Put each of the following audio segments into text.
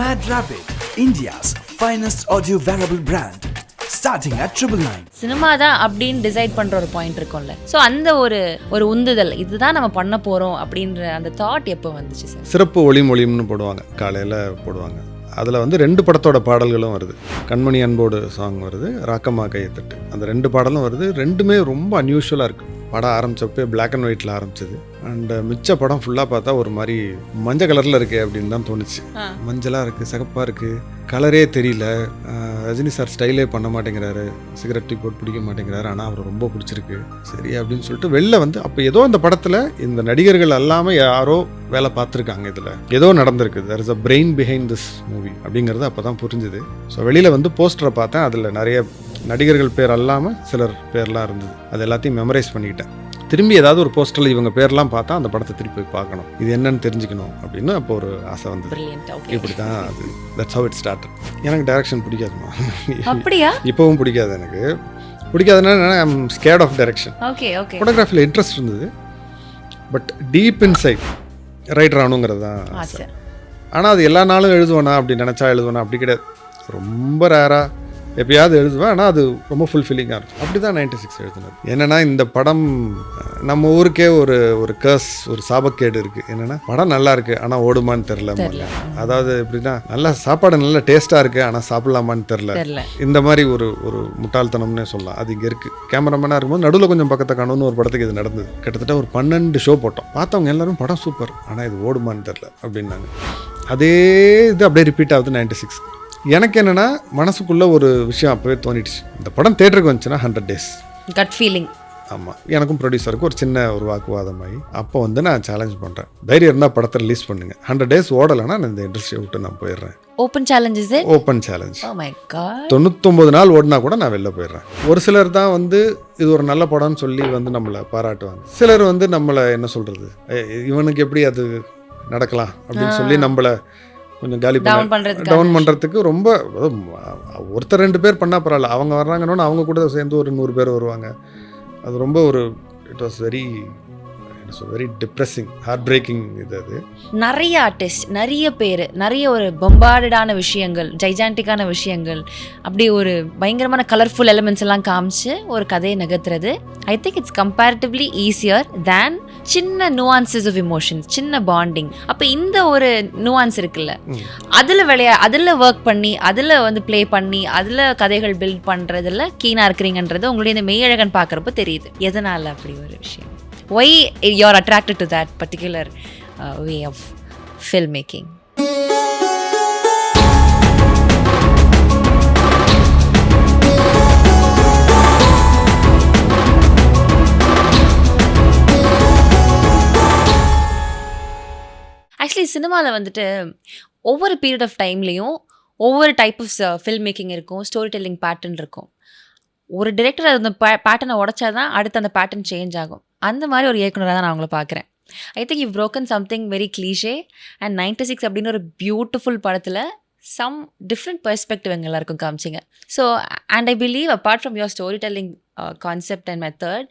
Mad Rabbit, India's finest audio wearable brand, starting at 999. Cinema தான் அப்படின்னு decide பண்ற ஒரு பாயிண்ட் இருக்கும்ல. ஸோ அந்த ஒரு உந்துதல் இதுதான் நம்ம பண்ண போறோம் அப்படின்ற அந்த தாட் எப்போ வந்துச்சு சார்? சிறப்பு ஒளிமொழின்னு போடுவாங்க, காலையில் போடுவாங்க. அதில் வந்து 2 படத்தோட பாடல்களும் வருது. கண்மணி அன்போடு சாங் வருது, ராக்கம்மா கையத்தட்டு, அந்த 2 பாடலும் வருது. ரெண்டுமே ரொம்ப அன்யூஷுவலாக இருக்குது. படம் ஆரம்பித்தப்போ பிளாக் அண்ட் ஒயிட்டில் ஆரம்பிச்சது. அண்ட் மிச்ச படம் ஃபுல்லாக பார்த்தா ஒரு மாதிரி மஞ்சள் கலரில் இருக்குது அப்படின்னு தான் தோணுச்சு. மஞ்சளாக இருக்குது, சிகப்பாக இருக்குது, கலரே தெரியல. ரஜினி சார் ஸ்டைலே பண்ண மாட்டேங்கிறாரு, சிகரெட் போட்டு பிடிக்க மாட்டேங்கிறாரு, ஆனால் அவர் ரொம்ப பிடிச்சிருக்கு சரி அப்படின்னு சொல்லிட்டு வெளில வந்து அப்போ ஏதோ இந்த படத்தில் இந்த நடிகர்கள் எல்லாமே யாரோ வேலை பார்த்துருக்காங்க, இதில் ஏதோ நடந்திருக்கு, there is a brain behind this movie அப்படிங்கிறது அப்போ தான் புரிஞ்சுது. ஸோ வெளியில் வந்து போஸ்டரை பார்த்தேன், அதில் நிறைய நடிகர்கள் பேர் அல்லாமல் சிலர் பேர்லாம் இருந்தது. அது எல்லாத்தையும் மெமரைஸ் பண்ணிக்கிட்டேன். திரும்பி ஏதாவது ஒரு போஸ்டரில் இவங்க பேர்லாம் பார்த்தா அந்த படத்தை திருப்பி போய் பார்க்கணும், இது என்னன்னு தெரிஞ்சுக்கணும் அப்படின்னு அப்போ ஒரு ஆசை வந்தது. இப்படி தான் அது, தட்ஸ் ஹவ் இட் ஸ்டார்டட். எனக்கு டைரக்ஷன் பிடிக்காதுமா, அப்படியா? இப்போவும் பிடிக்காது. எனக்கு பிடிக்காதுன்னா ஐ அம் ஸ்கேர்ட் ஆஃப் டைரக்ஷன். ஃபோட்டோகிராஃபியில் இன்ட்ரெஸ்ட் இருந்தது, பட் டீப் இன்சைட் ரைட்டர் ஆகணுங்கிறது தான் ஆசை. ஆனால் அது எல்லா நாளும் எழுதுவேனா அப்படி நினச்சா எழுதுவேனா அப்படி கிடையாது. ரொம்ப ரேராக எப்பயாவது எழுதுவேன், ஆனால் அது ரொம்ப ஃபுல்ஃபில்லிங்காக இருக்கும். அப்படி தான் 96 எழுதுனது. என்னென்னா இந்த படம் நம்ம ஊருக்கே ஒரு கர்ஸ், ஒரு சாபக்கேடு இருக்குது. என்னென்னா படம் நல்லா இருக்குது ஆனால் ஓடுமான்னு தெரில. அதாவது எப்படின்னா நல்லா சாப்பாடு நல்லா டேஸ்ட்டாக இருக்குது ஆனால் சாப்பிட்லாமான்னு தெரில. இந்த மாதிரி ஒரு முட்டாள்தனம்னே சொல்லலாம். அது இங்கே இருக்குது. கேமராமேனாக இருக்கும்போது நடுவில் கொஞ்சம் பக்கத்தை காணும்னு ஒரு படத்துக்கு இது நடந்தது. கிட்டத்தட்ட ஒரு 12 ஷோ போட்டோம். பார்த்தவங்க எல்லாரும் படம் சூப்பர் ஆனால் இது ஓடுமான்னு தெரில அப்படின்னாங்க. அதே இது அப்படியே ரிப்பீட் ஆகுது 96. எனக்கு என்னென்னா மனசுக்குள்ளே ஒரு விஷயம் அப்போவே தோணிடுச்சு, இந்த படம் தேட்டருக்கு வந்துச்சுன்னா 100 days கட் ஃபீலிங். ஆமாம், எனக்கும் ப்ரொடியூசருக்கும் ஒரு சின்ன வாக்குவாதமாகி அப்போ வந்து நான் சேலஞ்ச் பண்ணுறேன், தைரியம் இருந்தால் படத்தை ரிலீஸ் பண்ணுங்க, 100 days ஓடலைன்னா நான் இந்த இண்டஸ்ட்ரியை விட்டு நான் போயிடுறேன். ஓப்பன் சேலஞ்ச் இது, open challenge. Oh my god. 99 நாள் ஓடினா கூட நான் வெளில போயிடுறேன். ஒரு சிலர் தான் வந்து இது ஒரு நல்ல படம்னு சொல்லி வந்து நம்மளை பாராட்டுவாங்க. சிலர் வந்து நம்மளை என்ன சொல்கிறது, இவனுக்கு எப்படி அது நடக்கலாம் அப்படின்னு சொல்லி நம்மளை கொஞ்சம் காலி டவுன் பண்ணுறதுக்கு ரொம்ப ஒருத்தர் 2 பேர் பண்ணால் பரவாயில்ல, அவங்க வர்றாங்கன்னு அவங்க கூட சேர்ந்து ஒரு 100 பேர் வருவாங்க. அது ரொம்ப it was very depressing, heartbreaking. அது நிறைய ஆர்டிஸ்ட், நிறைய பேர், நிறைய ஒரு பம்பார்டடான விஷயங்கள், ஜைஜான்டிக்கான விஷயங்கள், அப்படி ஒரு பயங்கரமான கலர்ஃபுல் எலிமெண்ட்ஸ் எல்லாம் காமிச்சு ஒரு கதையை நகர்த்துறது I think it's comparatively easier than சின்ன நுவான்சஸ் ஆஃப் இமோஷன்ஸ், சின்ன பாண்டிங். அப்போ இந்த ஒரு நுவான்ஸ் இருக்குல்ல, அதில் ஒர்க் பண்ணி, அதில் வந்து ப்ளே பண்ணி, அதில் கதைகள் பில்ட் பண்ணுறதுல கீனாக இருக்கிறீங்கன்றது உங்களுடைய இந்த மெய்யழகன் பார்க்குறப்ப தெரியுது. எதனால் அப்படி ஒரு விஷயம்? Why you're attracted to that particular way of filmmaking? Actually சினிமாவில் வந்துட்டு ஒவ்வொரு பீரியட் ஆஃப் டைம்லேயும் ஒவ்வொரு டைப் ஆஃப் ஃபில்ம் மேக்கிங் இருக்கும், ஸ்டோரி டெல்லிங் பேட்டர்ன் இருக்கும். ஒரு டிரெக்டர் அந்த பேட்டர்னை உடைச்சா தான் அடுத்து அந்த பேட்டர்ன் சேஞ்ச் ஆகும். அந்த மாதிரி ஒரு இயக்குனராக தான் நான் அவங்கள பார்க்குறேன். ஐ think you broken something very cliché and 96 அப்படின்னு ஒரு பியூட்டிஃபுல் படத்தில் சம் டிஃப்ரெண்ட் பெர்ஸ்பெக்டிவ் எங்கள் எல்லாருக்கும் காமிச்சிங்க. So and I believe apart from your story telling concept and method,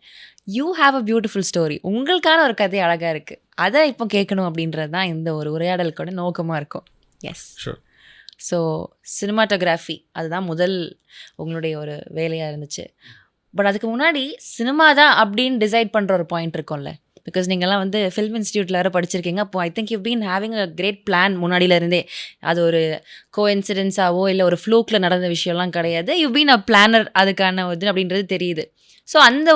you have a beautiful story. உங்களுக்கான ஒரு கதை அழகாக இருக்குது, அதை இப்போ கேட்கணும் அப்படின்றது தான் இந்த ஒரு உரையாடலுக்கோட நோக்கமாக இருக்கும். எஸ். ஸோ சினிமாட்டோகிராஃபி அதுதான் முதல் உங்களுடைய ஒரு வேலையாக இருந்துச்சு. பட் அதுக்கு முன்னாடி சினிமா தான் அப்படின்னு டிசைட் பண்ணுற ஒரு பாயிண்ட் இருக்கும்ல, பிகாஸ் நீங்கள்லாம் வந்து ஃபில்ம் இன்ஸ்டியூட்டில் வேறு படிச்சிருக்கீங்க. அப்போ I think you been having a great plan முன்னாடியிலேருந்தே. அது ஒரு கோஇன்சிடென்ஸாவோ இல்லை ஒரு ஃப்ளூக்கில் நடந்த விஷயம்லாம் கிடையாது. யூ பீன் அ பிளானர் அதுக்கான இது அப்படின்றது தெரியுது. ஸோ அந்த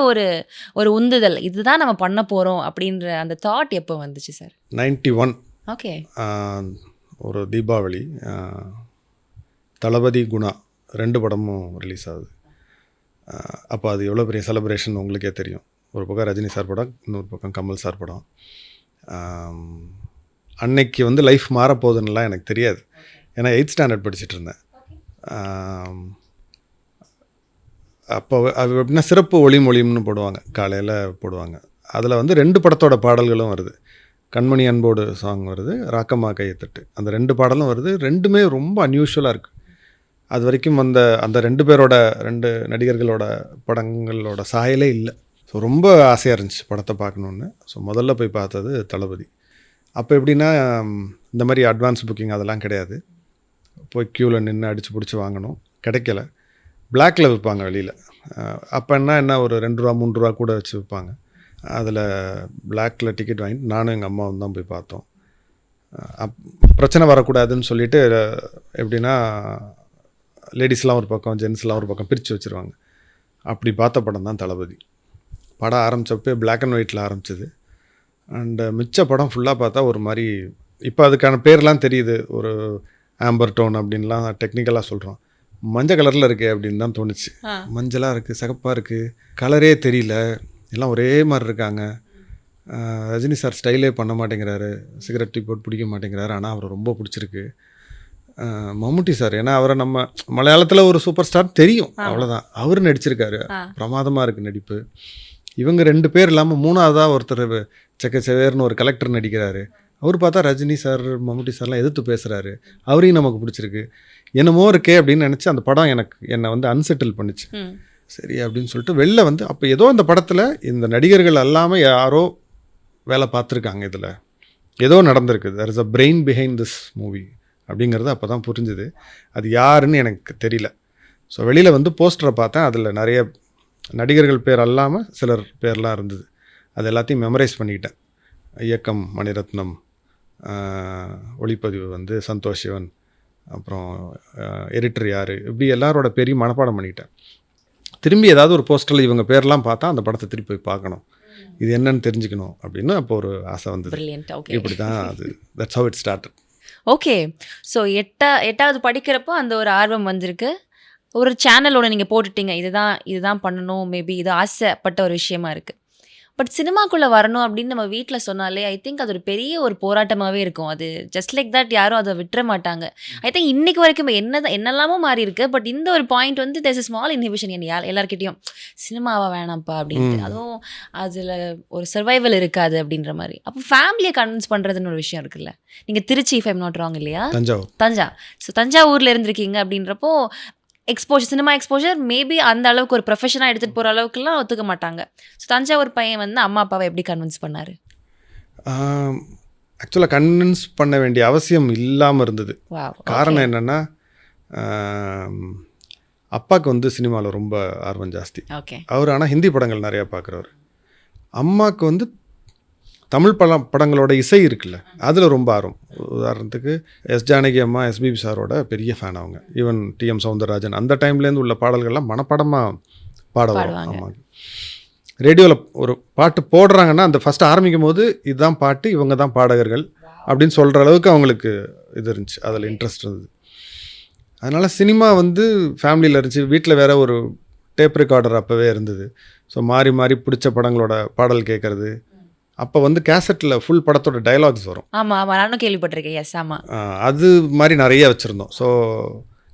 ஒரு உந்துதல் இதுதான் நம்ம பண்ண போகிறோம் அப்படின்ற அந்த தாட் எப்போ வந்துச்சு சார்? 91. ஓகே. ஒரு தீபாவளி, தளபதி குணா 2 படமும் ரிலீஸ் ஆகுது. அப்போ அது எவ்வளோ பெரிய செலிப்ரேஷன் உங்களுக்கே தெரியும். ஒரு பக்கம் ரஜினி சார் படம், இன்னொரு பக்கம் கமல் சார் படம். அன்னைக்கு வந்து லைஃப் மாறப்போகுதுன்னெலாம் எனக்கு தெரியாது, ஏன்னா 8th ஸ்டாண்டர்ட் படிச்சுட்டு இருந்தேன். அப்போ அது எப்படின்னா சிறப்பு ஒளிமொழின்னு போடுவாங்க, காலையில் போடுவாங்க. அதில் வந்து 2 படத்தோட பாடல்களும் வருது. கண்மணி அன்போடு சாங் வருது, ராக்கம்மா கையத்தட்டு, அந்த 2 பாடலும் வருது. ரெண்டுமே ரொம்ப அன்யூஷுவலாக இருக்குது. அது வரைக்கும் அந்த 2 பேரோட 2 நடிகர்களோட படங்களோட சாயலே இல்லை. ஸோ ரொம்ப ஆசையாக இருந்துச்சு படத்தை பார்க்கணுன்னு. ஸோ முதல்ல போய் பார்த்தது தளபதி. அப்போ எப்படின்னா இந்த மாதிரி அட்வான்ஸ் புக்கிங் அதெல்லாம் கிடையாது. போய் க்யூவில் நின்று அடித்து பிடிச்சி வாங்கணும், கிடைக்கல. பிளாக்கில் விற்பாங்க வெளியில். அப்போ என்ன ஒரு 2 ரூபா 3 ரூபா கூட வச்சு விற்பாங்க. அதில் பிளாக்கில் டிக்கெட் வாங்கிட்டு நானும் எங்கள் அம்மாவும் தான் போய் பார்த்தோம். பிரச்சனை வரக்கூடாதுன்னு சொல்லிட்டு எப்படின்னா லேடிஸ்லாம் ஒரு பக்கம் ஜென்ஸ்லாம் ஒரு பக்கம் பிரித்து வச்சுருவாங்க. அப்படி பார்த்த படம் தான் தளபதி. படம் ஆரம்பித்தப்போ பிளாக் அண்ட் ஒயிட்டில் ஆரம்பிச்சிது. அண்டு மிச்ச படம் ஃபுல்லாக பார்த்தா ஒரு மாதிரி, இப்போ அதுக்கான பேர்லாம் தெரியுது, ஒரு ஆம்பர் டோன் அப்படின்லாம் டெக்னிக்கலாக சொல்கிறோம். மஞ்சள் கலரில் இருக்கே அப்படின்னு தான் தோணுச்சு. மஞ்சளாக இருக்குது, சிகப்பாக இருக்குது, கலரே தெரியல, எல்லாம் ஒரே மாதிரி இருக்காங்க. ரஜினி சார் ஸ்டைலே பண்ண மாட்டேங்கிறாரு, சிகரெட் டீ போட்டு பிடிக்க மாட்டேங்கிறாரு, ஆனால் அவரை ரொம்ப பிடிச்சிருக்கு. மம்முட்டி சார், ஏன்னா அவரை நம்ம மலையாளத்தில் ஒரு சூப்பர் ஸ்டார் தெரியும், அவ்வளோதான். அவர் நடிச்சிருக்காரு, பிரமாதமாக இருக்குது நடிப்பு. இவங்க 2 பேர் இல்லாமல் 3ஆவதாக ஒருத்தர் செக்கச்சவேர்னு ஒரு கலெக்டர் நடிக்கிறாரு. அவர் பார்த்தா ரஜினி சார் மம்முட்டி சார்லாம் எதிர்த்து பேசுகிறாரு, அவரையும் நமக்கு பிடிச்சிருக்கு. என்னமோ இருக்கே அப்படின்னு நினச்சி அந்த படம் என்னை வந்து அன்செட்டில் பண்ணிச்சு. சரி அப்படின்னு சொல்லிட்டு வெளில வந்து அப்போ ஏதோ அந்த படத்தில் இந்த நடிகர்கள் அல்லாமல் யாரோ வேலை பார்த்துருக்காங்க, இதில் ஏதோ நடந்திருக்கு, there is a brain behind this movie அப்படிங்கிறது அப்போ தான் புரிஞ்சுது. அது யாருன்னு எனக்கு தெரியல. ஸோ வெளியில் வந்து போஸ்டரை பார்த்தேன், அதில் நிறைய நடிகர்கள் பேர் அல்லாமல் சிலர் பேர்லாம் இருந்தது. அது எல்லாத்தையும் மெமரைஸ் பண்ணிக்கிட்டேன். இயக்கம் மணிரத்னம், ஒளிப்பதிவு வந்து சந்தோஷ் சிவன், அப்புறம் எடிட்டர் யார், இப்படி எல்லாரோட பேரையும் மனப்பாடம் பண்ணிக்கிட்டேன். திரும்பி ஏதாவது ஒரு போஸ்டரில் இவங்க பேர்லாம் பார்த்தா அந்த படத்தை திருப்பி போய் பார்க்கணும், இது என்னன்னு தெரிஞ்சுக்கணும் அப்படின்னு அப்போ ஒரு ஆசை வந்தது. இப்படி தான் அது, that's how it started. Okay. So 8வது படிக்கிறப்போ அந்த ஒரு ஆர்வம் வந்திருக்கு. ஒரு சேனலோட நீங்கள் போட்டுட்டீங்க, இதுதான் பண்ணணும், மேபி இது ஆசைப்பட்ட ஒரு விஷயமா இருக்குது. பட் சினிமாக்குள்ளே வரணும் அப்படின்னு நம்ம வீட்டில் சொன்னாலே ஐ திங்க் அது ஒரு பெரிய ஒரு போராட்டமாகவே இருக்கும். அது ஜஸ்ட் லைக் தட் யாரும் அதை விட்டுற மாட்டாங்க. ஐ திங்க் இன்றைக்கு வரைக்கும் என்னெல்லாமோ மாறி இருக்கு. பட் இந்த ஒரு பாயிண்ட் வந்து தேர்ஸ் ஸ்மால் இன்ஹிபிஷன் எல்லாருக்கிட்டையும், சினிமாவா வேணாம்ப்பா அப்படின்ட்டு. அதுவும் அதில் ஒரு சர்வைவல் இருக்காது அப்படின்ற மாதிரி. அப்போ ஃபேமிலியை கன்வின்ஸ் பண்ணுறதுன்னு ஒரு விஷயம் இருக்குல்ல. நீங்கள் Trichy, if I'm not wrong இல்லையா, தஞ்சாவூரில் இருந்திருக்கீங்க. அப்படின்றப்போ சினிமா எக்ஸ்போஜர் மேபி அந்த அளவுக்கு ஒரு ப்ரொஃபஷனாக எடுத்துகிட்டு போகிற அளவுக்குலாம் ஒத்துக்க மாட்டாங்க. ஸோ தஞ்சாவூர் பையன் வந்து அம்மா அப்பாவை எப்படி கன்வின்ஸ் பண்ணார்? ஆக்சுவலாக கன்வின்ஸ் பண்ண வேண்டிய அவசியம் இல்லாமல் இருந்தது. காரணம் என்னென்னா, அப்பாவுக்கு வந்து சினிமாவில் ரொம்ப ஆர்வம் ஜாஸ்தி. அவர் ஆனால் ஹிந்தி படங்கள் நிறையா பார்க்குறவர். அம்மாவுக்கு வந்து தமிழ் படங்களோட இசை இருக்குல்ல, அதில் ரொம்ப ஆர்வம். உதாரணத்துக்கு எஸ் ஜானகி அம்மா, எஸ்பிபி சாரோட பெரிய ஃபேன் அவங்க. ஈவன் டிஎம் சௌந்தரராஜன் அந்த டைம்லேருந்து உள்ள பாடல்கள்லாம் மனப்படமாக பாடுவாங்க. அம்மாவுக்கு ரேடியோவில் ஒரு பாட்டு போடுறாங்கன்னா அந்த ஃபஸ்ட்டு ஆரம்பிக்கும் போது இதுதான் பாட்டு, இவங்க தான் பாடகர்கள் அப்படின்னு சொல்கிற அளவுக்கு அவங்களுக்கு இது இருந்துச்சு, அதில் இன்ட்ரெஸ்ட் இருந்தது. அதனால் சினிமா வந்து ஃபேமிலியில் இருந்துச்சு. வீட்டில் வேறு ஒரு டேப் ரெக்கார்டர் அப்போவே இருந்தது. ஸோ மாறி மாறி பிடிச்ச படங்களோட பாடல் கேட்குறது. அப்போ வந்து கேசட்டில் ஃபுல் படத்தோட டைலாக்ஸ் வரும். ஆமாம், நானும் கேள்விப்பட்டிருக்கேன். எஸ், ஆமாம். அது மாதிரி நிறைய வச்சுருந்தோம். ஸோ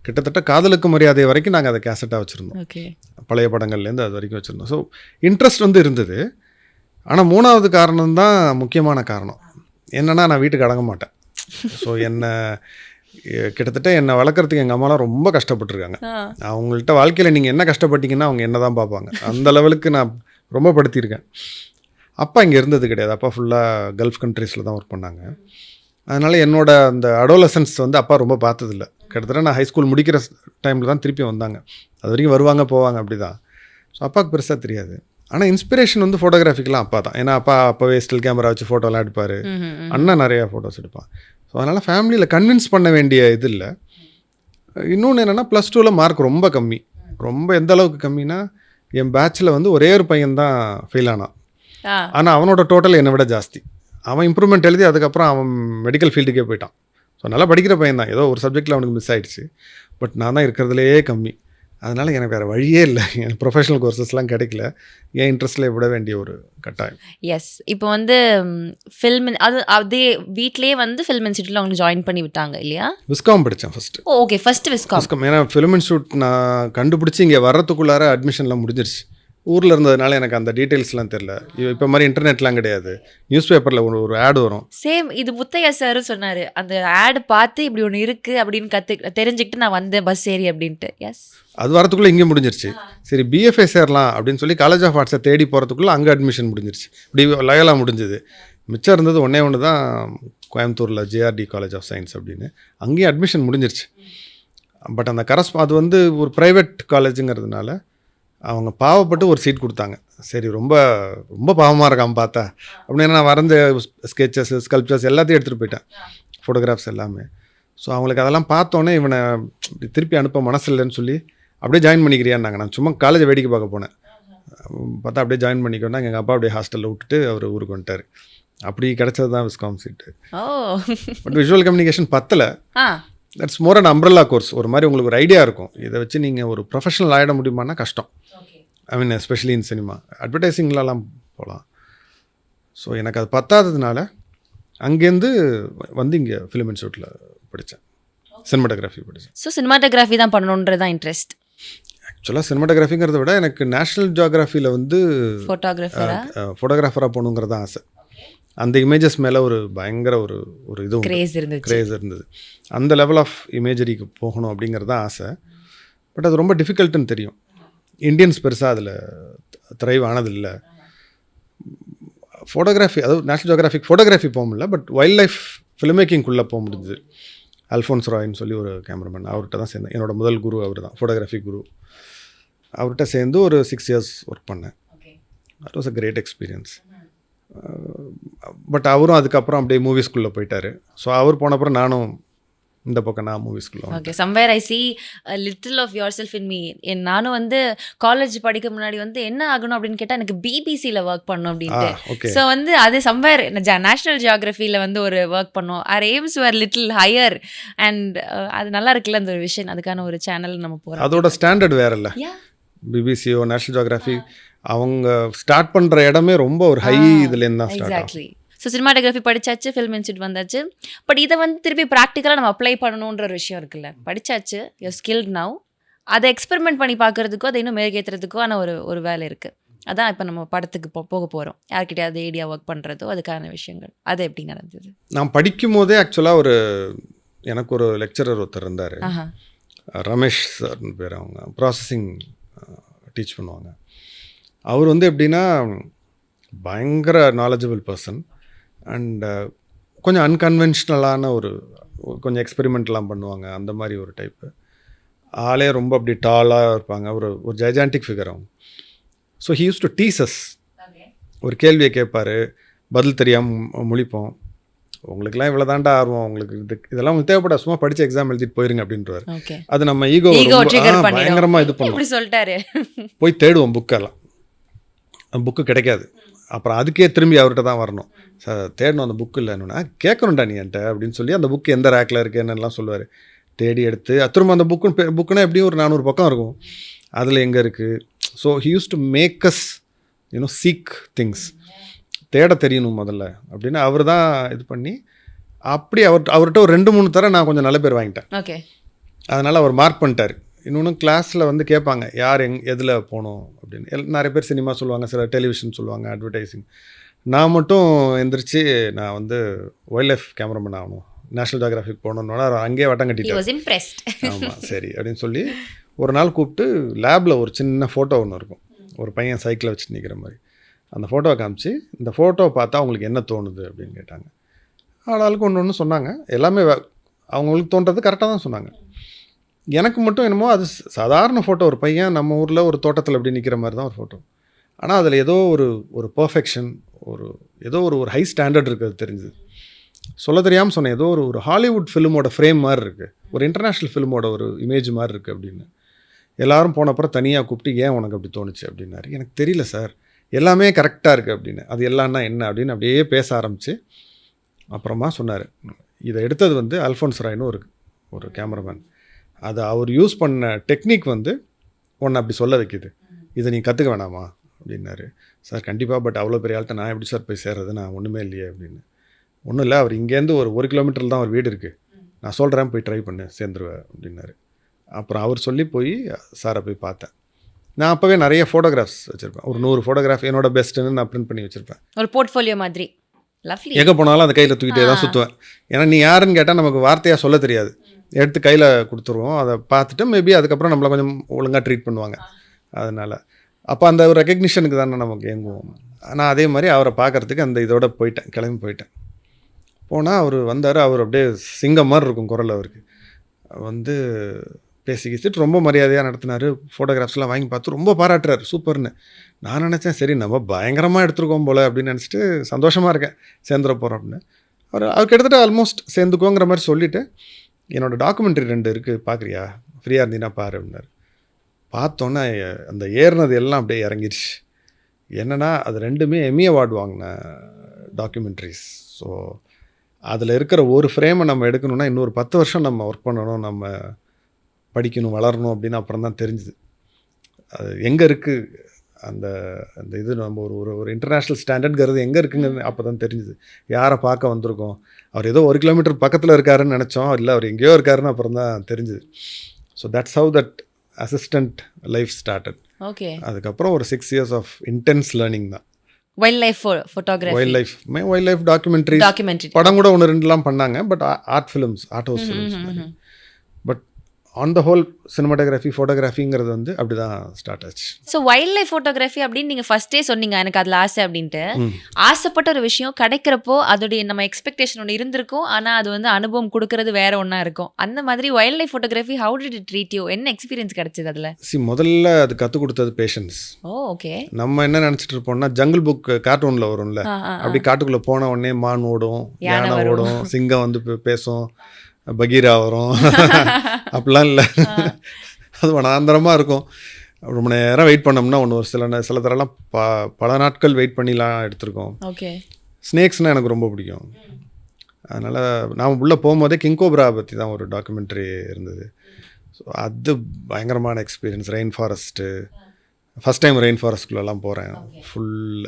கிட்டத்தட்ட காதலுக்கு மரியாதை வரைக்கும் நாங்கள் அதை கேசட்டாக வச்சுருந்தோம். பழைய படங்கள்லேருந்து அது வரைக்கும் வச்சுருந்தோம். ஸோ இன்ட்ரெஸ்ட் வந்து இருந்தது. ஆனால் 3வது காரணம் தான் முக்கியமான காரணம். என்னென்னா, நான் வீட்டுக்கு அடங்க மாட்டேன். ஸோ கிட்டத்தட்ட என்னை வளர்க்குறதுக்கு எங்கள் அம்மாலாம் ரொம்ப கஷ்டப்பட்டுருக்காங்க. அவங்கள்ட்ட வாழ்க்கையில் நீங்கள் என்ன கஷ்டப்பட்டீங்கன்னா அவங்க என்ன தான் பார்ப்பாங்க. அந்த லெவலுக்கு நான் ரொம்ப படுத்தியிருக்கேன். அப்பா இங்கே இருந்தது கிடையாது. அப்பா ஃபுல்லாக கல்ஃப் கண்ட்ரீஸில் தான் ஒர்க் பண்ணாங்க. அதனால் என்னோட அந்த அடோலசன்ஸ் வந்து அப்பா ரொம்ப பார்த்ததில்ல. கிட்டத்தட்ட நான் ஹைஸ்கூல் முடிக்கிற டைமில் தான் திருப்பி வந்தாங்க. அது வரைக்கும் வருவாங்க போவாங்க, அப்படி தான். ஸோ அப்பாவுக்கு பெருசாக தெரியாது. ஆனால் இன்ஸ்பிரேஷன் வந்து ஃபோட்டோகிராஃபிக்கெலாம் அப்பா தான். ஏன்னா அப்போவே ஸ்டில் கேமரா வச்சு ஃபோட்டோலாம் எடுப்பார். அண்ணன் நிறையா ஃபோட்டோஸ் எடுப்பான். ஸோ அதனால் ஃபேமிலியில் கன்வின்ஸ் பண்ண வேண்டிய இது இல்லை. இன்னொன்று என்னென்னா, +2 மார்க் ரொம்ப கம்மி. ரொம்ப எந்த அளவுக்கு கம்மினா, என் பேட்சில் வந்து ஒரே ஒரு பையன் தான் ஃபெயில் ஆனான். ஆனால் அவனோட டோட்டல் என்னை விட ஜாஸ்தி. அவன் இம்ப்ரூவ்மெண்ட் எழுதி அதுக்கப்புறம் அவன் மெடிக்கல் ஃபீல்டுக்கே போயிட்டான். ஸோ நல்லா படிக்கிற பையன் தான். ஏதோ ஒரு சப்ஜெக்டில் அவனுக்கு மிஸ் ஆகிடுச்சு. பட் நான் தான் இருக்கிறதுலே கம்மி. அதனால் எனக்கு வேறு வழியே இல்லை. எனக்கு ப்ரொஃபஷனல் கோர்சஸ்லாம் கிடைக்கல. என் இன்ட்ரெஸ்ட்டில் விட வேண்டிய ஒரு கட்டாயம். எஸ். இப்போ வந்து ஃபில்ம் அதே வீட்லேயே வந்து ஃபில்ம் இன்ஸ்டியூட்டில் அவங்களுக்கு ஜாயின் பண்ணி விட்டாங்க இல்லையா? விஸ்காம் படித்தேன் ஃபஸ்ட்டு. Okay, first viscom. ஏன்னா ஃபிலிம் இன்ஸ்டியூட் நான் கண்டுபிடிச்சி இங்கே வர்றதுக்குள்ளார அட்மிஷன்லாம் முடிஞ்சிருச்சு. ஊரில் இருந்ததுனால எனக்கு அந்த டீட்டெயில்ஸ்லாம் தெரில. இப்போ மாதிரி இன்டர்நெட்லாம் கிடையாது. நியூஸ் பேப்பரில் ஒரு ஆட் வரும். சேம் இது முத்தையா சார் சொன்னார். அந்த ஆட் பார்த்து இப்படி ஒன்று இருக்குது அப்படின்னு தெரிஞ்சுக்கிட்டு நான் வந்தேன் பஸ் ஏறி அப்படின்ட்டு. எஸ், அது வரத்துக்குள்ளே இங்கே முடிஞ்சிருச்சு. சரி, பிஎஃப்ஏ சேரலாம் அப்படின்னு சொல்லி காலேஜ் ஆஃப் ஆர்ட்ஸை தேடி போகிறதுக்குள்ளே அங்கே அட்மிஷன் முடிஞ்சிருச்சு. இப்படி லயலாக முடிஞ்சுது. மிச்சம் இருந்தது ஒன்று தான் கோயம்புத்தூரில் ஜேஆர்டி காலேஜ் ஆஃப் சயின்ஸ் அப்படின்னு. அங்கேயும் அட்மிஷன் முடிஞ்சிருச்சு. பட் அந்த அது வந்து ஒரு ப்ரைவேட் காலேஜுங்கிறதுனால அவங்க பாவப்பட்டு ஒரு சீட் கொடுத்தாங்க. சரி ரொம்ப ரொம்ப பாவமாக இருக்கான் பார்த்தா அப்படின்னு நான் வரைஞ்ச ஸ்கெச்சஸ் ஸ்கல்ப்சர்ஸ் எல்லாத்தையும் எடுத்துகிட்டு போயிட்டேன், ஃபோட்டோகிராஃப்ஸ் எல்லாமே. ஸோ அவங்களுக்கு அதெல்லாம் பார்த்தோன்னே இவனை திருப்பி அனுப்ப மனசு இல்லைன்னு சொல்லி அப்படியே ஜாயின் பண்ணிக்கிறியான்னாங்க. நான் சும்மா காலேஜை வேடிக்கை பார்க்க போனேன், பார்த்தா அப்படியே ஜாயின் பண்ணிக்கோன்னா எங்கள் அப்பா அப்படியே ஹாஸ்டலில் விட்டுட்டு அவர் ஊருக்கு வந்துட்டார். அப்படி கிடச்சது தான் viscom seat. But visual communication பத்தலை. That's more and umbrella course. ஒரு மாதிரி உங்களுக்கு ஒரு ஐடியா இருக்கும், இதை வச்சு நீங்கள் ஒரு ப்ரொஃபஷனல் ஆகிட முடியுமானா கஷ்டம். ஐ மீன் எஸ்பெஷலி இன் சினிமா, அட்வர்டைஸிங்லலாம் போகலாம். ஸோ எனக்கு அது பத்தாததுனால அங்கேருந்து வந்து இங்கே ஃபிலிம் இன்ஸ்டியூட்டில் படித்தேன், சினிமாட்டோகிராஃபி படித்தேன். ஸோ சினிமாட்டோகிராஃபி தான் பண்ணணுன்றது தான் இன்ட்ரெஸ்ட். ஆக்சுவலாக சினிமாட்டோகிராஃபிங்கிறத விட எனக்கு நேஷ்னல் ஜியோகிராஃபியில் வந்து ஃபோட்டோகிராஃபராக போகணுங்கிறது தான் ஆசை. அந்த இமேஜஸ் மேலே ஒரு பயங்கர ஒரு இது கிரேஸ் இருந்தது. அந்த லெவல் ஆஃப் இமேஜரிக்கு போகணும் அப்படிங்கிறது தான் ஆசை. பட் அது ரொம்ப டிஃபிகல்ட்டுன்னு தெரியும். இந்தியன்ஸ் பெருசாக அதில் த்ரைவ் ஆனதில்லை. ஃபோட்டோகிராஃபி, அதாவது நேஷ்னல் ஜியோகிராஃபிக் ஃபோட்டோகிராஃபி போக முடியல, பட் வைல்ட் லைஃப் ஃபில்ம் மேக்கிங்குள்ளே போக முடிஞ்சுது. அல்ஃபோன்ஸ் ராய்ன்னு சொல்லி ஒரு கேமராமேன், அவர்கிட்ட தான் சேர்ந்தேன். என்னோடய முதல் குரு அவர் தான், ஃபோட்டோகிராஃபி குரு. அவர்கிட்ட சேர்ந்து ஒரு 6 years ஒர்க் பண்ணேன். That was a great experience. But அவரும் அதுக்கப்புறம் அப்படியே மூவிஸ்குள்ளே போயிட்டார். ஸோ அவர் போனப்புறம் நானும் இந்த பக்கம் நான் மூவிஸ்குள்ளே. Okay, somewhere I see little of yourself in me. நானும் வந்து காலேஜ் படிக்க முன்னாடி வந்து என்ன ஆகணும் அப்படின்னு கேட்டால் எனக்கு பிபிசியில் ஒர்க் பண்ணணும் அப்படின்ட்டு. ஸோ வந்து அது சம்வேர் நேஷ்னல் ஜியோகிராஃபியில் வந்து ஒரு ஒர்க் பண்ணோம். Our aims were little higher and அது நல்லா இருக்குல்ல அந்த ஒரு விஷயம். அதுக்கான ஒரு சேனல் நம்ம போகிறோம். அதோட ஸ்டாண்டர்ட் வேற இல்லை. பிபிசியோ நேஷ்னல் ஜியோகிராஃபி அவங்க ஸ்டார்ட் பண்ணுற இடமே ரொம்ப ஒரு ஹை இதுலேருந்து தான் ஸ்டார்ட் ஆகும். ஸோ சினிமாட்டோகிராஃபி படித்தாச்சு, ஃபில்ம் இன்ஸ்டியூட் வந்தாச்சு. பட் இதை வந்து திருப்பி ப்ராக்டிக்கலாக நம்ம அப்ளை பண்ணணுன்ற ஒரு விஷயம் இருக்குல்ல. படித்தாச்சு, யூர் ஸ்கில்ட் நவ். அதை எக்ஸ்பெரிமெண்ட் பண்ணி பார்க்குறதுக்கோ அதை இன்னும் மேற்கேற்றுறதுக்கோ ஒரு வேலை இருக்குது. அதான் இப்போ நம்ம படத்துக்கு போக போகிறோம். யார்கிட்டயாவது ஐடியா ஒர்க் பண்ணுறதோ அதுக்கான விஷயங்கள். அது எப்படி நடந்தது? நான் படிக்கும் போதே ஆக்சுவலாக எனக்கு ஒரு லெக்சரர் ஒருத்தர் இருந்தார், ரமேஷ் சார்னு பேர். அவங்க ப்ராசஸிங் டீச் பண்ணுவாங்க. அவர் வந்து எப்படின்னா பயங்கர நாலேஜபிள் பர்சன் அண்ட் கொஞ்சம் அன்கன்வென்ஷ்னலான கொஞ்சம் எக்ஸ்பெரிமெண்ட்லாம் பண்ணுவாங்க. அந்த மாதிரி ஒரு டைப்பு ஆளே ரொம்ப அப்படி டாலாக இருப்பாங்க. ஒரு ஜைஜான்டிக் ஃபிகர் அவங்க. So he use to டீசஸ். ஒரு கேள்வியை கேட்பார், பதில் தெரியாமல் முழிப்போம். உங்களுக்குலாம் இவ்வளோ தாண்டா ஆர்வம், உங்களுக்கு இதெல்லாம் உங்களுக்கு தேவைப்பட, சும்மா படித்து எக்ஸாம் எழுதிட்டு போயிருங்க அப்படின்றவார். அது நம்ம ஈகோ பயங்கரமாக இது பண்ணுவோம். சொல்லிட்டாரு, போய் தேடுவோம் புக்கெல்லாம். புக்கு கிடைக்காது. அப்புறம் அதுக்கே திரும்பி அவர்கிட்ட தான் வரணும். சார் தேடணும், அந்த புக்கு இல்லைன்னா கேட்கணும்டா நீ என்கிட்ட அப்படின்னு சொல்லி அந்த புக்கு எந்த ரேக்கில் இருக்குது என்னெல்லாம் சொல்லுவார். தேடி எடுத்து திரும்ப அந்த புக்குன்னா எப்படியும் ஒரு 400 பக்கம் இருக்கும், அதில் எங்கே இருக்குது. So he use to make us seek things. தேட தெரியணும் முதல்ல அப்படின்னு அவர் தான் இது பண்ணி அப்படி அவர்கிட்ட ஒரு 2-3 தடவை நான் கொஞ்சம் நல்ல பேர் வாங்கிட்டேன். ஓகே, அதனால் அவர் மார்க் பண்ணிட்டார். இன்னொன்று கிளாஸில் வந்து கேட்பாங்க யார் எதில் போகணும் அப்படின்னு. நிறைய பேர் சினிமா சொல்லுவாங்க, சில டெலிவிஷன் சொல்லுவாங்க, அட்வர்டைஸிங். நான் மட்டும் எந்திரிச்சு நான் வந்து வைல்ட் லைஃப் கேமராமேன் ஆகணும், நேஷ்னல் ஜியோகிராஃபிக் போகணுன்னோட அங்கேயே வட்டம் கட்டிட்டேன். ஆமாம் சரி அப்படின்னு சொல்லி ஒரு நாள் கூப்பிட்டு லேபில் ஒரு சின்ன ஃபோட்டோ ஒன்று இருக்கும், ஒரு பையன் சைக்கிளை வச்சு நிற்கிற மாதிரி. அந்த ஃபோட்டோவை காமிச்சு இந்த ஃபோட்டோவை பார்த்தா அவங்களுக்கு என்ன தோணுது அப்படின்னு கேட்டாங்க. ஆளாளுக்கு ஒன்று சொன்னாங்க. எல்லாமே அவங்களுக்கு தோன்றது கரெக்டாக தான் சொன்னாங்க. எனக்கு மட்டும் என்னமோ அது சாதாரண ஃபோட்டோ, ஒரு பையன் நம்ம ஊரில் ஒரு தோட்டத்தில் அப்படி நிற்கிற மாதிரி தான் ஒரு ஃபோட்டோ. ஆனால் அதில் ஏதோ ஒரு பர்ஃபெக்ஷன், ஏதோ ஒரு ஹை ஸ்டாண்டர்ட் இருக்குது தெரிஞ்சுது. சொல்ல தெரியாமல் சொன்னேன், ஏதோ ஒரு ஹாலிவுட் ஃபிலிமோட ஃப்ரேம் மாதிரி இருக்குது, ஒரு இன்டர்நேஷ்னல் ஃபிலிமோட ஒரு இமேஜ் மாதிரி இருக்குது அப்படின்னு. எல்லோரும் போனப்புறம் தனியாக கூப்பிட்டு ஏன் உனக்கு அப்படி தோணுச்சு அப்படின்னாரு. எனக்கு தெரியல சார், எல்லாமே கரெக்டாக இருக்குது அப்படின்னு. அது எல்லாம்னா என்ன அப்படின்னு அப்படியே பேச ஆரம்பித்து அப்புறமா சொன்னார், இதை எடுத்தது வந்து அல்ஃபோன்ஸ் ராய்னு ஒரு கேமராமேன். அது அவர் யூஸ் பண்ண டெக்னிக் வந்து ஒன்று அப்படி சொல்ல வைக்கிது, இதை நீ கற்றுக்க வேணாமா அப்படின்னாரு. சார் கண்டிப்பாக, பட் அவ்வளோ பெரிய ஆள்கிட்ட நான் எப்படி சார் போய் சேர்றது, நான் ஒன்றுமே இல்லையே அப்படின்னு. ஒன்றும் இல்லை, அவர் இங்கேருந்து ஒரு 1 கிலோமீட்டரில் தான் அவர் வீடு இருக்குது, நான் சொல்கிறேன் போய் ட்ரை பண்ணு சேர்ந்துருவேன் அப்படின்னாரு. அப்புறம் அவர் சொல்லி போய் சாரை போய் பார்த்தேன். நான் அப்போவே நிறைய ஃபோட்டோகிராஃப்ஸ் வச்சுருப்பேன், ஒரு 100 ஃபோட்டோகிராஃப் என்னோட பெஸ்ட்டுன்னு நான் பிரிண்ட் பண்ணி வச்சுருப்பேன். ஒரு போர்ட்ஃபோலியோ மாதிரி. எங்கே போனாலும் அந்த கையில் தூக்கிட்டே தான் சுற்றுவேன். ஏன்னா நீ யாருன்னு கேட்டால் நமக்கு வார்த்தையாக சொல்ல தெரியாது, எடுத்து கையில் கொடுத்துருவோம். அதை பார்த்துட்டு மேபி அதுக்கப்புறம் நம்மளை கொஞ்சம் ஒழுங்காக ட்ரீட் பண்ணுவாங்க. அதனால் அப்போ அந்த ஒரு ரெக்கக்னிஷனுக்கு தானே நமக்கு ஏங்குவோம். நான் அதே மாதிரி அவரை பார்க்குறதுக்கு அந்த இதோட கிளம்பி போயிட்டேன். போனால் அவர் வந்தார். அவர் அப்படியே சிங்கம் மாதிரி இருக்கும் குரல் அவருக்கு. வந்து பேசிக்கிட்டு ரொம்ப மரியாதையாக நடத்தினார். ஃபோட்டோகிராஃப்ஸ்லாம் வாங்கி பார்த்து ரொம்ப பாராட்டுறாரு, சூப்பர்னு. நான் நினச்சேன் சரி நம்ம பயங்கரமாக எடுத்துருக்கோம் போல் அப்படின்னு நினச்சிட்டு சந்தோஷமாக இருக்கேன் சேர்ந்துட போகிறோம் அப்படின்னு. அவர் கிட்டத்தட்ட ஆல்மோஸ்ட் சேர்ந்துக்கோங்கிற மாதிரி சொல்லிவிட்டு, என்னோடய டாக்குமெண்ட்ரி 2 இருக்குது பார்க்குறியா, ஃப்ரீயாக இருந்தீங்கன்னா பாரு அப்படின்னாரு. பார்த்தோன்னே அந்த ஏறினது எல்லாம் அப்படியே இறங்கிடுச்சு. என்னென்னா அது 2மே எம்மி அவார்டு வாங்கின டாக்குமெண்ட்ரிஸ். ஸோ அதில் இருக்கிற ஒரு ஃப்ரேமை நம்ம எடுக்கணும்னா இன்னொரு 10 வருஷம் நம்ம ஒர்க் பண்ணணும், நம்ம படிக்கணும், வளரணும் அப்படின்னு அப்புறம் தான் தெரிஞ்சுது. அது எங்கே இருக்குது அந்த அந்த இது நம்ம ஒரு இன்டர்நேஷ்னல் ஸ்டாண்டர்ட்ங்கிறது எங்கே இருக்குங்கிறது அப்போ தான் தெரிஞ்சுது. யாரை பார்க்க வந்திருக்கோம், அவர் ஏதோ 1 கிலோமீட்டர் பக்கத்தில் இருக்காருன்னு நினச்சோம், இல்லை அவர் எங்கேயோ இருக்காருன்னு அப்புறம் தான் தெரிஞ்சுது. So that's how that assistant life started. Okay. அதுக்கப்புறம் ஒரு 6 years ஆஃப் இன்டென்ஸ் லேர்னிங் தான். Wildlife photography, wildlife documentary படம் கூட 1-2 பண்ணாங்க. But art films, art house films. But on the whole cinematography ஃபோட்டோகிராஃபிங்கிறது வந்து அப்படி தான் ஸ்டார்ட் ஆச்சு. ஸோ வைல்ட் லைஃப் ஃபோட்டோகிராஃபி அப்படின்னு நீங்கள் ஃபஸ்ட்டே சொன்னீங்க எனக்கு அதில் ஆசை அப்படின்ட்டு. ஆசைப்பட்ட ஒரு விஷயம் கிடைக்கிறப்போ அதோடைய நம்ம எக்ஸ்பெக்டேஷன் ஒன்று இருந்திருக்கும், ஆனால் அது வந்து அனுபவம் கொடுக்கறது வேற ஒன்றா இருக்கும். அந்த மாதிரி wild life photography how did it treat you? என்ன எக்ஸ்பீரியன்ஸ் கிடைச்சது அதில்? முதல்ல அது கற்றுக் கொடுத்தது பேஷன்ஸ். ஓகே. நம்ம என்ன நினச்சிட்டு இருப்போம்னா ஜங்கிள் புக் கார்ட்டூனில் வரும்ல, அப்படி காட்டுக்குள்ளே போன உடனே மான் ஓடும், யானை ஓடும், சிங்கம் வந்து பேசும், பகீரா வரும், அப்படிலாம் இல்லை. அது வனாந்தரமாக இருக்கும். ரொம்ப நேரம் வெயிட் பண்ணோம்னா ஒன்று ஒரு சில தரெல்லாம் பல நாட்கள் வெயிட் பண்ணிலாம் எடுத்திருக்கோம். ஓகே. ஸ்னேக்ஸ்னால் எனக்கு ரொம்ப பிடிக்கும். அதனால் நான் உள்ளே போகும்போதே கிங்கோப்ரா பற்றி தான் ஒரு டாக்குமெண்ட்ரி இருந்தது. ஸோ அது பயங்கரமான experience. Rain forest first time rain ஃபாரஸ்ட்குள்ளெல்லாம் போகிறேன்.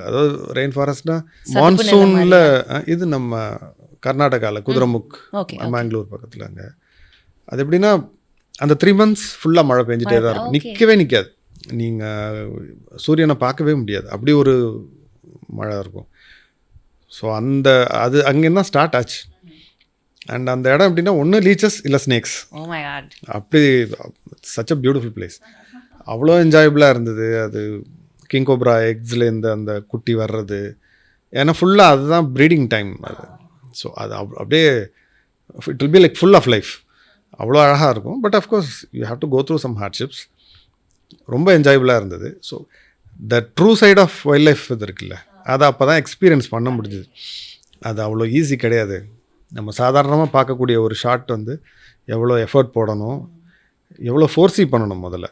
அதாவது ரெயின் ஃபாரஸ்ட்னா மான்சூனில், இது நம்ம கர்நாடகாவில் குதிரமுக், மேங்களூர் பக்கத்தில். அங்கே அது எப்படின்னா அந்த 3 months ஃபுல்லாக மழை பெஞ்சிட்டே தான் இருக்கும், நிற்கவே நிற்காது. நீங்கள் சூரியனை பார்க்கவே முடியாது, அப்படி ஒரு மழை இருக்கும். ஸோ அது அங்கேருந்து தான் ஸ்டார்ட் ஆச்சு. அண்ட் அந்த இடம் எப்படின்னா ஒன்று லீச்சஸ் இல்லை ஸ்னேக்ஸ். அப்படி சச் அ பியூட்டிஃபுல் பிளேஸ். அவ்வளோ என்ஜாயபிளாக இருந்தது. அது கிங்கோப்ரா எக்ஸ்லேருந்து அந்த குட்டி வர்றது, ஏன்னா ஃபுல்லாக அதுதான் ப்ரீடிங் டைம் அது. ஸோ அது அப்படியே it will be like full of life. அவ்வளோ அழகாக இருக்கும். But of course you have to go through some hardships. ரொம்ப என்ஜாயபிளாக இருந்தது. So the true side of wildlife இது இருக்குல்ல, அதை அப்போ தான் எக்ஸ்பீரியன்ஸ் பண்ண முடிஞ்சுது. அது அவ்வளோ ஈஸி கிடையாது. நம்ம சாதாரணமாக பார்க்கக்கூடிய ஒரு ஷாட் வந்து எவ்வளோ எஃபர்ட் போடணும், எவ்வளோ ஃபோர்ஸி பண்ணணும். முதல்ல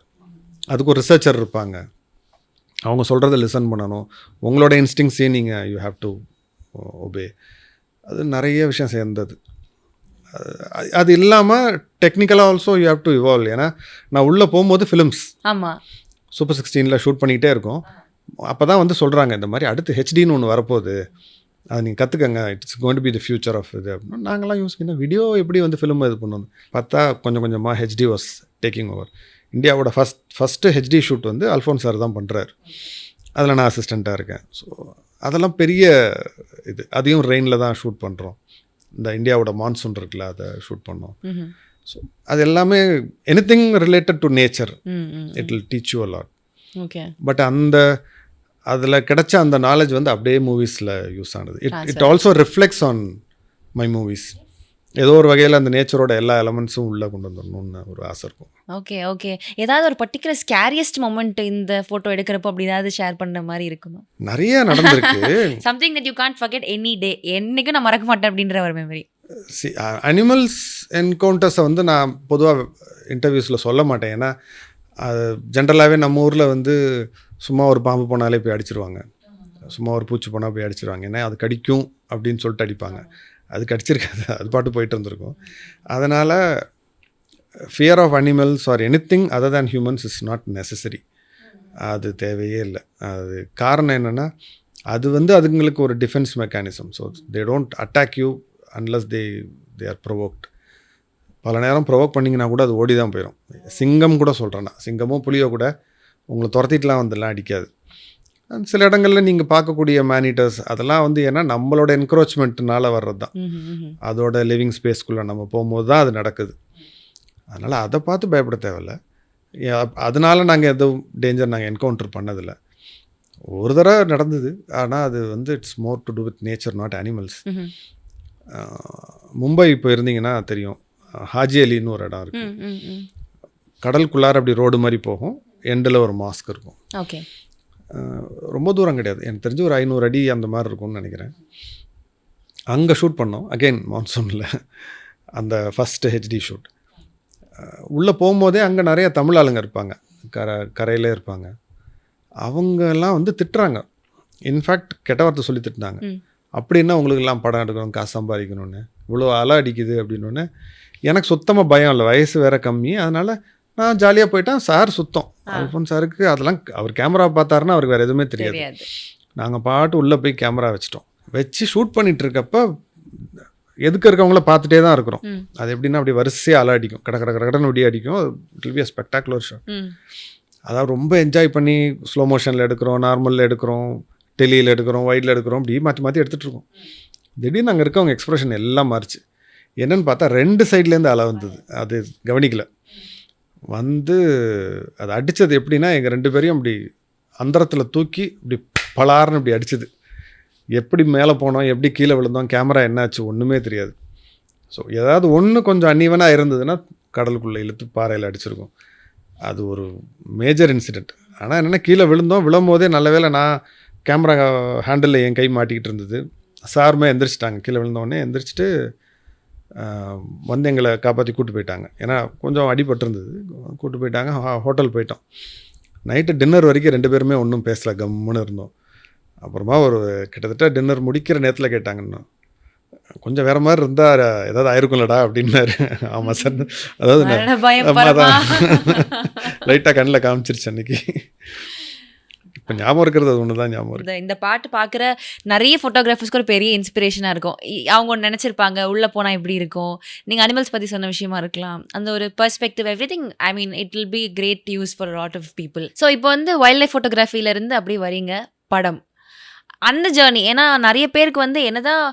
அதுக்கு ஒரு ரிசர்ச்சர் இருப்பாங்க, அவங்க சொல்கிறத லிசன் பண்ணணும். உங்களோட இன்ஸ்டிங்ஸையும் நீங்கள் யூ ஹேவ் டு ஒபே. அது நிறைய விஷயம் சேர்ந்தது. அது இல்லாமல் டெக்னிக்கலாக also you have to evolve. ஏன்னா நான் உள்ளே போகும்போது ஃபிலிம்ஸ் சூப்பர் 16 ஷூட் பண்ணிக்கிட்டே இருக்கோம். அப்போ தான் வந்து சொல்கிறாங்க இந்த மாதிரி அடுத்து ஹெச்டின்னு ஒன்று வரப்போகுது, அது நீங்கள் கற்றுக்கங்க, it's going to be the future of இது அப்படின்னா நாங்களாம் யோசிக்கணும் வீடியோ எப்படி வந்து ஃபிலிம் இது பண்ணணும். பார்த்தா கொஞ்சம் கொஞ்சமாக ஹெச்டி வாஸ் டேக்கிங் ஓவர். இந்தியாவோட ஃபஸ்ட்டு ஹெச்டி ஷூட் வந்து அல்ஃபோன்ஸ் சார் தான் பண்ணுறாரு. அதில் நான் அசிஸ்டண்ட்டாக இருக்கேன். ஸோ அதெல்லாம் பெரிய இது. அதையும் ரெயினில் தான் ஷூட் பண்ணுறோம். இந்த இந்தியாவோட மான்சூன் இருக்குல்ல, அதை ஷூட் பண்ணோம். ஸோ அது எல்லாமே anything related to nature, it will teach you a lot. Okay. But அதில் கிடைச்ச அந்த நாலேஜ் வந்து அப்படியே மூவிஸில் யூஸ் ஆனது. It also reflects on my movies. ஏதோ ஒரு வகையில் அந்த நேச்சரோட எல்லா எலமெண்ட்ஸும் உள்ளே கொண்டு வந்துடணும்னு ஒரு ஆசை இருக்கும். Okay okay. ஏதாவது ஒரு பர்டிகுலர் ஸ்கேரியஸ்ட் மொமெண்ட் இந்த ஃபோட்டோ எடுக்கிறப்போ அப்படி ஏதாவது ஷேர் பண்ணுற மாதிரி இருக்குமா? நிறைய நடந்திருக்கு. Something that you can't forget any day, என்றைக்கும் நான் மறக்க மாட்டேன் அப்படின்ற ஒரு மெமரி. அனிமல்ஸ் என்கவுண்டர்ஸை வந்து நான் பொதுவாக இன்டர்வியூஸில் சொல்ல மாட்டேன். ஏன்னா அது ஜென்ரலாகவே நம்ம ஊரில் வந்து சும்மா ஒரு பாம்பு போனாலே போய் அடிச்சிருவாங்க, சும்மா ஒரு பூச்சி போனால் போய் அடிச்சிருவாங்க. ஏன்னா அது கடிக்கும் அப்படின்னு சொல்லிட்டு அடிப்பாங்க. அது கடிச்சிருக்காது, அது பாட்டு போயிட்டு இருந்திருக்கும். அதனால் fear of animals or anything other than humans is not necessary. அது தேவையே இல்லை. அது காரணம் என்னென்னா அது வந்து அதுங்களுக்கு ஒரு defence mechanism. So they don't attack you unless they are provoked. பல நேரம் ப்ரொவோக் பண்ணிங்கன்னா கூட அது ஓடி தான் போயிடும். சிங்கம் கூட சொல்கிறேன்னா, சிங்கமோ புலியோ கூட உங்களை துரத்திட்டுலாம் வந்துடலாம் அடிக்காது. சில இடங்களில் நீங்கள் பார்க்கக்கூடிய மேனிட்டர்ஸ் அதெல்லாம் வந்து ஏன்னா நம்மளோட என்க்ரோச்மெண்ட்னால வர்றது தான். அதோட லிவிங் ஸ்பேஸ்க்குள்ளே நம்ம போகும்போது தான் அது நடக்குது. அதனால் அதை பார்த்து பயப்பட தேவையில்ல. அதனால நாங்கள் எதுவும் டேஞ்சர் நாங்கள் என்கவுண்டர் பண்ணதில்லை. ஒரு தடவை நடந்தது, ஆனால் அது வந்து it's more to do with nature, not animals. Mumbai இப்போ இருந்தீங்கன்னா தெரியும், ஹாஜி அலின்னு ஒரு இடம் இருக்குது. கடலுக்குள்ளார அப்படி ரோடு மாதிரி போகும், எண்டில் ஒரு மாஸ்க் இருக்கும். ஓகே. ரொம்ப தூரம் கிடையாது, எனக்கு தெரிஞ்சு ஒரு 500 அடி அந்த மாதிரி இருக்கும்னு நினைக்கிறேன். அங்கே ஷூட் பண்ணோம், அகெயின் மான்சூனில், அந்த ஃபஸ்ட்டு ஹெச்டி ஷூட். உள்ளே போகும்போதே அங்கே நிறைய தமிழ் ஆளுங்க இருப்பாங்க, கரையிலே இருப்பாங்க. அவங்கெல்லாம் வந்து திட்டுறாங்க, இன்ஃபேக்ட் கெட்ட வார்த்தை சொல்லி திட்டினாங்க. அப்படின்னா உங்களுக்கெல்லாம் படம் எடுக்கணும், காசு சம்பாதிக்கணும்னு, இவ்வளோ அலை அடிக்குது அப்படின்னோடனே எனக்கு சுத்தமாக பயம் இல்லை, வயசு வேறு கம்மி. அதனால் நான் ஜாலியாக போயிட்டேன். சார் சுத்தம், அல்ஃபோன்ஸ் சாருக்கு அதெல்லாம் அவர் கேமரா பார்த்தாருன்னா அவருக்கு வேறு எதுவுமே தெரியாது. நாங்கள் பாட்டு உள்ளே போய் கேமரா வச்சு ஷூட் பண்ணிகிட்டு இருக்கப்போ எதுக்கு இருக்கவங்கள பார்த்துட்டே தான் இருக்கிறோம். அது எப்படின்னா அப்படி வரிசையாக அலை அடிக்கும், கடன்னு ஒடி அடிக்கும். It will be a spectacular shot. அதாவது ரொம்ப என்ஜாய் பண்ணி ஸ்லோ மோஷனில் எடுக்கிறோம், நார்மலில் எடுக்கிறோம், டெலியில் எடுக்கிறோம், வைடில் எடுக்கிறோம், அப்படி மாற்றி எடுத்துகிட்டு இருக்கோம். திடீர்னு அங்கே இருக்கவங்க எக்ஸ்ப்ரெஷன் எல்லாம் மாறிச்சு. என்னென்னு பார்த்தா 2 சைட்லேருந்து அலை வந்தது, அது கவனிக்கல. வந்து அது அடித்தது எப்படின்னா எங்கள் 2 பேரையும் அப்படி அந்தரத்தில் தூக்கி இப்படி பலார்னு இப்படி அடிச்சது. எப்படி மேலே போனோம், எப்படி கீழே விழுந்தோம், கேமரா என்னாச்சு ஒன்றுமே தெரியாது. ஸோ ஏதாவது ஒன்று கொஞ்சம் அன்னிவனாக இருந்ததுன்னா கடலுக்குள்ளே இழுத்து பாறையில் அடிச்சிருக்கும். அது ஒரு மேஜர் இன்சிடெண்ட். ஆனால் என்னென்னா கீழே விழும்போதே நல்ல வேளை நான் கேமரா ஹேண்டிலில் என் கை மாட்டிக்கிட்டு இருந்தது. சாருமே எந்திரிச்சிட்டாங்க, கீழே விழுந்தோடனே எந்திரிச்சிட்டு வந்து எங்களை காப்பாற்றி கூப்பிட்டு போயிட்டாங்க. ஏன்னா கொஞ்சம் அடிபட்டிருந்தது, கூப்பிட்டு போயிட்டாங்க. ஹோட்டல் போயிட்டோம். நைட்டு டின்னர் வரைக்கும் 2 பேருமே ஒன்றும் பேசலை, கம்முன்னு இருந்தோம். அப்புறமா ஒரு கிட்டத்தட்ட டின்னர் முடிக்கிற நேரத்தில் கேட்டாங்க, இன்னும் கொஞ்சம் வேறு மாதிரி இருந்தால் ஏதாவது ஆயிருக்கும்லடா அப்படின்னாரு. ஆமாம் சார், அதாவது தான் லைட்டாக கண்ணில் காமிச்சிருச்சு அன்றைக்கி. இப்போ ஞாபகம் இருக்கிறது அது ஒன்று தான் ஞாபகம் இருக்குது. இந்த பாட்டு பார்க்குற நிறைய ஃபோட்டோகிராஃபர்ஸ்க்கு ஒரு பெரிய இன்ஸ்பிரேஷனாக இருக்கும். அவங்க ஒன்று நினச்சிருப்பாங்க, உள்ளே போனால் இப்படி இருக்கும். நீங்கள் அனிமல்ஸ் பற்றி சொன்ன விஷயமா இருக்கலாம், அந்த ஒரு perspective everything. I mean it will be great use for lot of people. So இப்போ வந்து வைல்ட் லைஃப் ஃபோட்டோகிராஃபிலேருந்து அப்படி வரீங்க படம், அந்த ஜேர்னி. ஏன்னா நிறைய பேருக்கு வந்து என்னதான்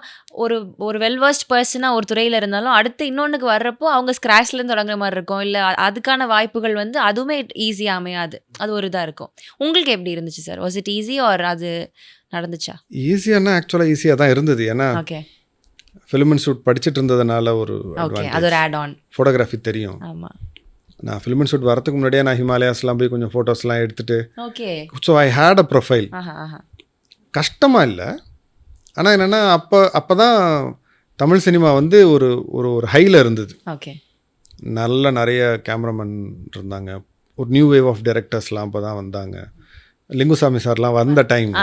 ஒரு வெல்வர்ஸ்ட் பர்சனாக ஒரு துறையில் இருந்தாலும் அடுத்து இன்னொன்றுக்கு வர்றப்போ அவங்க ஸ்க்ராட்ச்லேருந்து தொடங்குற மாதிரி இருக்கும், இல்லை அதுக்கான வாய்ப்புகள் வந்து அதுவுமே ஈஸியாக அமையாது, அது ஒரு இதாக இருக்கும். உங்களுக்கு எப்படி இருந்துச்சு sir? Was it easy or அது நடந்துச்சா? ஈஸியானா ஆக்சுவலாக ஈஸியாக தான் இருந்தது. ஏன்னா ஓகே, ஃபிலிம் இன்ஸ்டியூட் படிச்சுட்டு இருந்ததுனால ஒரு அது ஒரு ஆட் ஆன். ஃபோட்டோகிராஃபி தெரியும். ஆமாம், நான் ஃபிலிம் இன்ஸ்டியூட் வரதுக்கு முன்னாடியே நான் ஹிமாலயாஸ்லாம் போய் கொஞ்சம் ஃபோட்டோஸ்லாம் எடுத்துகிட்டு, okay. So I had a profile. கஷ்டமாக இல்லை, ஆனால் என்னென்னா அப்போ தான் தமிழ் சினிமா வந்து ஒரு ஒரு ஒரு ஹையில் இருந்தது. ஓகே, நிறைய கேமராமேன் இருந்தாங்க, ஒரு நியூ வேவ் ஆஃப் டைரக்டர்ஸ்லாம் அப்போ தான் வந்தாங்க. லிங்குசாமி சார்லாம் வந்த டைம்.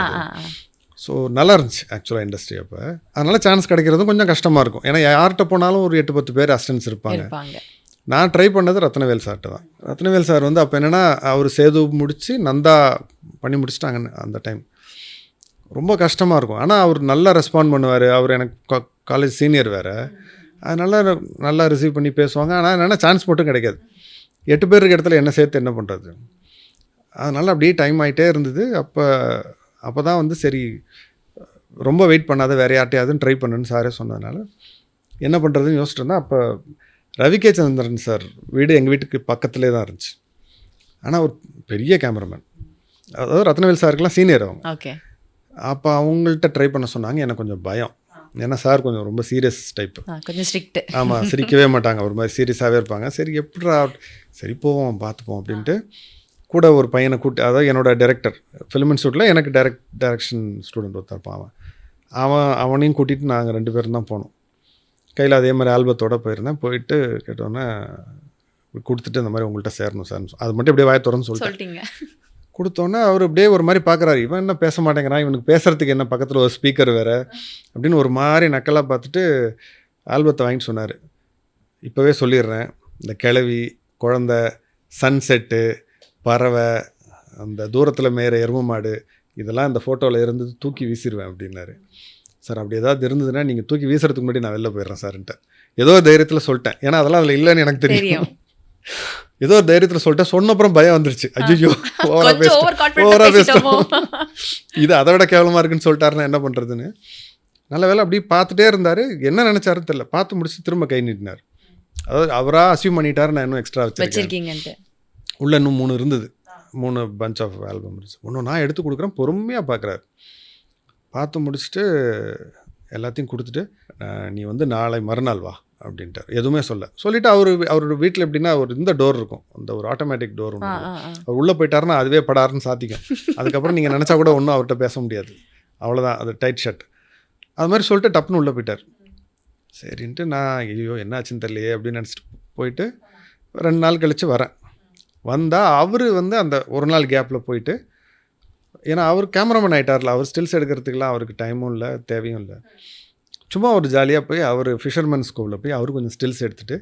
ஸோ நல்லா இருந்துச்சு ஆக்சுவலாக இண்டஸ்ட்ரி அப்போ. அதனால் சான்ஸ் கிடைக்கிறதும் கொஞ்சம் கஷ்டமாக இருக்கும். ஏன்னா யார்கிட்ட போனாலும் ஒரு 8-10 பேர் அசிஸ்டன்ஸ் இருப்பாங்க. நான் ட்ரை பண்ணது ரத்னவேல் சார்கிட்ட தான். ரத்னவேல் சார் வந்து அப்போ என்னென்னா அவர் சேது முடித்து நந்தா பண்ணி முடிச்சிட்டாங்க அந்த டைம். ரொம்ப கஷ்டமாக இருக்கும், ஆனால் அவர் நல்லா ரெஸ்பாண்ட் பண்ணுவார். அவர் எனக்கு காலேஜ் சீனியர் வேறு, அதனால் நல்லா ரிசீவ் பண்ணி பேசுவாங்க. ஆனால் என்னென்னா சான்ஸ் மட்டும் கிடைக்காது. 8 பேர் இருக்க இடத்துல என்ன சேர்த்து என்ன பண்ணுறது, அதனால் அப்படியே டைம் ஆகிட்டே இருந்தது. அப்போ தான் வந்து சரி ரொம்ப வெயிட் பண்ணாத, வேறு யார்ட்டையாவது ட்ரை பண்ணுன்னு சாரே சொன்னதுனால என்ன பண்ணுறதுன்னு யோசிச்சுட்டு இருந்தேன். அப்போ ரவி கே சந்திரன் சார் வீடு எங்கள் வீட்டுக்கு பக்கத்துலேயே தான் இருந்துச்சு. ஆனால் ஒரு பெரிய கேமராமேன், அதாவது ரத்னவேல் சாருக்கெல்லாம் சீனியர் அவங்க. ஓகே. அப்போ அவங்கள்ட்ட ட்ரை பண்ண சொன்னாங்க. எனக்கு கொஞ்சம் பயம், ஏன்னா சார் கொஞ்சம் ரொம்ப சீரியஸ் டைப்பு, கொஞ்சம் ஸ்ட்ரிக்ட். ஆமாம், சிரிக்கவே மாட்டாங்க, ஒரு மாதிரி சீரியஸாகவே இருப்பாங்க. சரி எப்படா, சரி போவோம் பார்த்துப்போம் அப்படின்ட்டு கூட ஒரு பையனை கூட்டி, அதாவது என்னோடய டைரக்டர் ஃபிலிம் இன்ஸ்டியூட்டில் எனக்கு டைரக்ஷன் ஸ்டூடெண்ட் ஒருத்தர் இருப்பான், அவனையும் கூட்டிகிட்டு நாங்கள் 2 பேரும் தான் போனோம். கையில் அதே மாதிரி ஆல்பத்தோடு போயிருந்தேன். போயிட்டு கேட்டோன்னே கொடுத்துட்டு இந்த மாதிரி உங்கள்கிட்ட சேரணும் சார், அது மட்டும் எப்படியே வாய திறன்னு சொல்லிட்டீங்க. கொடுத்தோன்னே அவர் அப்படியே ஒரு மாதிரி பார்க்குறாரு, இவன் என்ன பேச மாட்டேங்கிறான், இவனுக்கு பேசுகிறதுக்கு என்ன பக்கத்தில் ஒரு ஸ்பீக்கர் வேறு அப்படின்னு ஒரு மாதிரி நக்கலாக பார்த்துட்டு ஆல்பத்தை வாங்கிட்டு சொன்னார். இப்போவே சொல்லிடுறேன், இந்த கிழவி, குழந்த, சன்செட்டு, பறவை, அந்த தூரத்தில் மேற எரும மாடு, இதெல்லாம் இந்த ஃபோட்டோவில் இருந்து தூக்கி வீசிடுவேன் அப்படின்னாரு. சார் அப்படி ஏதாவது இருந்ததுன்னா நீங்கள் தூக்கி வீசுறதுக்கு முன்னாடி நான் வெளில போயிடுறேன் சார்ன்ட்டு ஏதோ தைரியத்தில் சொல்லிட்டேன். ஏன்னா அதெல்லாம் அதில் இல்லைன்னு எனக்கு தெரியும். ஏதோ ஒரு தைரியத்தில் சொல்லிட்டேன். சொன்னப்புறம் பயம் வந்துருச்சு, ஐயோ ஓவரா பேசிட்டோம், இது அதை விட கேவலமாக இருக்குன்னு சொல்லிட்டாருன்னா என்ன பண்ணுறதுன்னு. நல்ல வேலை அப்படியே பார்த்துட்டே இருந்தார். என்ன நினச்சாருன்னு தெரியல, பார்த்து முடிச்சு திரும்ப கை நீட்டினார். அதாவது அவராக அசியூம் பண்ணிட்டார் நான் இன்னும் எக்ஸ்ட்ரா வச்சுருக்கீங்கன்ட்டு. உள்ளே இன்னும் 3 இருந்தது, 3 பஞ்ச் ஆஃப் ஆல்பம் இருந்துச்சு. ஒன்று நான் எடுத்து கொடுக்குறேன், பொறுமையாக பார்க்குறாரு. பார்த்து முடிச்சுட்டு எல்லாத்தையும் கொடுத்துட்டு, நீ வந்து நாளை மறுநாள் வா அப்படின்ட்டார். எதுவுமே சொல்லிவிட்டு அவரோட வீட்டில் எப்படின்னா ஒரு இந்த டோர் இருக்கும், அந்த ஒரு ஆட்டோமேட்டிக் டோர் ஒன்று. அவர் உள்ளே போயிட்டாருன்னா அதுவே படாருன்னு சாத்திக்கும். அதுக்கப்புறம் நீங்கள் நினச்சா கூட ஒன்றும் அவர்கிட்ட பேச முடியாது, அவ்வளோதான், அது டைட் ஷர்ட். அது மாதிரி சொல்லிட்டு டப்புன்னு உள்ளே போயிட்டார். சரின்ட்டு நான் ஐயோ என்னாச்சுன்னு தெரியலையே அப்படின்னு நினச்சிட்டு போயிட்டு 2 நாள் கழித்து வரேன். வந்தால் அவர் அந்த ஒரு நாள் கேப்பில் போயிட்டு, ஏன்னா அவர் கேமராமேன் ஆகிட்டார்ல, அவர் ஸ்டில்ஸ் எடுக்கிறதுக்கெலாம் அவருக்கு டைமும் இல்லை, தேவையும் இல்லை. சும்மா ஒரு ஜாலியாக போய் அவர் ஃபிஷர்மேன் ஸ்கூலில் போய் அவர் கொஞ்சம் ஸ்டில்ஸ் எடுத்துகிட்டு,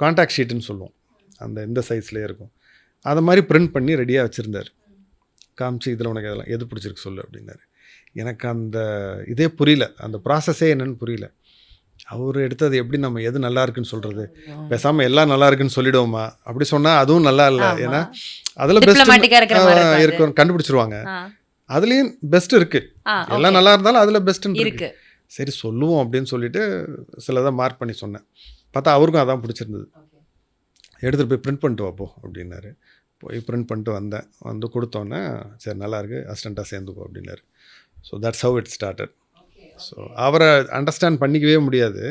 கான்டாக்ட் ஷீட்டுன்னு சொல்லுவோம், இந்த சைஸ்லேயே இருக்கும், அதை மாதிரி பிரிண்ட் பண்ணி ரெடியாக வச்சுருந்தார். காமிச்சு இதில் உனக்கு இதெல்லாம் எது பிடிச்சிருக்கு சொல்லு அப்படின்னாரு. எனக்கு அந்த இதே புரியல, அந்த ப்ராசஸே என்னன்னு புரியல. அவர் எடுத்தது எப்படி நம்ம எது நல்லா இருக்குன்னு சொல்கிறது, பேசாமல் எல்லாம் நல்லா இருக்குன்னு சொல்லிடுவோமா, அப்படி சொன்னால் அதுவும் நல்லா இல்லை. ஏன்னா அதில் பெஸ்ட் இருக்கும் கண்டுபிடிச்சிருவாங்க, அதுலேயும் பெஸ்ட் இருக்குது, எல்லாம் நல்லா இருந்தாலும் அதில் பெஸ்ட்டுன்னு இருக்குது. சரி சொல்லுவோம் அப்படின்னு சொல்லிட்டு சிலதை மார்க் பண்ணி சொன்னேன். பார்த்தா அவருக்கும் அதான் பிடிச்சிருந்தது. எடுத்துகிட்டு போய் பிரிண்ட் பண்ணிட்டு வாப்போ அப்படின்னாரு. போய் பிரிண்ட் பண்ணிட்டு வந்தேன். கொடுத்தோன்னே சரி நல்லாயிருக்கு, அசிஸ்டண்ட்டாக சேர்ந்துக்கோ அப்படின்னாரு. So that's how it started. So அவரை அண்டர்ஸ்டாண்ட் பண்ணிக்கவே முடியாது.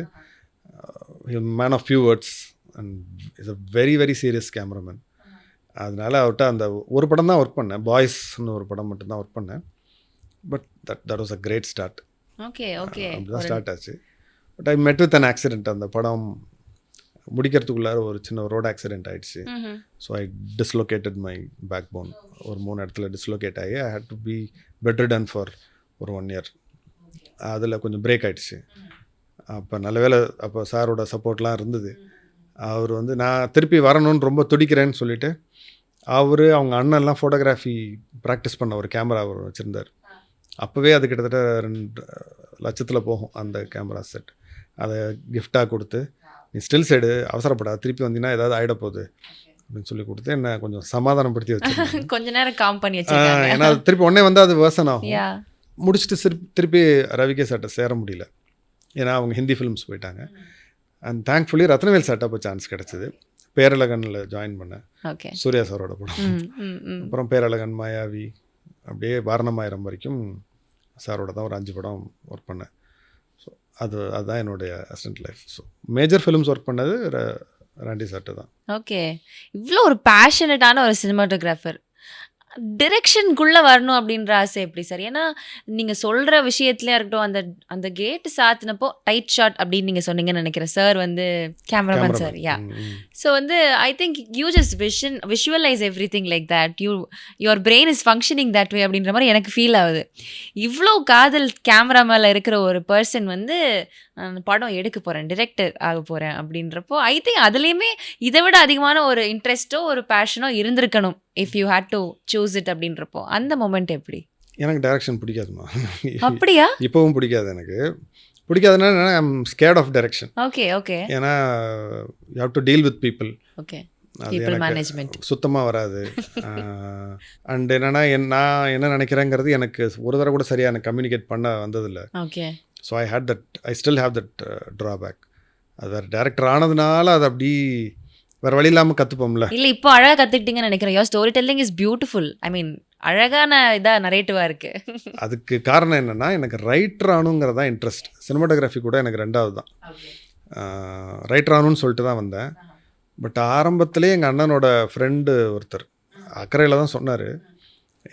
Man of few words and is a very very serious cameraman. அதனால் அவர்கிட்ட அந்த ஒரு படம் தான் ஒர்க் பண்ணேன், பாய்ஸ்ன்னு ஒரு படம் மட்டும்தான் ஒர்க் பண்ணேன். But that was a great start. அப்படிதான் ஸ்டார்ட் ஆச்சு. But I met with an accident. அந்த படம் முடிக்கிறதுக்குள்ளார ஒரு சின்ன ரோட் ஆக்சிடென்ட் ஆகிடுச்சு. So I dislocated my backbone. ஒரு 3 இடத்துல டிஸ்லோகேட் ஆகி I had to be bedridden for ஒரு 1 year. அதில் கொஞ்சம் பிரேக் ஆகிடுச்சு. அப்போ நல்ல வேளை அப்போ சாரோட சப்போர்ட்லாம் இருந்தது. அவர் நான் திருப்பி வரணும்னு ரொம்ப துடிக்கிறேன்னு சொல்லிவிட்டு அவங்க அண்ணன்லாம் ஃபோட்டோகிராஃபி ப்ராக்டிஸ் பண்ண ஒரு கேமரா அவர் வச்சுருந்தார். அப்போவே அது கிட்டத்தட்ட 2 லட்சத்தில் போகும் அந்த கேமரா செட். அதை கிஃப்டாக கொடுத்து, நீ ஸ்டில்ஸ் எடு, அவசரப்படாது, திருப்பி வந்தீங்கன்னா ஏதாவது ஆகிட போகுது அப்படின்னு சொல்லி கொடுத்து என்ன கொஞ்சம் சமாதானப்படுத்தி வச்சு கொஞ்ச நேரம் காம் பண்ணி வச்சுருக்காங்க. ஏன்னா அது திருப்பி உடனே அது வேர்சன் ஆகும். முடிச்சுட்டு திருப்பி ரவிகே சார்ட்ட சேர முடியல, ஏன்னா அவங்க ஹிந்தி ஃபிலிம்ஸ் போயிட்டாங்க. அண்ட் தேங்க்ஃபுல்லி ரத்னவேல் சார்ட்ட அப்போ சான்ஸ் கிடச்சிது. பேரழகனில் ஜாயின் பண்ணேன், சூர்யா சாரோட படம். அப்புறம் பேரழகன், மாயாவி, அப்படியே வாரணமாயிரம் வரைக்கும் சாரோட தான் ஒரு 5 படம் ஒர்க் பண்ணேன். ஸோ அதுதான் என்னுடைய assistant life. So major films work பண்ணது ராண்டி சார்ட்டு தான். ஓகே, இவ்வளோ ஒரு பேஷனட்டான ஒரு சினிமாட்டோகிராஃபர் டிரெக்ஷனுக்குள்ளே வரணும் அப்படின்ற ஆசை எப்படி சார்? ஏன்னா நீங்கள் சொல்கிற விஷயத்துலேயே இருக்கட்டும், அந்த கேட்டு சாத்தினப்போ டைட் ஷாட் அப்படின்னு நீங்கள் சொன்னீங்கன்னு நினைக்கிறேன். Sir cameraman sir, yeah. So I think you just visualise every thing like that, your brain is functioning that way அப்படின்ற மாதிரி எனக்கு ஃபீல் ஆகுது. இவ்வளோ காதல் கேமரா மேலே இருக்கிற ஒரு பர்சன் படம் எடுக்க போகிறேன், டிரெக்டர் ஆக போகிறேன் அப்படின்றப்போ ஐ திங்க் அதுலேயுமே இதை விட அதிகமான ஒரு இன்ட்ரெஸ்ட்டோ ஒரு பேஷனோ இருந்திருக்கணும், if you had to choose it அப்படின்றப்போ. அந்த மொமெண்ட் எப்படி? எனக்கு டைரக்ஷன் பிடிக்காதுமா. அப்படியா? இப்போவும் பிடிக்காது. எனக்கு பிடிக்காதுன்னா ஐ அம் ஸ்கேர்ட் ஆஃப் டைரக்ஷன். ஓகே. ஏன்னா you have to deal with people. Okay, அது எனக்கு சுத்தமாக வராது. அண்ட் என்னென்னா நான் என்ன நினைக்கிறேங்கிறது எனக்கு ஒரு தடவை கூட சரியாக எனக்கு கம்யூனிகேட் பண்ண வந்ததில்லை. Okay. So I still have that drawback. அது வேறு டேரக்டர் ஆனதுனால அது அப்படி வேறு வழி இல்லாமல் கற்றுப்போம்ல. இல்லை, இப்போ அழகாக கற்றுக்கிட்டீங்கன்னு நினைக்கிறேன். Your story telling is beautiful. I mean அழகான இதாக நரேட்டிவாக இருக்குது. அதுக்கு காரணம் என்னென்னா எனக்கு ரைட்டர் ஆகணுங்கிறது தான் இன்ட்ரெஸ்ட். சினிமாட்டோகிராஃபி கூட எனக்கு 2வது தான். ரைட்டர் ஆகணும்னு சொல்லிட்டு தான் வந்தேன். பட் ஆரம்பத்திலே எங்கள் அண்ணனோட ஃப்ரெண்டு ஒருத்தர் அக்கறையில் தான் சொன்னார்,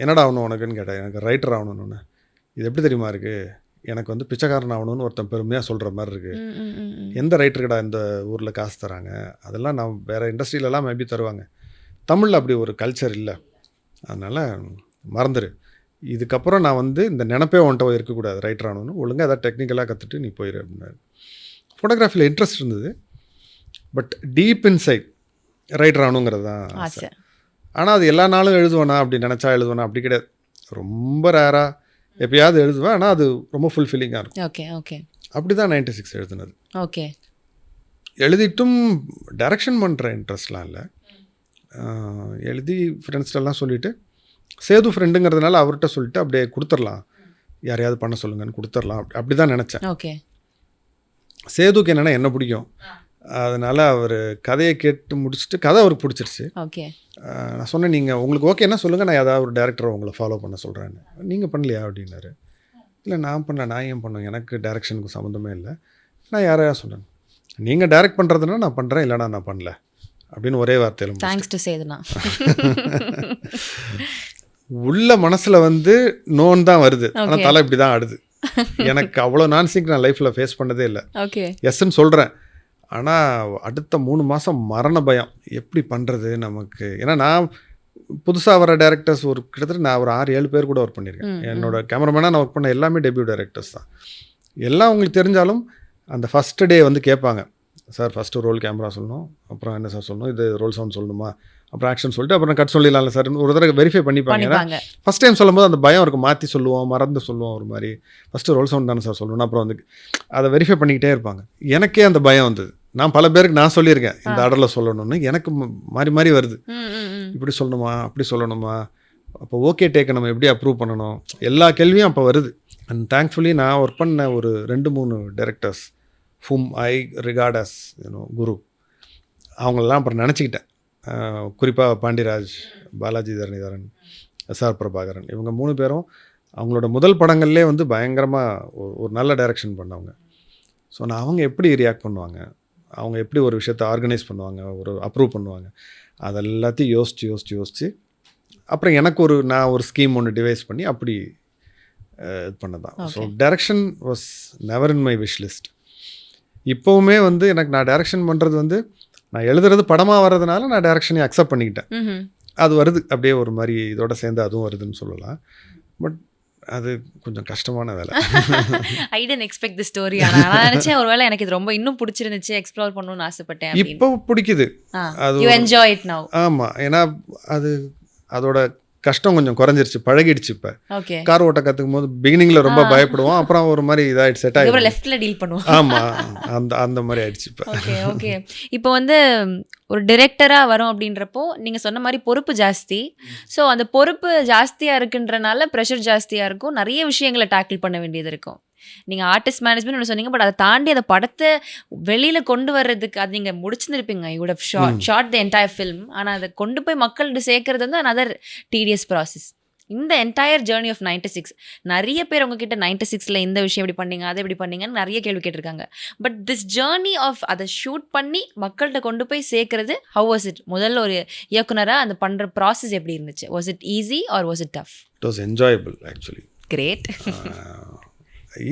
என்னடா ஆகணும் உனக்குன்னு கேட்டேன். எனக்கு ரைட்டர் ஆகணும்னு. இது எப்படி தெரியுமா இருக்குது, எனக்கு பிச்சைக்காரன் ஆகணும்னு ஒருத்தன் பெருமையாக சொல்கிற மாதிரி இருக்குது. எந்த ரைட்டருக்கடா இந்த ஊரில் காசு தராங்க? அதெல்லாம் நான் வேறு இண்டஸ்ட்ரியிலலாம் மேபி தருவாங்க, தமிழில் அப்படி ஒரு கல்ச்சர் இல்லை. அதனால் மறந்துடு, இதுக்கப்புறம் நான் இந்த நினப்பே உன்ட்ட இருக்கக்கூடாது, ரைட்டர் ஆகணும்னு. ஒழுங்காக எதாவது டெக்னிக்கலாக கற்றுட்டு நீ போயிரு அப்படின்னாரு. ஃபோட்டோகிராஃபியில் இன்ட்ரெஸ்ட் இருந்தது, பட் டீப் இன்சைட் ரைட்டர் ஆகணுங்கிறது தான் ஆசை. ஆனால் அது எல்லா நாளும் எழுதுவேனா, அப்படி நினச்சா எழுதுவேனா, அப்படி கிடையாது. ரொம்ப ரேராக எப்பயாவது எழுதுவேன், ஆனால் அது ரொம்ப ஃபுல்ஃபில்லிங்காக இருக்கும். ஓகே. அப்படி தான் 96 எழுதுனது. ஓகே. எழுதிட்டும் டைரக்ஷன் பண்ணுற இன்ட்ரெஸ்ட்லாம் இல்லை. எழுதி ஃப்ரெண்ட்ஸ்டெல்லாம் சொல்லிவிட்டு, சேது ஃப்ரெண்டுங்கிறதுனால அவர்கிட்ட சொல்லிட்டு அப்படியே கொடுத்துடலாம், யாரையாவது பண்ண சொல்லுங்கன்னு கொடுத்துடலாம், அப்படி தான் நினச்சேன். ஓகே. சேதுக்கு என்னென்னா என்ன பிடிக்கும், அதனால் அவர் கதையை கேட்டு முடிச்சுட்டு கதை அவருக்கு பிடிச்சிருச்சு. ஓகே. நான் சொன்னேன், நீங்கள் உங்களுக்கு ஓகே என்ன சொல்லுங்கள், நான் ஏதாவது ஒரு டேரக்டரை உங்களை ஃபாலோ பண்ண சொல்கிறேன்னு. நீங்கள் பண்ணலையா அப்படின்னாரு. இல்லை நான் பண்ணல, நான் ஏன் பண்ணுவேன், எனக்கு டைரக்ஷனுக்கு சம்மந்தமே இல்லை, நான் யாரையா சொன்னேன். நீங்கள் டைரக்ட் பண்ணுறதுன்னா நான் பண்ணுறேன், இல்லைனா நான் பண்ணல அப்படின்னு ஒரே வார்த்தையில் தேங்க்ஸ் டு சேதுனா. உள்ள மனசில் வந்து நோன் தான் வருது, ஆனால் தலை இப்படி தான் ஆடுது. எனக்கு அவ்வளோ நான்சிங்க் நான் லைஃப்பில் ஃபேஸ் பண்ணதே இல்லை. ஓகே, எஸ்ன்னு சொல்கிறேன், ஆனால் அடுத்த 3 மாதம் மரண பயம். எப்படி பண்ணுறது நமக்கு? ஏன்னா நான் புதுசாக வர டேரக்டர்ஸ் ஒரு கிட்டத்தட்ட நான் ஒரு 6-7 பேர் கூட ஒர்க் பண்ணியிருக்கேன். என்னோட கேமராமேனாக நான் ஒர்க் பண்ண எல்லாமே டெபியூ டேரக்டர்ஸ் தான். எல்லாம் உங்களுக்கு தெரிஞ்சாலும் அந்த ஃபஸ்ட்டு டே வந்து கேட்பாங்க, சார் ஃபஸ்ட்டு ரோல் கேமரா சொல்லணும், அப்புறம் என்ன சார் சொல்லணும், இது ரோல் சவுண்ட் சொல்லணுமா, அப்புறம் ஆக்ஷன் சொல்லிட்டு அப்புறம் கட் சொல்லிடலாம்ல சார், ஒரு தடவை வெரிஃபை பண்ணிப்பாங்க. ஏன்னா ஃபஸ்ட் டைம் சொல்லும்போது அந்த பயம் இருக்கும், மாற்றி சொல்லுவோம், மறந்து சொல்லுவோம், ஒரு மாதிரி ஃபஸ்ட்டு ரோல் சவுண்ட் தானே சார் சொல்லணும், அப்புறம் வந்து அதை வெரிஃபை பண்ணிக்கிட்டே இருப்பாங்க. எனக்கே அந்த பயம் வந்தது. நான் பல பேருக்கு நான் சொல்லியிருக்கேன் இந்த ஆர்டரில் சொல்லணும்னு, எனக்கு மாறி மாறி வருது. இப்படி சொல்லணுமா, அப்படி சொல்லணுமா, அப்போ ஓகே டேக்கை நம்ம எப்படி அப்ரூவ் பண்ணணும், எல்லா கேள்வியும் அப்போ வருது. அண்ட் தேங்க்ஃபுல்லி நான் ஒர்க் பண்ண ஒரு 2-3 directors whom I regard as குரு, அவங்களெல்லாம் அப்புறம் நினச்சிக்கிட்டேன். குறிப்பாக பாண்டியராஜ், பாலாஜி தரணிதரன், எஸ்ஆர் பிரபாகரன், இவங்க 3 பேரும் அவங்களோட முதல் படங்கள்லேயே வந்து பயங்கரமாக ஒரு நல்ல டைரக்ஷன் பண்ணவங்க. ஸோ நான் அவங்க எப்படி ரியாக்ட் பண்ணுவாங்க, அவங்க எப்படி ஒரு விஷயத்தை ஆர்கனைஸ் பண்ணுவாங்க, ஒரு அப்ரூவ் பண்ணுவாங்க, அதெல்லாத்தையும் யோசித்து அப்புறம் எனக்கு நான் ஒரு ஸ்கீம் ஒன்று டிவைஸ் பண்ணி அப்படி இது பண்ணதான். So direction was never in my wish list. இப்போவுமே வந்து எனக்கு நான் டைரக்ஷன் பண்ணுறது வந்து நான் எழுதுறது படமாக வர்றதுனால நான் டைரக்ஷனையும் அக்செப்ட் பண்ணிக்கிட்டேன். அது வருது அப்படியே ஒரு மாதிரி, இதோட சேர்ந்து அதுவும் வருதுன்னு சொல்லலாம். பட் அது கொஞ்சம் கஷ்டமான வேலை. ஐ டென்ட் எக்ஸ்பெக்ட் தி ஸ்டோரி. நான் நினைச்சேன் ஒருவேளை எனக்கு இது ரொம்ப இன்னும் பிடிச்சிருந்துச்சு, எக்ஸ்ப்ளோர் பண்ணணும்னு ஆசைப்பட்டேன். இப்போ பிடிக்குது, அது யூ என்ஜாய் இட் நவ. ஆமாம், ஏன்னா அதோட கஷ்டம் கொஞ்சம் குறைஞ்சிருச்சு, பழகிடுச்சு. இப்போ கார் ஓட்ட கற்றுக்கும் போது பிகினிங்கில் ரொம்ப பயப்படுவோம், அப்புறம் ஒரு மாதிரி இதாகிடுச்சு, செட் ஆகிடும், லெஃப்ட்டில் டீல் பண்ணுவோம். ஆமாம், அந்த மாதிரி ஆயிடுச்சு இப்போ. ஓகே இப்போ வந்து ஒரு டிரெக்டராக வரும் அப்படின்றப்போ நீங்கள் சொன்ன மாதிரி பொறுப்பு ஜாஸ்தி. ஸோ அந்த பொறுப்பு ஜாஸ்தியாக இருக்குன்றனால ப்ரெஷர் ஜாஸ்தியாக இருக்கும், நிறைய விஷயங்களை டேக்கிள் பண்ண வேண்டியது இருக்கும். நீங்கள் ஆர்டிஸ்ட் மேனேஜ்மெண்ட் ஒன்று சொன்னீங்க, பட் அதை தாண்டி அந்த படத்தை வெளியில் கொண்டு வர்றதுக்கு அது நீங்கள் முடிச்சுருப்பீங்க, you would have shot the entire film. ஆனால் அதை கொண்டு போய் மக்கள்கிட்ட சேர்க்கறது வந்து another tedious ப்ராசஸ். இந்த என்டையர் ஜேர்னி ஆஃப் 96 நிறைய பேர் உங்ககிட்ட 96ல் இந்த விஷயம் எப்படி பண்ணீங்க, அதை எப்படி பண்ணீங்கன்னு நிறைய கேள்வி கேட்டிருக்காங்க. பட் திஸ் ஜேர்னி ஆஃப் அதை ஷூட் பண்ணி மக்கள்கிட்ட கொண்டு போய் சேர்க்கறது, ஹவ் வாஸ் இட்? முதல்ல ஒரு இயக்குனராக அந்த பண்ணுற ப்ராசஸ் எப்படி இருந்துச்சு? Was it easy or was it tough? It was enjoyable actually. Great.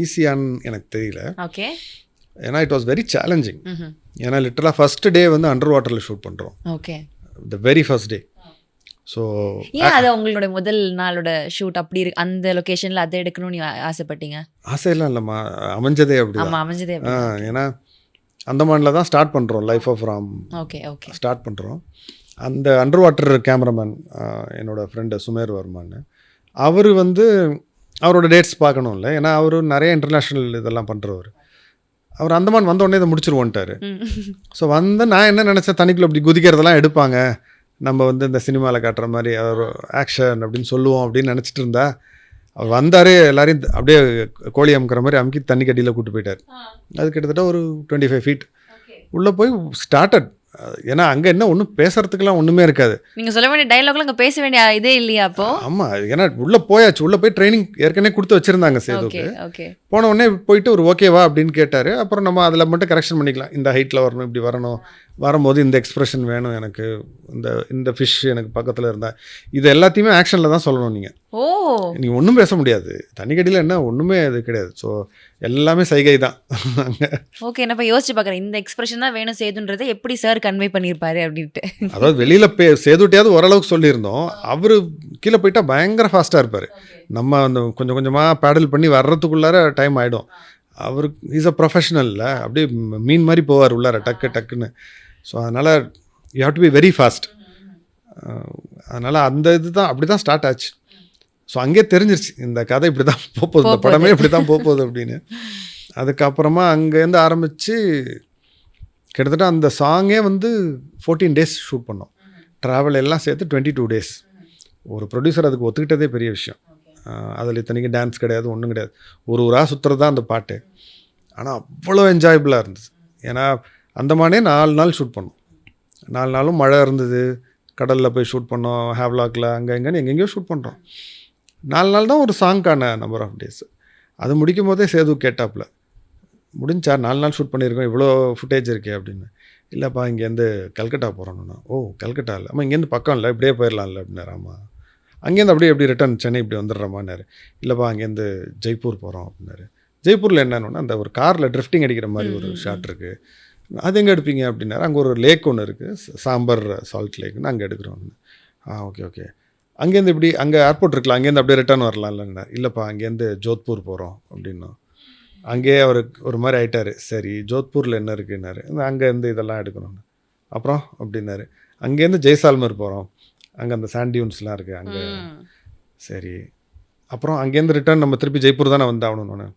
ஈஸியான்னு எனக்கு தெரியல. ஓகே. ஏன்னா இட் வாஸ் வெரி சேலஞ்சிங். ஏன்னா லிட்டரலாக ஃபர்ஸ்ட் டே வந்து அண்டர் வாட்டரில் ஷூட் பண்ணுறோம். Okay. The very first day. So ஏன் அது உங்களோட முதல் நாளோட ஷூட் அப்படி அந்த லொக்கேஷனில் அதை எடுக்கணும்னு ஆசைப்பட்டீங்க? ஆசையெல்லாம் இல்லைம்மா, அமைஞ்சதே அப்படி. ஆமாம், அமைஞ்சதே. ஏன்னா அந்தமானில் தான் ஸ்டார்ட் பண்ணுறோம், லைஃப் ஆஃப் ராம் ஸ்டார்ட் பண்ணுறோம். அந்த அண்டர் வாட்டர் கேமராமேன் என்னோடய ஃப்ரெண்டு சுமேர் வர்மான்னு, அவர் வந்து அவரோட டேட்ஸ் பார்க்கணும்ல, ஏன்னா அவர் நிறைய இன்டர்நேஷ்னல் இதெல்லாம் பண்ணுறவர். அவர் அந்தமான் வந்தோடனே இதை முடிச்சிருவோன்ட்டார். ஸோ நான் என்ன நினச்சேன், தண்ணிக்குள்ளே அப்படி குதிக்கிறதெல்லாம் எடுப்பாங்க, நம்ம வந்து இந்த சினிமாவில் காட்டுற மாதிரி ஒரு ஆக்ஷன் அப்படின்னு சொல்லுவோம் அப்படின்னு நினச்சிட்டு இருந்தா, அவர் வந்தார், எல்லாரையும் அப்படியே கோழி அமுக்கிற மாதிரி அமுக்கி தண்ணி கட்டியில் கூப்பிட்டு போயிட்டார். அது கிட்டத்தட்ட ஒரு 25 feet உள்ளே போய் ஸ்டார்டட். ஏன்னா அங்கே என்ன ஒன்றும் பேசுறதுக்கெல்லாம் ஒன்றுமே இருக்காது. நீங்கள் சொல்ல வேண்டிய டைலாக்லாம் அங்கே பேச வேண்டிய இதே இல்லையா அப்போ? ஆமாம், ஏன்னா உள்ளே போயாச்சு, உள்ளே போய் ட்ரைனிங் ஏற்கனவே கொடுத்து வச்சுருந்தாங்க சேதுக்கு. போன உடனே போயிட்டு ஒரு ஓகேவா அப்படின்னு கேட்டார். அப்புறம் நம்ம அதில் மட்டும் கரெக்ஷன் பண்ணிக்கலாம், இந்த ஹைட்டில் வரணும், இப்படி வரணும், வரும்போது இந்த எக்ஸ்ப்ரெஷன் வேணும் எனக்கு, இந்த ஃபிஷ் எனக்கு பக்கத்தில் இருந்தால், இது எல்லாத்தையுமே ஆக்ஷனில் தான் சொல்லணும். நீங்கள் ஒன்றும் பேச முடியாது, தண்ணிக்கடியில் என்ன ஒன்றுமே அது கிடையாது. ஸோ எல்லாமே சைகை தான். ஓகே, நான் இப்போ யோசிச்சு பார்க்குறேன், இந்த எக்ஸ்பிரஷன் தான் வேணும் சேதுன்றதை எப்படி சார் கன்வே பண்ணியிருப்பாரு அப்படின்ட்டு. அதாவது வெளியில் சேதுட்டையாவது ஓரளவுக்கு சொல்லியிருந்தோம், அவர் கீழே போயிட்டா பயங்கர ஃபாஸ்ட்டாக இருப்பார். நம்ம அந்த கொஞ்சம் கொஞ்சமாக பேடல் பண்ணி வர்றதுக்குள்ளார டைம் ஆகிடும். அவர் இஸ் அ ப்ரொஃபஷனலில் அப்படியே மீன் மாதிரி போவார் உள்ளார டக்குன்னு. ஸோ அதனால் you have to be very fast. அதனால் அந்த இது தான் அப்படி தான் ஸ்டார்ட் ஆச்சு. ஸோ அங்கே தெரிஞ்சிருச்சு இந்த கதை இப்படி தான் போகுது, இந்த படமே இப்படி தான் போகுது அப்படின்னு. அதுக்கப்புறமா அங்கேருந்து ஆரம்பித்து கிட்டத்தட்ட அந்த சாங்கே வந்து 14 days ஷூட் பண்ணோம். ட்ராவல் எல்லாம் சேர்த்து 22 days. ஒரு ப்ரொடியூசர் அதுக்கு ஒத்துக்கிட்டதே பெரிய விஷயம். அதில் இத்தனைக்கு டான்ஸ் கிடையாது, ஒன்றும் கிடையாது, ஒரு ஊராக சுற்றுறது தான் அந்த பாட்டு. ஆனால் அவ்வளோ என்ஜாயபுளாக இருந்தது. ஏன்னா அந்தமானே 4 நாள் ஷூட் பண்ணோம். 4 நாளும் மழை இருந்தது, கடலில் போய் ஷூட் பண்ணோம், ஹேவ்லாக்கில் அங்கே எங்கேன்னு எங்கெங்கேயோ ஷூட் பண்ணுறோம். 4 நாள் தான் ஒரு சாங்க்கான நம்பர் ஆஃப் டேஸ். அது முடிக்கும் போதே சேது கேட்டாப்புல, முடிஞ்சா 4 நாள் ஷூட் பண்ணியிருக்கோம், இவ்வளோ ஃபுட்டேஜ் இருக்கே அப்படின்னு. இல்லைப்பா இங்கேருந்து கல்கட்டா போகிறோம்னா. ஓ கல்கட்டா இல்லை, ஆமாம் இங்கேருந்து பக்கம் இல்லை, இப்படியே போயிடலாம்ல அப்படின்னாரு. ஆமாம் அங்கேருந்து அப்படியே எப்படி ரிட்டர்ன் சென்னை இப்படி வந்துடுறோமான்னாரு. இல்லைப்பா அங்கேருந்து ஜெய்ப்பூர் போகிறோம் அப்படின்னாரு. ஜெய்ப்பூரில் என்னன்னா அந்த ஒரு காரில் ட்ரிஃப்டிங் அடிக்கிற மாதிரி ஒரு ஷாட் இருக்குது, அது எங்கே எடுப்பீங்க அப்படின்னாரு. அங்கே ஒரு லேக் ஒன்று இருக்குது, சாம்பர் சால்ட் லேக்குன்னு, அங்கே எடுக்கிறோம். ஓகே ஓகே, அங்கேருந்து இப்படி அங்கே ஏர்போர்ட் இருக்கலாம், அங்கேருந்து அப்படியே ரிட்டர்ன் வரலாம் இல்லைன்னா. இல்லைப்பா அங்கேருந்து ஜோத்பூர் போகிறோம் அப்படின்னோம். அங்கேயே அவருக்கு ஒரு மாதிரி ஆகிட்டார். சரி ஜோத்பூரில் என்ன இருக்குன்னாரு. அங்கேருந்து இதெல்லாம் எடுக்கணும். அப்புறம் அப்படின்னாரு. அங்கேருந்து ஜெய்சால்மர் போகிறோம், அங்கே அந்த சாண்ட் டியூன்ஸ்லாம் இருக்குது அங்கே. சரி அப்புறம் அங்கேருந்து ரிட்டர்ன் நம்ம திருப்பி ஜெய்ப்பூர் தானே வந்து ஆகணும்னு.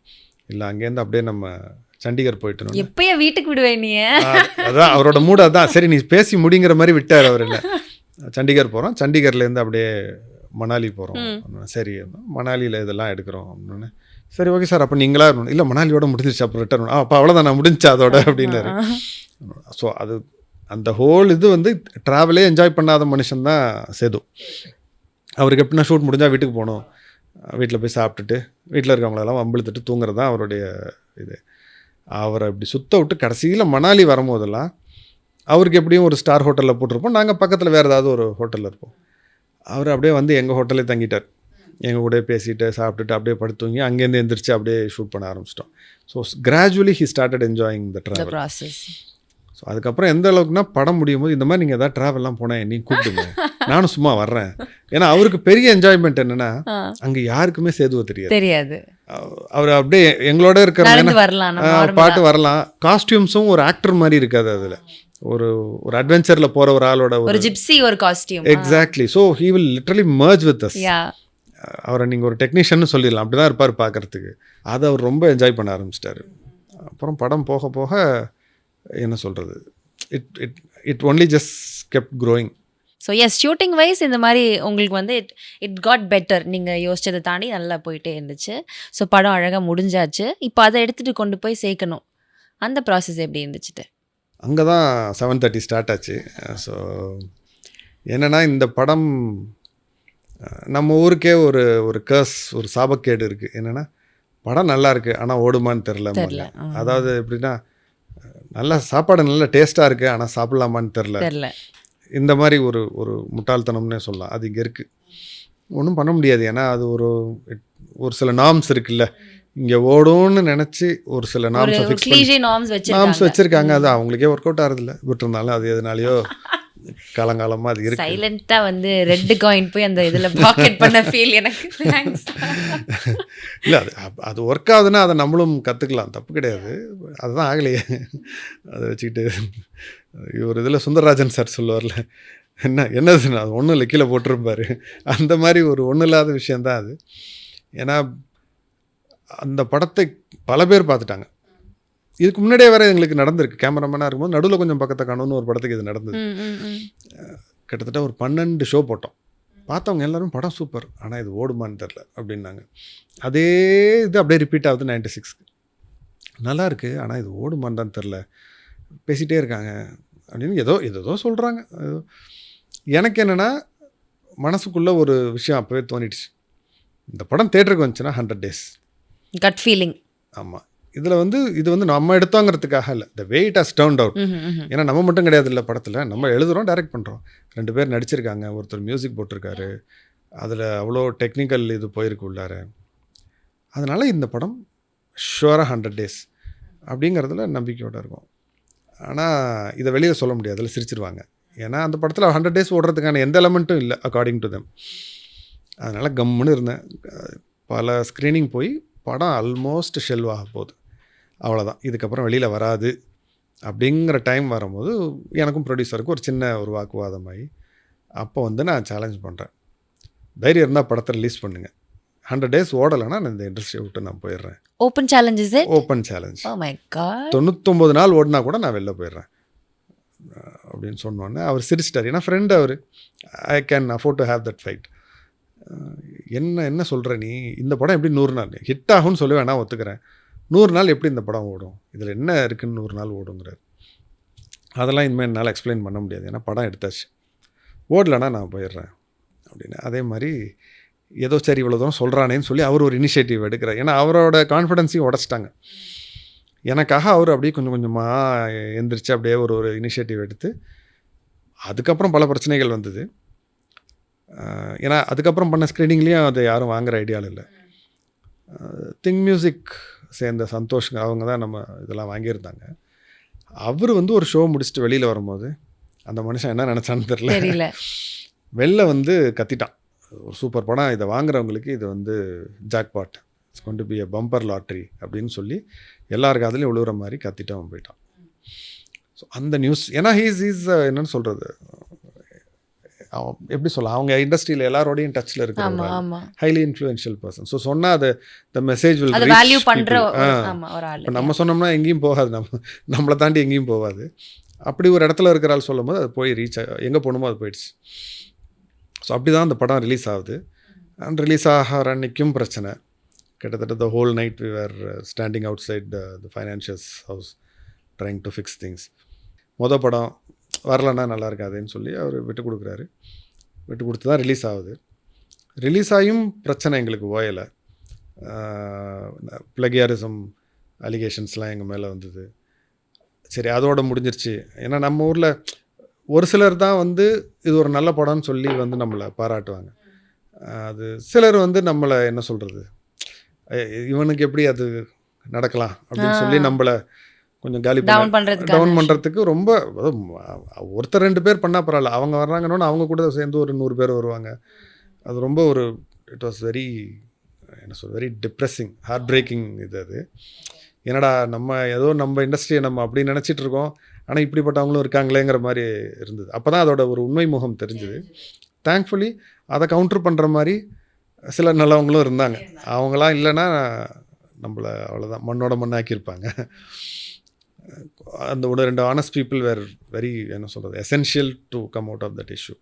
இல்லை அங்கேருந்து அப்படியே நம்ம சண்டிகர் போயிட்டு. எப்பயே வீட்டுக்கு விடுவேன் நீ? அதான் அவரோட மூடு அதான். சரி நீ பேசி முடிங்கிற மாதிரி விட்டார் அவர். என்ன சண்டிகர் போகிறோம், சண்டிகர்லேருந்து அப்படியே மணாலி போகிறோம். சரி மணாலியில் இதெல்லாம் எடுக்கிறோம் அப்படின்னு. சரி ஓகே சார், அப்போ நீங்களா இருக்கணும். இல்லை மணாலியோட முடிஞ்சிருச்சு, அப்புறம் ரிட்டர்ன். அப்போ அவ்வளோதான் நான் முடிஞ்சா அதோட அப்படின்னாரு. ஸோ அது அந்த ஹோல் இது வந்து ட்ராவலே என்ஜாய் பண்ணாத மனுஷன்தான் சேது. அவருக்கு எப்படின்னா ஷூட் முடிஞ்சால் வீட்டுக்கு போகணும், வீட்டில் போய் சாப்பிட்டுட்டு வீட்டில் இருக்கவங்களெல்லாம் வம்பிழுத்துட்டு தூங்குறது தான் அவருடைய இது. அவரை இப்படி சுத்த விட்டு கடைசியில் மணாலி வரும்போதெல்லாம் அவருக்கு எப்படியும் ஒரு ஸ்டார் ஹோட்டலில் போட்டிருப்போம், நாங்கள் பக்கத்தில் வேறு ஏதாவது ஒரு ஹோட்டலில் இருப்போம். அவர் அப்படியே வந்து எங்கள் ஹோட்டலே தங்கிட்டார். எங்கள் கூட பேசிட்டு சாப்பிட்டுட்டு அப்படியே படுத்துவீங்க, அங்கேருந்து எந்திரிச்சு அப்படியே ஷூட் பண்ண ஆரம்பிச்சிட்டோம். So gradually he started enjoying the travel. So அதுக்கப்புறம் எந்த அளவுக்குனா படம் முடியும் போது இந்த மாதிரி நீங்கள் எதாவது ட்ராவல்லாம் போனேன் நீங்கள் கூப்பிடுங்க, நானும் சும்மா வர்றேன். ஏன்னா அவருக்கு பெரிய என்ஜாய்மெண்ட் என்னென்னா அங்கே யாருக்குமே சேதுவை தெரியாது. அவர் அப்படியே எங்களோட இருக்கிற பாட்டு வரலாம், காஸ்டியூம்ஸும் ஒரு ஆக்டர் மாதிரி இருக்காது அதில். ஒரு அட்வென்ச்சரில் போகிற ஒரு ஆளோட ஒரு ஜிப்சி ஒரு costume. Exactly. So he will literally merge with us. அவரை நீங்கள் ஒரு டெக்னீஷியன்னு சொல்லிடலாம், அப்படி தான் இருப்பார் பார்க்குறதுக்கு. அதை அவர் ரொம்ப என்ஜாய் பண்ண ஆரம்பிச்சிட்டாரு. அப்புறம் படம் போக போக என்ன சொல்கிறது, it only just kept growing. So yes, shooting wise இந்த மாதிரி உங்களுக்கு வந்து இட் காட் பெட்டர். நீங்கள் யோசிச்சதை தாண்டி நல்லா போயிட்டே இருந்துச்சு. ஸோ படம் அழகாக முடிஞ்சாச்சு. இப்போ அதை எடுத்துகிட்டு கொண்டு போய் சேர்க்கணும், அந்த ப்ராசஸ் எப்படி இருந்துச்சுட்டு? அங்கே தான் 7:30 ஸ்டார்ட் ஆச்சு. ஸோ என்னென்னா இந்த படம் நம்ம ஊருக்கே ஒரு கர்ஸ், ஒரு சாபக்கேடு இருக்குது. என்னென்னா படம் நல்லா இருக்குது ஆனால் ஓடுமான்னு தெரில. அதாவது எப்படின்னா நல்ல சாப்பாடு நல்ல டேஸ்ட்டாக இருக்குது ஆனால் சாப்பிட்லாமான்னு தெரில. இந்த மாதிரி ஒரு முட்டாள்தனம்னே சொல்லலாம். அது இங்கே இருக்குது, ஒன்றும் பண்ண முடியாது. ஏன்னா அது ஒரு சில நார்ம்ஸ் இருக்குல்ல, இங்கே ஓடும்னு நினச்சி ஒரு சில நார்ம்ஸ் வச்சுருக்காங்க. அது அவங்களுக்கே ஒர்க் அவுட் ஆகிறதில்ல, விட்டுருந்தாலும் அது எதுனாலையோ காலங்காலமாக அது இருக்கு. சைலண்ட்டாக வந்து ரெட் காயின் போய் அந்த இதில் பாக்கெட் பண்ண ஃபீல் எனக்கு. இல்லை அது ஒர்க் ஆகுதுன்னா அதை நம்மளும் கற்றுக்கலாம், தப்பு கிடையாது. அதுதான் ஆகலையே, அதை வச்சுக்கிட்டு ஒரு இதில் சுந்தரராஜன் சார் சொல்லுவார்ல, என்னதுன்னு அது ஒன்றும் இல்லை கீழே போட்டிருப்பார். அந்த மாதிரி ஒரு ஒன்றும் இல்லாத விஷயந்தான் அது. ஏன்னா அந்த படத்தை பல பேர் பார்த்துட்டாங்க. இதுக்கு முன்னாடியே வேறு எங்களுக்கு நடந்திருக்கு. கேமராமேனாக இருக்கும்போது நடுவில் கொஞ்சம் பக்கத்தை காணும்னு ஒரு படத்துக்கு இது நடந்தது. கிட்டத்தட்ட ஒரு 12 ஷோ போட்டோம். பார்த்தவங்க எல்லோரும் படம் சூப்பர் ஆனால் இது ஓடுமான்னு தெரில அப்படின்னாங்க. அதே இது அப்படியே ரிப்பீட் ஆகுது 96க்கு. நல்லா இருக்குது ஆனால் இது ஓடுமான்னு தான் தெரில, பேசிகிட்டே இருக்காங்க அப்படின்னு ஏதோ சொல்கிறாங்க. எனக்கு என்னென்னா மனசுக்குள்ளே ஒரு விஷயம் அப்போவே தோணிடுச்சு, இந்த படம் தேட்டருக்கு வந்துச்சுன்னா 100 days கட் ஃபீலிங். ஆமாம், இதில் வந்து இது வந்து நம்ம எடுத்தோங்கிறதுக்காக இல்லை, the way it has turned out. ஏன்னா நம்ம மட்டும் கிடையாது இல்லை படத்தில், நம்ம எழுதுகிறோம், டைரக்ட் பண்ணுறோம், 2 பேர் நடிச்சிருக்காங்க, ஒருத்தர் மியூசிக் போட்டிருக்காரு, அதில் அவ்வளோ டெக்னிக்கல் இது போயிருக்கு உள்ளார. அதனால் இந்த படம் ஷுவராக 100 days அப்படிங்கிறதுல நம்பிக்கையோடு இருக்கும். ஆனால் இதை வெளியில் சொல்ல முடியாது, அதில் சிரிச்சிருவாங்க. ஏன்னா அந்த படத்தில் 100 days ஓடுறதுக்கான எந்த எலமெண்ட்டும் இல்லை அக்கார்டிங் டு தெம். அதனால் கம்முன்னு இருந்தேன். பல ஸ்க்ரீனிங் போய் படம் ஆல்மோஸ்ட் ஷெல்வ் ஆக போகுது, அவ்வளோதான், இதுக்கப்புறம் வெளியில் வராது அப்படிங்கிற டைம் வரும்போது எனக்கும் ப்ரொடியூசருக்கும் ஒரு வாக்குவாதமாகி அப்போ வந்து நான் சேலஞ்ச் பண்ணுறேன், தைரியம் இருந்தால் படத்தை ரிலீஸ் பண்ணுங்கள், 100 days ஓடலைன்னா நான் இந்த இண்டஸ்ட்ரியை விட்டு நான் போயிடுறேன். Open challenge is it? Open challenge. Oh my god. 99 நாள் ஓடினா கூட நான் வெளில போயிடுறேன் அப்படின்னு சொன்னோன்னே அவர் சிரிச்சிட்டார். ஏன்னா ஃப்ரெண்ட் அவர், I can afford to have that fight. என்ன சொல்கிற நீ, இந்த படம் எப்படி 100 நாள் ஹிட் ஆகும்னு சொல்லி வேணா ஒத்துக்கிறேன், 100 நாள் எப்படி இந்த படம் ஓடும், இதில் என்ன இருக்குன்னு 100 நாள் ஓடுங்கிறார். அதெல்லாம் இனிமேல் என்னால் எக்ஸ்பிளைன் பண்ண முடியாது, ஏன்னா படம் எடுத்தாச்சு, ஓடலைன்னா நான் போயிடுறேன் அப்படின்னு. அதே மாதிரி ஏதோ சரி இவ்வளோ தூரம் சொல்கிறானேன்னு சொல்லி அவர் ஒரு இனிஷியேட்டிவ் எடுக்கிறார். ஏன்னா அவரோட கான்ஃபிடென்ஸையும் உடச்சிட்டாங்க. எனக்காக அவர் அப்படியே கொஞ்சம் கொஞ்சமாக எந்திரிச்சு அப்படியே ஒரு இனிஷியேட்டிவ் எடுத்து அதுக்கப்புறம் பல பிரச்சனைகள் வந்தது. ஏன்னா அதுக்கப்புறம் பண்ண ஸ்க்ரீனிங்லேயும் அதை யாரும் வாங்குகிற ஐடியாவில் இல்லை. திங் மியூசிக் சேர்ந்த சந்தோஷ் அவங்க தான் நம்ம இதெல்லாம் வாங்கியிருந்தாங்க. அவர் வந்து ஒரு ஷோ முடிச்சுட்டு வெளியில் வரும்போது அந்த மனுஷன் என்ன நினச்சான்னு தெரியல, வெளில வந்து கத்திட்டான், ஒரு சூப்பர் படம், இதை வாங்குறவங்களுக்கு இது வந்து ஜாக்பாட், இட்ஸ் கொண்டு பி எ பம்பர் லாட்ரி அப்படின்னு சொல்லி எல்லாருக்கும் அதுலேயும் விழுவுற மாதிரி கத்திட்டு அவன் போயிட்டான். ஸோ அந்த நியூஸ், ஏன்னா ஹீஸ் என்னன்னு சொல்கிறது, எப்படி சொல்லலாம், அவங்க இண்டஸ்ட்ரியில் எல்லாரோடையும் டச்சில் இருக்கிற ஹைலி இன்ஃப்ளூயன்ஷியல் பர்சன். ஸோ சொன்னால் அது the message will reach people. இப்போ நம்ம சொன்னோம்னா எங்கேயும் போகாது, நம்மளை தாண்டி எங்கேயும் போகாது. அப்படி ஒரு இடத்துல இருக்கிற ஆள் சொல்லும் போது அது போய் ரீச் எங்கே போகணுமோ அது போயிடுச்சு. ஸோ அப்படி தான் அந்த படம் ரிலீஸ் ஆகுது. அண்ட் ரிலீஸ் ஆகிற அன்றைக்கும் பிரச்சனை. கிட்டத்தட்ட the whole night we are standing outside the financials house trying to fix things. மொதல் படம் வரலன்னா நல்லா இருக்காதுன்னு சொல்லி அவர் விட்டு கொடுக்குறாரு. விட்டு கொடுத்து தான் ரிலீஸ் ஆகுது. ரிலீஸ் ஆகியும் பிரச்சனை எங்களுக்கு ஓயலை. ப்ளகியாரிசம் அலிகேஷன்ஸ்லாம் எங்கள் மேலே வந்தது. சரி, அதோட முடிஞ்சிருச்சு. ஏன்னா நம்ம ஊரில் ஒரு சிலர் தான் வந்து இது ஒரு நல்ல படம்னு சொல்லி வந்து நம்மளை பாராட்டுவாங்க. அது சிலர் வந்து நம்மளை என்ன சொல்கிறது, இவனுக்கு எப்படி அது நடக்கலாம் அப்படின்னு சொல்லி நம்மளை கொஞ்சம் காலி டவுன் பண்ணுறதுக்கு ரொம்ப, ஒருத்தர் 2 பேர் பண்ணால் பரவாயில்ல, அவங்க வர்றாங்கன்னு அவங்க கூட சேர்ந்து ஒரு 100 பேர் வருவாங்க. அது ரொம்ப ஒரு இட் வாஸ் வெரி என்ன சொல் வெரி டிப்ரெஸிங், ஹார்ட் பிரேக்கிங். அது என்னடா நம்ம இண்டஸ்ட்ரியை நம்ம அப்படி நினச்சிட்டு இருக்கோம், ஆனால் இப்படிப்பட்டவங்களும் இருக்காங்களேங்கிற மாதிரி இருந்தது. அப்போ தான் அதோட ஒரு உண்மை முகம் தெரிஞ்சுது. தேங்க்ஃபுல்லி அதை கவுண்டர் பண்ணுற மாதிரி சில நல்லவங்களும் இருந்தாங்க. அவங்களாம் இல்லைன்னா நம்மளை அவ்வளோதான் மண்ணோட மண்ணாக்கியிருப்பாங்க. அந்த 1-2 ஆனஸ்ட் பீப்புள் வேர் வெரி என்ன சொல்கிறது essential to come out of that issue.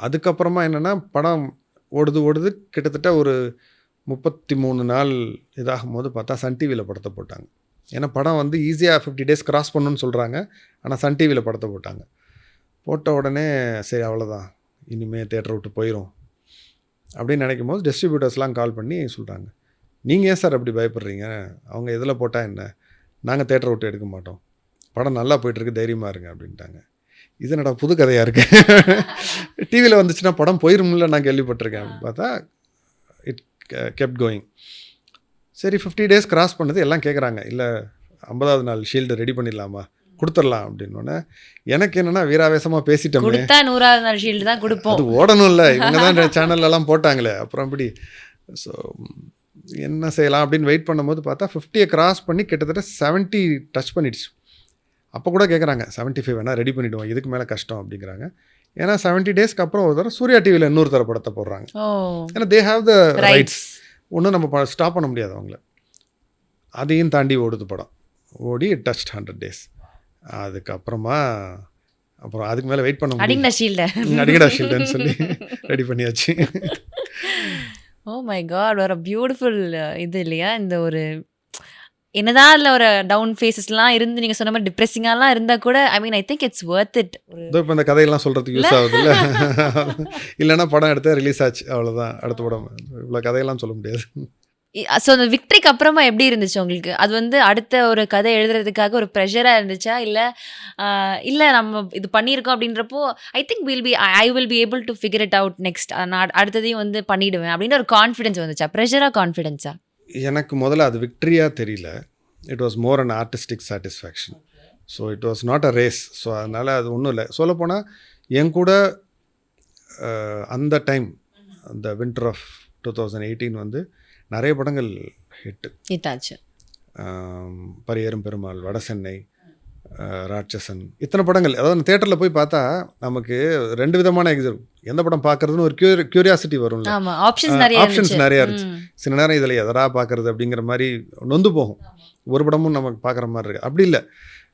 அதுக்கப்புறமா என்னென்னா படம் ஓடுது கிட்டத்தட்ட ஒரு 33 நாள் இதாகும் போது பார்த்தா சன் டிவியில் படத்தை போட்டாங்க. ஏன்னா படம் வந்து ஈஸியாக 50 days கிராஸ் பண்ணணுன்னு சொல்கிறாங்க. ஆனால் சன் டிவியில் படத்தை போட்டாங்க. போட்ட உடனே சரி அவ்வளோதான், இனிமேல் தேட்டரை விட்டு போயிடும் அப்படின்னு நினைக்கும் போது டிஸ்ட்ரிபியூட்டர்ஸ்லாம் கால் பண்ணி சொல்கிறாங்க, நீங்கள் ஏன் சார் அப்படி பயப்படுறீங்க, அவங்க எதில் போட்டால் என்ன, நாங்கள் தேட்டரை விட்டு எடுக்க மாட்டோம், படம் நல்லா போய்ட்டுருக்கு, தைரியமாக இருங்க அப்படின்ட்டாங்க. இது என்னடா புது கதையாக இருக்குது, டிவியில் வந்துச்சுன்னா படம் போயிரும்ல நான் கேள்விப்பட்டிருக்கேன். பார்த்தா இட் கெப்ட் கோயிங். சரி 50 days கிராஸ் பண்ணது எல்லாம் கேட்குறாங்க, இல்லை 50வது நாள் ஷீல்டு ரெடி பண்ணிடலாமா, கொடுத்துடலாம் அப்படின்னோடனே எனக்கு என்னென்னா வீராவேசமாக பேசிட்டோமே, 100வது நாள் ஷீல்டு தான் கொடுப்போம், அது ஓடணும்ல, இவங்க தான் சேனல்லலாம் போட்டாங்களே, அப்புறம் அப்படி. ஸோ என்ன செய்யலாம் அப்படின்னு வெயிட் பண்ணும்போது பார்த்தா 50 கிராஸ் பண்ணி கிட்டத்தட்ட 70 டச் பண்ணிடுச்சு. அப்போ கூட கேட்குறாங்க 75 வேணால் ரெடி பண்ணிவிடுவோம், இதுக்கு மேலே கஷ்டம் அப்படிங்கிறாங்க. ஏன்னா 70 daysக்கு அப்புறம் ஒரு தடவை சூர்யா டிவியில் இன்னொரு தர படத்தை போடுறாங்க. ஏன்னா தே ஹாவ் த ரைட்ஸ், ஒன்றும் நம்ம ஸ்டாப் பண்ண முடியாது அவங்கள. அதையும் தாண்டி ஓடுது படம், ஓடி இட் டச்ட் 100 days. அதுக்கப்புறமா அப்புறம் அதுக்கு மேலே வெயிட் பண்ண முடியும், அடிங்கடா ஷீல்டுன்னு சொல்லி ரெடி பண்ணியாச்சு. ஓ மை காட், ஒரு பியூட்டிஃபுல் இது இல்லையா? இந்த ஒரு என்னதான் அதில் ஒரு டவுன் ஃபேஸஸ்லாம் இருந்து நீங்கள் சொன்ன மாதிரி டிப்ரெஸிங்காலாம் இருந்தால் கூட I mean I think it's worth it. இப்போ இந்த கதையெல்லாம் சொல்கிறதுக்கு யூஸ் ஆகுது இல்லை, இல்லைன்னா படம் எடுத்தால் ரிலீஸ் ஆச்சு அவ்வளோதான், அடுத்த படம் இவ்வளோ கதையெல்லாம் சொல்ல முடியாது. ஸோ அந்த விக்ட்ரிக்கு அப்புறமா எப்படி இருந்துச்சு உங்களுக்கு? அது வந்து அடுத்த ஒரு கதை எழுதுறதுக்காக ஒரு ப்ரெஷராக இருந்துச்சா, இல்லை நம்ம இது பண்ணியிருக்கோம் அப்படின்றப்போ I think I will be able to figure it out next, நான் அடுத்ததையும் வந்து பண்ணிவிடுவேன் அப்படின்னு ஒரு கான்ஃபிடென்ஸ் வந்துச்சா? ப்ரெஷராக கான்ஃபிடென்ஸா? எனக்கு முதல்ல அது விக்ட்ரியாக தெரியல, it was more an artistic satisfaction. So it was not a race. So அதனால் அது ஒன்றும் இல்லை. சொல்லப்போனால் என் கூட அந்த டைம் அந்த வின்டர் ஆஃப் 2018 வந்து நிறைய படங்கள் ஹிட்டாச்சு. பரியேறும் பெருமாள், வடசென்னை, ராட்சசன், இத்தனை படங்கள். அதாவது தேட்டரில் போய் பார்த்தா நமக்கு 2 விதமான எந்த படம் பார்க்குறதுன்னு ஒரு க்யூரியாசிட்டி வரும்ல, ஆப்ஷன்ஸ் நிறையா இருந்துச்சு. சில நேரம் இதில் எதரா பார்க்குறது அப்படிங்கிற மாதிரி நொந்து போகும், ஒரு படமும் நமக்கு பார்க்குற மாதிரி இருக்குது. அப்படி இல்லை,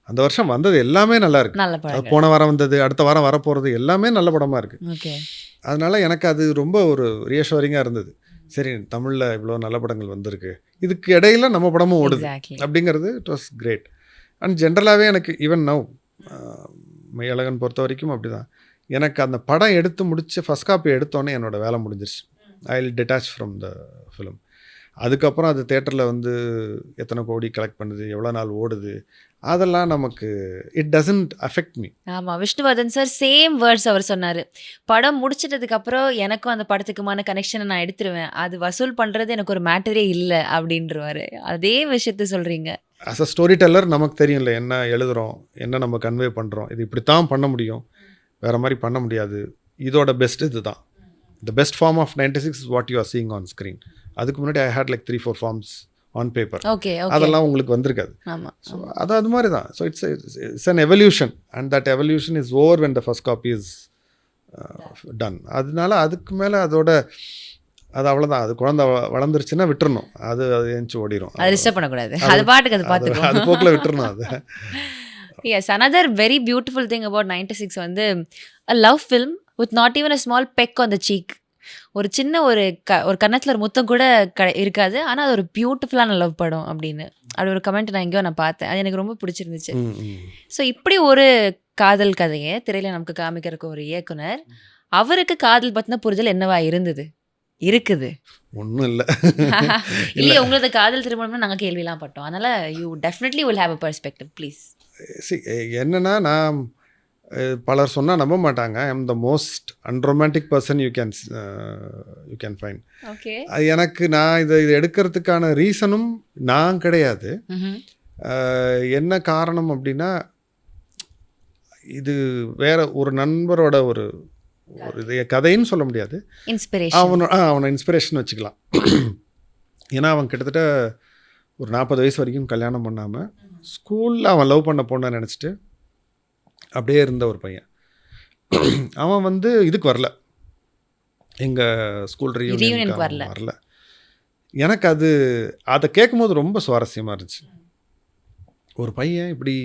அந்த வருஷம் வந்தது எல்லாமே நல்லா இருக்குது. போன வாரம் வந்தது, அடுத்த வாரம் வரப்போகிறது எல்லாமே நல்ல படமாக இருக்குது. அதனால் எனக்கு அது ரொம்ப ஒரு ரியஷோரிங்காக இருந்தது. சரி, தமிழில் இவ்வளோ நல்ல படங்கள் வந்திருக்கு, இதுக்கு இடையில நம்ம படமும் ஓடுது அப்படிங்கிறது இட் வாஸ் கிரேட். அண்ட் ஜென்ரலாகவே எனக்கு ஈவன் நவ் மெய்யழகன் பொறுத்த வரைக்கும் அப்படி தான். எனக்கு அந்த படம் எடுத்து முடித்து ஃபஸ்ட் காப்பி எடுத்தோன்னே என்னோடய வேலை முடிஞ்சிருச்சு. I will detach from the film. அதுக்கப்புறம் அது தேட்டரில் வந்து எத்தனை கோடி கலெக்ட் பண்ணுது, எவ்வளோ நாள் ஓடுது, அதெல்லாம் நமக்கு இட் டசன்ட் அஃபெக்ட் மீ. ஆமாம், விஷ்ணுவர்தன் சார் சேம் வேர்ட்ஸ் அவர் சொன்னார். படம் முடிச்சிட்டதுக்கப்புறம் எனக்கும் அந்த படத்துக்குமான கனெக்ஷனை நான் எடுத்துருவேன், அது வசூல் பண்ணுறது எனக்கு ஒரு மேட்டரே இல்லை அப்படின்றவாரு. அதே விஷயத்த சொல்கிறீங்க. ஆஸ் அ ஸ்டோரி டெல்லர் நமக்கு தெரியும்ல, என்ன எழுதுகிறோம், என்ன நம்ம கன்வே பண்ணுறோம், இது இப்படி தான் பண்ண முடியும், வேறு மாதிரி பண்ண முடியாது, இதோட பெஸ்ட் இது தான். The best form of 96 is what you are seeing on screen. அதுக்கு முன்னாடி I had like 3-4 forms on paper. Okay, அதெல்லாம் உங்களுக்கு வந்திருக்காது. ஆமாம். ஸோ அது மாதிரி தான். So it's an evolution and that evolution is over when the first copy is done. அதனால அதுக்கு மேலே அதோட அது அவ்வளோதான். அது குழந்தை வளர்ந்துருச்சுன்னா விட்டுறணும், அது எழுந்து ஓடிடும், அது டிஸ்டர்ப் பண்ணக்கூடாது, அது பாட்டுக்கு அது பார்த்துக்கணும், அது போக்கில் விட்டுறணும் அது. Yes, another very beautiful thing about 96 வந்து a love film with not even a small peck on the cheek. ஒரு சின்ன ஒரு கன்னத்தில் ஒரு முத்தம் கூட இருக்காது, ஆனால் அது ஒரு பியூட்டிஃபுல்லான லவ் படம் அப்படின்னு அப்படி ஒரு கமெண்ட் நான் எங்கேயோ நான் பார்த்தேன். அது எனக்கு ரொம்ப பிடிச்சிருந்துச்சு. ஸோ இப்படி ஒரு காதல் கதையை திரையில நமக்கு காமிக்கிறதுக்கு ஒரு இயக்குனர், அவருக்கு காதல் பற்றின புரிதல் என்னவா இருக்குது? ஒன்றும் இல்லை. இல்லையே, உங்களது காதல் திருமணம்னு நாங்கள் கேள்விலாம் பட்டோம், அதனால you definitely will have a perspective please. என்னன்னா, நான் பலர் சொன்னால் நம்ப மாட்டாங்க, I am the most unromantic person you can find. Okay, எனக்கு நான் இதை எடுக்கிறதுக்கான ரீசனும் நான் கிடையாது. என்ன காரணம் அப்படின்னா, இது வேற ஒரு நண்பரோட ஒரு இது கதைன்னு சொல்ல முடியாது, அவனை இன்ஸ்பிரேஷன் வச்சுக்கலாம். ஏன்னா அவன் கிட்டத்தட்ட ஒரு 40 வயசு வரைக்கும் கல்யாணம் பண்ணாமல் ஸ்கூலில் அவன் லவ் பண்ண பொண்ணை நினச்சிட்டு அப்படியே இருந்த ஒரு பையன். அவன் வந்து இதுக்கு வரல, எங்கள் ஸ்கூல் ரீயூனியனுக்கு வரல. எனக்கு அதை கேட்கும்போது ரொம்ப சுவாரஸ்யமாக இருந்துச்சு. ஒரு பையன் இப்படி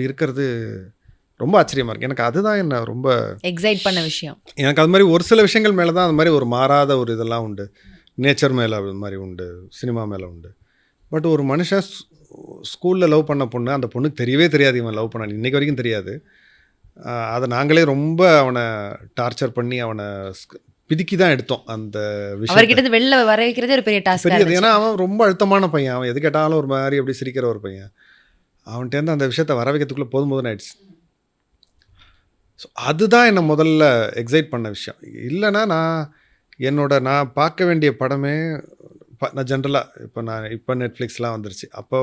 இருக்கிறது ரொம்ப ஆச்சரியமாக இருக்குது. எனக்கு அதுதான் என்ன ரொம்ப எக்ஸைட் பண்ண விஷயம். எனக்கு அது மாதிரி ஒரு சில விஷயங்கள் மேலே தான் அது மாதிரி ஒரு மாறாத ஒரு இதெல்லாம் உண்டு. நேச்சர் மேலே அது மாதிரி உண்டு, சினிமா மேலே உண்டு. பட் ஒரு மனுஷன் ஸ்கூலில் லவ் பண்ண பொண்ணு, அந்த பொண்ணுக்கு தெரியவே தெரியாது இவன் லவ் பண்ணான், இன்றைக்கி வரைக்கும் தெரியாது. அதை நாங்களே ரொம்ப அவனை டார்ச்சர் பண்ணி அவனை பிதுக்கி தான் எடுத்தோம் அந்த விஷயம். வெளில வர வைக்கிறதே ஒரு பெரிய டாஸ்க். ஏன்னா அவன் ரொம்ப அழுத்தமான பையன், அவன் எது கேட்டாலும் ஒரு மாதிரி அப்படி சிரிக்கிற ஒரு பையன். அவன்கிட்டேருந்து அந்த விஷயத்தை வர வைக்கிறதுக்குள்ளே போதும் ஆயிடுச்சு. ஸோ அதுதான் என்னை முதல்ல எக்ஸைட் பண்ண விஷயம். இல்லைன்னா நான் பார்க்க வேண்டிய படமே நான் ஜென்ரலாக இப்போ நெட்ஃப்ளிக்ஸ்லாம் வந்துருச்சு. அப்போ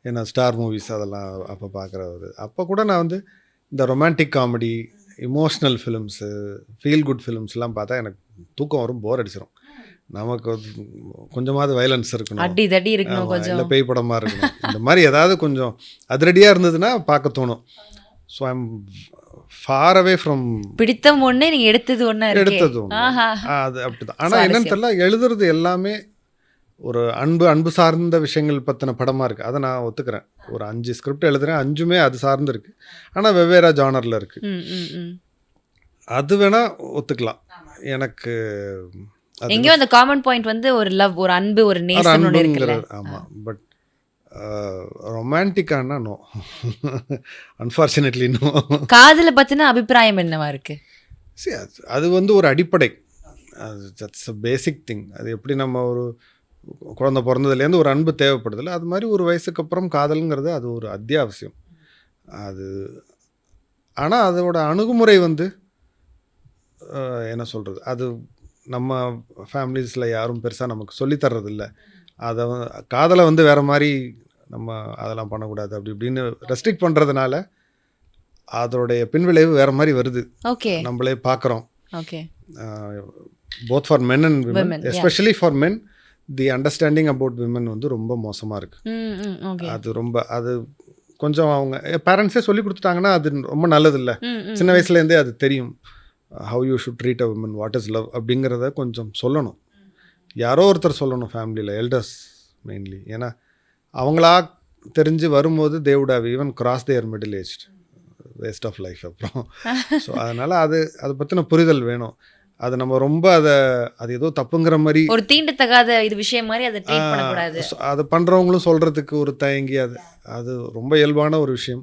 என்ன ஸ்டார் மூவிஸ் அதெல்லாம் அப்போ பார்க்குறது. அப்போ கூட நான் வந்து இந்த romantic comedy, emotional films, feel good ஃபிலிம்ஸ்லாம் பார்த்தா எனக்கு தூக்கம் வரும், போர் அடிச்சிடும். நமக்கு கொஞ்சமாவது வயலன்ஸ் இருக்கணும், அடி இருக்கணும், கொஞ்சம் இல்லை பேய் படமாக இருக்கணும், இந்த மாதிரி ஏதாவது கொஞ்சம் அதிரடியாக இருந்ததுன்னா பார்க்க தோணும். So I am far away from பிடித்தம் ஒன்று, நீங்கள் எடுத்தது ஒன்று. அது அப்படிதான். ஆனால் என்னன்னு தெரியல, எழுதுறது எல்லாமே ஒரு அன்பு சார்ந்த விஷயங்கள் பற்றின படமாக இருக்குது. அதை நான் ஒத்துக்கிறேன். ஒரு 5 ஸ்கிரிப்ட் எழுதுகிறேன், 5மே அது சார்ந்து இருக்குது, ஆனால் வெவ்வேறு ஜானரில் இருக்குது. அது வேணால் ஒத்துக்கலாம். எனக்கு எங்கேயோ அந்த காமன் பாயிண்ட் வந்து ஒரு லவ், ஒரு அன்பு, ஒரு நேசம் இருக்குல்ல. ஆமாம். பட் ரொமான்டிக்கானா நோ, அன்ஃபார்ச்சுனேட்லி நோ. காதலை பற்றின அபிப்பிராயம் என்னவா இருக்குது? அது வந்து ஒரு அடிப்படை, தட்ஸ் அ பேசிக் திங். அது எப்படி நம்ம ஒரு குழந்தை பிறந்ததுலேருந்து ஒரு அன்பு தேவைப்படுதில்ல, அது மாதிரி ஒரு வயசுக்கு அப்புறம் காதலுங்கிறது அது ஒரு அத்தியாவசியம். அது ஆனால் அதோட அணுகுமுறை வந்து என்ன சொல்கிறது, அது நம்ம ஃபேமிலிஸில் யாரும் பெருசாக நமக்கு சொல்லித்தர்றதில்ல. அதை காதலை வந்து வேறு மாதிரி நம்ம அதெல்லாம் பண்ணக்கூடாது அப்படி இப்படின்னு ரெஸ்ட்ரிக்ட் பண்ணுறதுனால அதோடைய பின்விளைவு வேறு மாதிரி வருது. ஓகே, நம்மளே பார்க்குறோம். Okay, both for men and women, especially for men the understanding about women வந்து ரொம்ப மோசமாக இருக்குது. அது கொஞ்சம் அவங்க பேரண்ட்ஸே சொல்லி கொடுத்துட்டாங்கன்னா அது ரொம்ப நல்லது இல்லை. சின்ன வயசுலேருந்தே அது தெரியும், how you should treat a women, what is love அப்படிங்கிறத கொஞ்சம் சொல்லணும். யாரோ ஒருத்தர் சொல்லணும் ஃபேமிலியில், எல்டர்ஸ் மெயின்லி. ஏன்னா அவங்களா தெரிஞ்சு வரும்போது they would have even cross their middle age, waste of life அப்புறம். ஸோ அதனால் அதை பற்றின புரிதல் வேணும். அது நம்ம ரொம்ப அது ஏதோ தப்புங்கிற மாதிரி, ஒரு தீண்டத்தகாத இது விஷயம் மாதிரி அதை ட்ரீட் பண்ணக்கூடாது. அதை பண்ணுறவங்களும் சொல்கிறதுக்கு ஒரு தயங்கி, அது ரொம்ப இயல்பான ஒரு விஷயம்.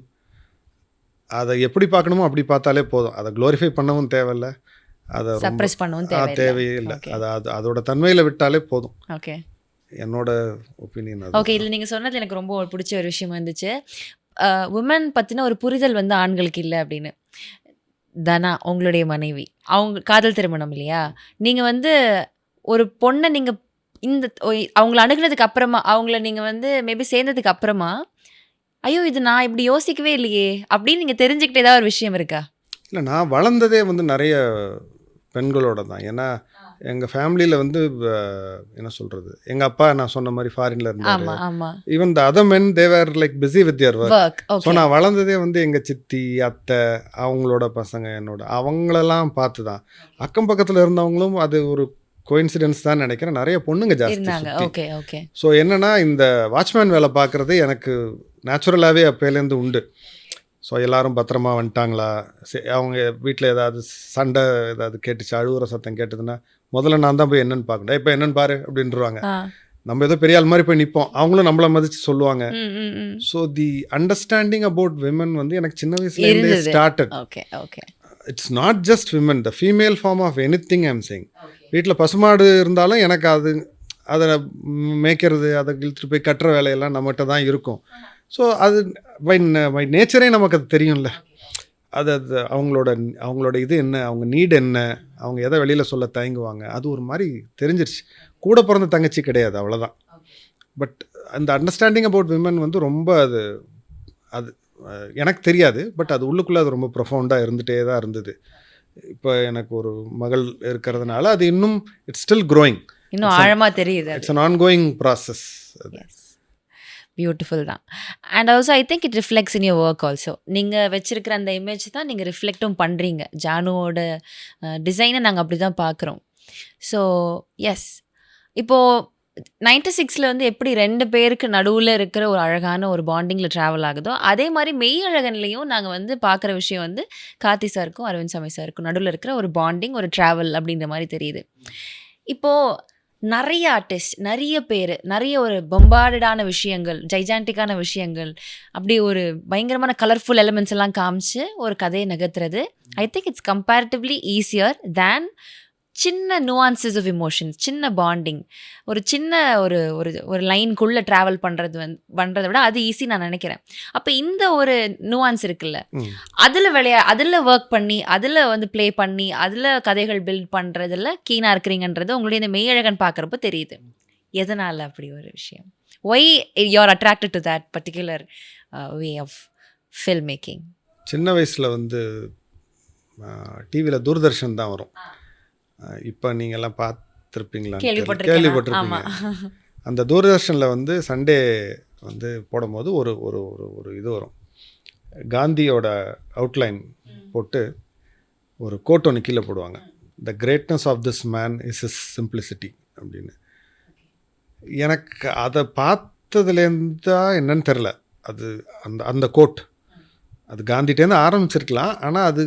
அதை எப்படி பார்க்கணுமோ அப்படி பார்த்தாலே போதும். அதை க்ளோரிஃபை பண்ணவும் தேவையில்லை, அதை சப்ரஸ் பண்ணவும் தேவையே இல்லை. அதோட தன்மையில் விட்டாலே போதும். ஓகே, என்னோட ஒப்பீனியன் அது. ஓகே, இதில் நீங்கள் சொன்னது எனக்கு ரொம்ப பிடிச்ச ஒரு விஷயம் இருந்துச்சு. உமன் பற்றின ஒரு புரிதல் வந்து ஆண்களுக்கு இல்லை அப்படின்னு. தனா உங்களுடைய மனைவி, அவங்க காதல் திருமணம் இல்லையா? நீங்கள் வந்து ஒரு பொண்ணை நீங்கள் இந்த அவங்கள அணுகுனதுக்கு அப்புறமா, அவங்கள நீங்கள் வந்து மேபி சேர்ந்ததுக்கு அப்புறமா, ஐயோ இது நான் இப்படி யோசிக்கவே இல்லையே அப்படின்னு நீங்கள் தெரிஞ்சுக்கிட்ட ஏதாவது ஒரு விஷயம் இருக்கா? இல்லை, நான் வளர்ந்ததே வந்து நிறைய பெண்களோட தான். ஏன்னா எங்கள் ஃபேமிலியில் வந்து என்ன சொல்கிறது, எங்கள் அப்பா நான் சொன்ன மாதிரி ஃபாரினில் இருந்தார். ஆமாம் ஆமாம். Even the other men they were like busy with their work. Work. So okay. நான் வளர்ந்ததே வந்து எங்கள் சித்தி, அத்தை, அவங்களோட பசங்க, அவங்களெல்லாம் பார்த்து தான். அக்கம் பக்கத்தில் இருந்தவங்களும் அது ஒரு கோயின்சிடென்ஸ் தான் நினைக்கிறேன், நிறைய பொண்ணுங்க ஜாஸ்தி இருந்தாங்க. சுத்தி. Okay okay. ஸோ என்னென்னா இந்த வாட்ச்மேன் வேலை பார்க்குறது எனக்கு நேச்சுரலாகவே அப்போலேருந்து உண்டு. ஸோ எல்லாரும் பத்திரமா வந்துட்டாங்களா, அவங்க வீட்டில் ஏதாவது சண்டை ஏதாவது கேட்டுச்சு, அழுகுற சத்தம் கேட்டதுன்னா முதல்ல நான் தான் போய் என்னென்னு பார்க்கணும். இப்போ என்னென்னு பாரு அப்படின்றாங்க. நம்ம ஏதோ பெரிய ஆள் மாதிரி போய் நிற்போம், அவங்களும் நம்மளை மதித்து சொல்லுவாங்க. So the understanding about women வந்து எனக்கு சின்ன வயசுலேருந்தே started. Okay okay. It's not just women, the female form of anything I'm saying. வீட்டில் பசுமாடு இருந்தாலும் எனக்கு அதை மேய்க்கிறது, அதை இழுத்துட்டு போய் கட்டுற வேலையெல்லாம் நம்மகிட்ட தான் இருக்கும். ஸோ அது பை நேச்சரே நமக்கு அது தெரியும்ல. அது அவங்களோட இது என்ன, அவங்க நீட் என்ன, அவங்க எதை வெளியில் சொல்ல தயங்குவாங்க, அது ஒரு மாதிரி தெரிஞ்சிருச்சு. கூட பிறந்த தங்கச்சி கிடையாது, அவ்வளோதான். பட் அந்த அண்டர்ஸ்டாண்டிங் அபவுட் விமன் வந்து ரொம்ப அது எனக்கு தெரியாது. பட் அது உள்ளுக்குள்ளே அது ரொம்ப ப்ரொஃபவுண்டாக இருந்துகிட்டே தான் இருந்தது. இப்போ எனக்கு ஒரு மகள் இருக்கிறதுனால அது இன்னும் இட்ஸ் ஸ்டில் க்ரோயிங், இன்னும் ஆழமாக தெரியுது. It's an ongoing process. Beautiful தான். And also I think it reflects in your work also. நீங்கள் வச்சுருக்கிற அந்த இமேஜ் தான் நீங்கள் ரிஃப்ளெக்டும் பண்ணுறீங்க. ஜானுவோட டிசைனை நாங்கள் அப்படி தான் பார்க்குறோம். ஸோ எஸ், இப்போது 96 வந்து எப்படி 2 பேருக்கு நடுவில் இருக்கிற ஒரு அழகான ஒரு பாண்டிங்கில் ட்ராவல் ஆகுதோ, அதே மாதிரி மெய் அழகன்லேயும் நாங்கள் வந்து பார்க்குற விஷயம் வந்து கார்த்தி சாருக்கும் அரவிந்த் சாமி சாருக்கும் நடுவில் இருக்கிற ஒரு பாண்டிங், ஒரு ட்ராவல் அப்படின்ற மாதிரி தெரியுது. இப்போது நிறைய ஆர்டிஸ்ட், நிறைய பேர், நிறைய ஒரு பொம்பார்டடான விஷயங்கள், ஜைஜான்டிக்கான விஷயங்கள், அப்படி ஒரு பயங்கரமான கலர்ஃபுல் எலிமெண்ட்ஸ் எல்லாம் காமிச்சு ஒரு கதையை நகர்த்துறது, I think it's comparatively easier than சின்ன நுவான்சஸ் ஆஃப் இமோஷன்ஸ், சின்ன பாண்டிங், ஒரு சின்ன ஒரு ஒரு ஒரு லைனுக்குள்ளே ட்ராவல் பண்ணுறதை விட அது ஈஸி நான் நினைக்கிறேன். அப்போ இந்த ஒரு நுவான்ஸ் இருக்குல்ல, அதில் ஒர்க் பண்ணி, அதில் வந்து ப்ளே பண்ணி, அதில் கதைகள் பில்ட் பண்ணுறதில் கீனாக இருக்கிறீங்கன்றது உங்களுடைய இந்த மெய்யழகன் பார்க்குறப்ப தெரியுது. எதனால் அப்படி ஒரு விஷயம்? Why you are attracted to that particular way of film making? சின்ன வயசில் வந்து டிவியில் தூர்தர்ஷன் தான் வரும். இப்போ நீங்கள்லாம் பார்த்துருப்பீங்களா, கேள்விப்பட்டிருப்பீங்க. அந்த தூர்தர்ஷனில் வந்து சண்டே வந்து போடும்போது ஒரு ஒரு ஒரு இது வரும், காந்தியோட அவுட்லைன் போட்டு ஒரு கோட் ஒன்று கீழே போடுவாங்க, the greatness of this man is is simplicity அப்படின்னு. எனக்கு அதை பார்த்ததுலேருந்து தான் என்னன்னு தெரில, அது அந்த கோட் அது காந்திகிட்டேருந்து ஆரம்பிச்சிருக்கலாம், ஆனால் அது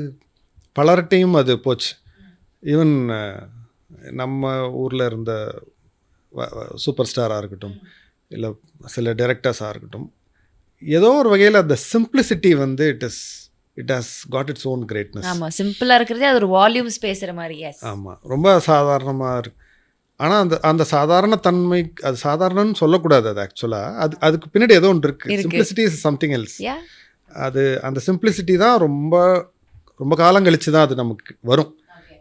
பலர்கிட்டையும் அது போச்சு. ஈவன் நம்ம ஊரில் இருந்த சூப்பர் ஸ்டாராக இருக்கட்டும், இல்லை சில டைரக்டர்ஸாக இருக்கட்டும், ஏதோ ஒரு வகையில் அந்த சிம்பிளிசிட்டி வந்து it has got its own greatness. ஆமாம், சிம்பிளாக இருக்கிறதே அது ஒரு வால்யூம்ஸ் பேசுகிற மாதிரி. ஆமாம், ரொம்ப சாதாரணமாக இருக்கு. ஆனால் அந்த சாதாரண தன்மை, அது சாதாரணன்னு சொல்லக்கூடாது. அது ஆக்சுவலாக அதுக்கு பின்னாடி ஏதோ ஒன்று இருக்குது. Simplicity is something else. அது அந்த சிம்பிளிசிட்டி தான் ரொம்ப ரொம்ப காலம் கழித்து தான் அது நமக்கு வரும்.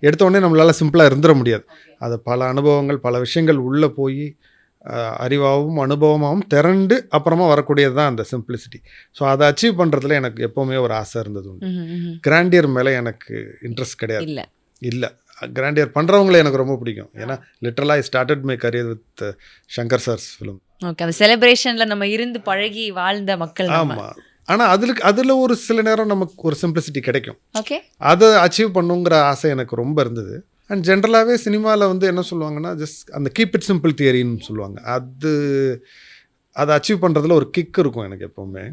எடுத்தோடனே நம்மளால் சிம்பிளாக இருந்துட முடியாது. அது பல அனுபவங்கள், பல விஷயங்கள் உள்ளே போய் அறிவாகவும் அனுபவமாகவும் திரண்டு அப்புறமா வரக்கூடியது தான் அந்த சிம்பிளிசிட்டி. ஸோ அதை அச்சீவ் பண்ணுறதுல எனக்கு எப்போவுமே ஒரு ஆசை இருந்தது உண்டு. கிராண்டியர் மேலே எனக்கு இன்ட்ரெஸ்ட் கிடையாது. இல்லை, கிராண்டியர் பண்ணுறவங்களே எனக்கு ரொம்ப பிடிக்கும். ஏன்னா லிட்டரலாக I started my career with Shankar sir's film. Okay, அந்த செலிப்ரேஷனில் நம்ம இருந்து பழகி வாழ்ந்த மக்கள். ஆமாம், ஆனால் அதில் ஒரு சில நேரம் நமக்கு ஒரு சிம்பிளிசிட்டி கிடைக்கும். ஓகே, அதை அச்சீவ் பண்ணுங்கிற ஆசை எனக்கு ரொம்ப இருந்தது. அண்ட் ஜென்ரலாகவே சினிமாவில் வந்து என்ன சொல்லுவாங்கன்னா, ஜஸ்ட் அந்த கீப் இட் சிம்பிள் தியரின்னு சொல்லுவாங்க. அதை அச்சீவ் பண்ணுறதுல ஒரு கிக் இருக்கும் எனக்கு எப்போவுமே.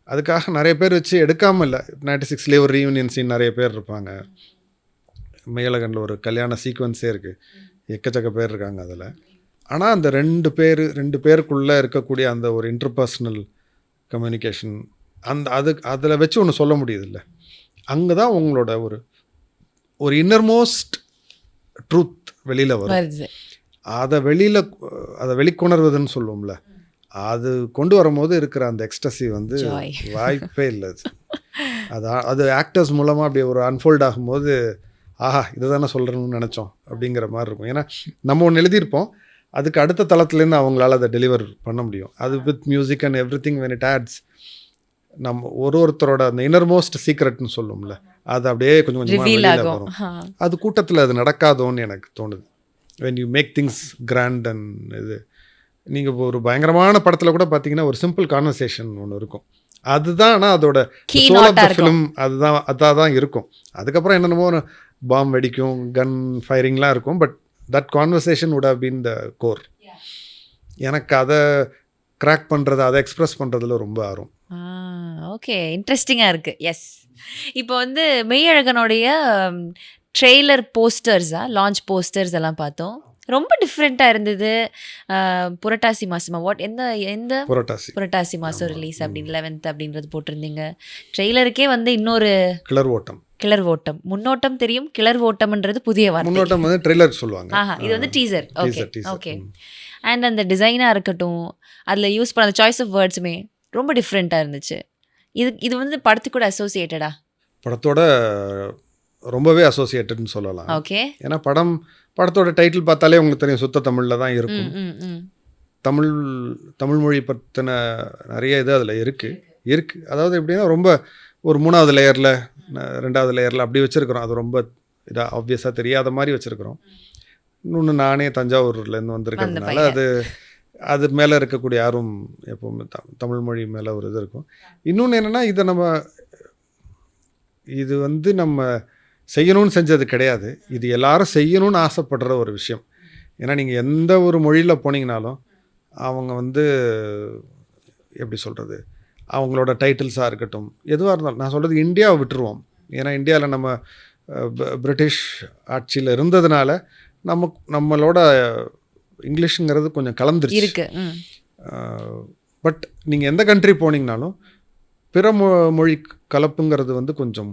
அதுக்காக நிறைய பேர் வச்சு எடுக்காமல் இல்லை. 96 ஒரு ரீயூனியன் சீன் நிறைய பேர் இருப்பாங்க. மெய்யழகனில் ஒரு கல்யாண சீக்வன்ஸே இருக்குது, எக்கச்சக்க பேர் இருக்காங்க அதில். ஆனால் அந்த ரெண்டு பேருக்குள்ளே இருக்கக்கூடிய அந்த ஒரு இன்டர்பர்சனல் கம்யூனிகேஷன், அதில் வச்சு ஒன்று சொல்ல முடியுதில்ல. அங்கே தான் உங்களோட ஒரு இன்னர்மோஸ்ட் ட்ரூத் வெளியில் வரும். அதை வெளிக்கொணர்வதுன்னு சொல்லுவோம்ல, அது கொண்டு வரும்போது இருக்கிற அந்த எக்ஸ்டசி வந்து Joy. வாய்ப்பே இல்லை. அது ஆக்டர்ஸ் மூலமாக அப்படி ஒரு அன்ஃபோல்ட் ஆகும்போது ஆஹா இதை தானே சொல்கிறேன்னு நினச்சோம் அப்படிங்கிற மாதிரி இருக்கும். ஏன்னா நம்ம ஒன்று எழுதியிருப்போம், அதுக்கு அடுத்த தளத்துலேருந்து அவங்களால அதை டெலிவர் பண்ண முடியும். அது with music and every thing when it ads, நம்ம ஒருத்தரோட அந்த இன்னர்மோஸ்ட் சீக்ரெட்னு சொல்லுவோம்ல, அது அப்படியே கொஞ்சம் கொஞ்சமாக ரிவீல் வெளியில் ஆகும். வரும். அது கூட்டத்தில் அது நடக்காதோன்னு எனக்கு தோணுது. when you make things grand and இது நீங்கள் ஒரு பயங்கரமான படத்தில் கூட பார்த்தீங்கன்னா ஒரு சிம்பிள் கான்வர்சேஷன் ஒன்று இருக்கும், அதுதான். ஆனால் அதோட Key சோல் ஆஃப் note-ஆ த இருக்கும். ஃபிலிம் அதான் தான் இருக்கும். அதுக்கப்புறம் என்னென்னமோ பாம் வெடிக்கும், கன் ஃபயரிங்லாம் இருக்கும், but that conversation would have been the core. எனக்கு அதை கிராக் பண்ணுறது, அதை எக்ஸ்ப்ரெஸ் பண்ணுறதுல ரொம்ப ஆர்வம். ஓகே, இன்ட்ரெஸ்டிங்காக இருக்குது. எஸ், இப்போ வந்து மெய்யழகனுடைய ட்ரெய்லர் போஸ்டர்ஸா, லான்ச் போஸ்டர்ஸ் எல்லாம் பார்த்தோம். ரொம்ப டிஃப்ரெண்ட்டாக இருந்தது. புரட்டாசி மாதமா எந்த எந்த புரட்டாசி மாதம் ரிலீஸ் அப்படின்னு 11th அப்படின்றது போட்டிருந்தீங்க. ட்ரெய்லருக்கே வந்து இன்னொரு கிளர் ஓட்டம், முன்னோட்டம் தெரியும், கிளர் ஓட்டம்ன்றது புதிய வார்த்தை. முன்னோட்டம் வந்து ட்ரெய்லர் சொல்லுவாங்க. இது வந்து teaser. Okay teaser. Okay. And அந்த டிசைனாக இருக்கட்டும், அதில் யூஸ் பண்ண அந்த சாய்ஸ் ஆஃப் வேர்ட்ஸுமே ரொம்ப டிஃப்ரெண்ட்டாக இருந்துச்சு. இது வந்து படத்துக்கு கூட அசோசியேட்டடா? படத்தோட ரொம்பவே அசோசியேட்டட்னு சொல்லலாம். ஓகே. ஏன்னா படத்தோட டைட்டில் பார்த்தாலே உங்களுக்கு தெரியும், சுத்த தமிழில் தான் இருக்கும். தமிழ் மொழி பற்றின நிறைய இது அதில் இருக்குது. அதாவது எப்படின்னா ரொம்ப ஒரு 3வது லேயரில் 2வது லேயரில் அப்படி வச்சுருக்கிறோம். அது ரொம்ப இதாக ஆப்வியஸாக தெரியாத மாதிரி வச்சுருக்கிறோம். இன்னொன்று, நானே தஞ்சாவூர்லேருந்து வந்திருக்கிறதுனால அது மேலே இருக்கக்கூடிய ஆர்வம் எப்போவுமே தமிழ் மொழி மேலே ஒரு இது இருக்கும். இன்னொன்று என்னென்னா, இது வந்து நம்ம செய்யணும்னு செஞ்சது கிடையாது, இது எல்லாரும் செய்யணும்னு ஆசைப்படுற ஒரு விஷயம். ஏன்னா நீங்கள் எந்த ஒரு மொழியில் போனீங்கனாலும் அவங்க வந்து எப்படி சொல்கிறது, அவங்களோட டைட்டில்ஸாக இருக்கட்டும் எதுவாக இருந்தாலும், நான் சொல்கிறது இந்தியாவை விட்டுருவோம். ஏன்னா இந்தியாவில் நம்ம பிரிட்டிஷ் ஆட்சியில் இருந்ததுனால நம்மளோட இங்கிலீஷுங்கிறது கொஞ்சம் கலந்துருச்சு இருக்கு. பட் நீங்கள் எந்த கண்ட்ரி போனீங்கனாலும் பிற மொழி கலப்புங்கிறது வந்து கொஞ்சம்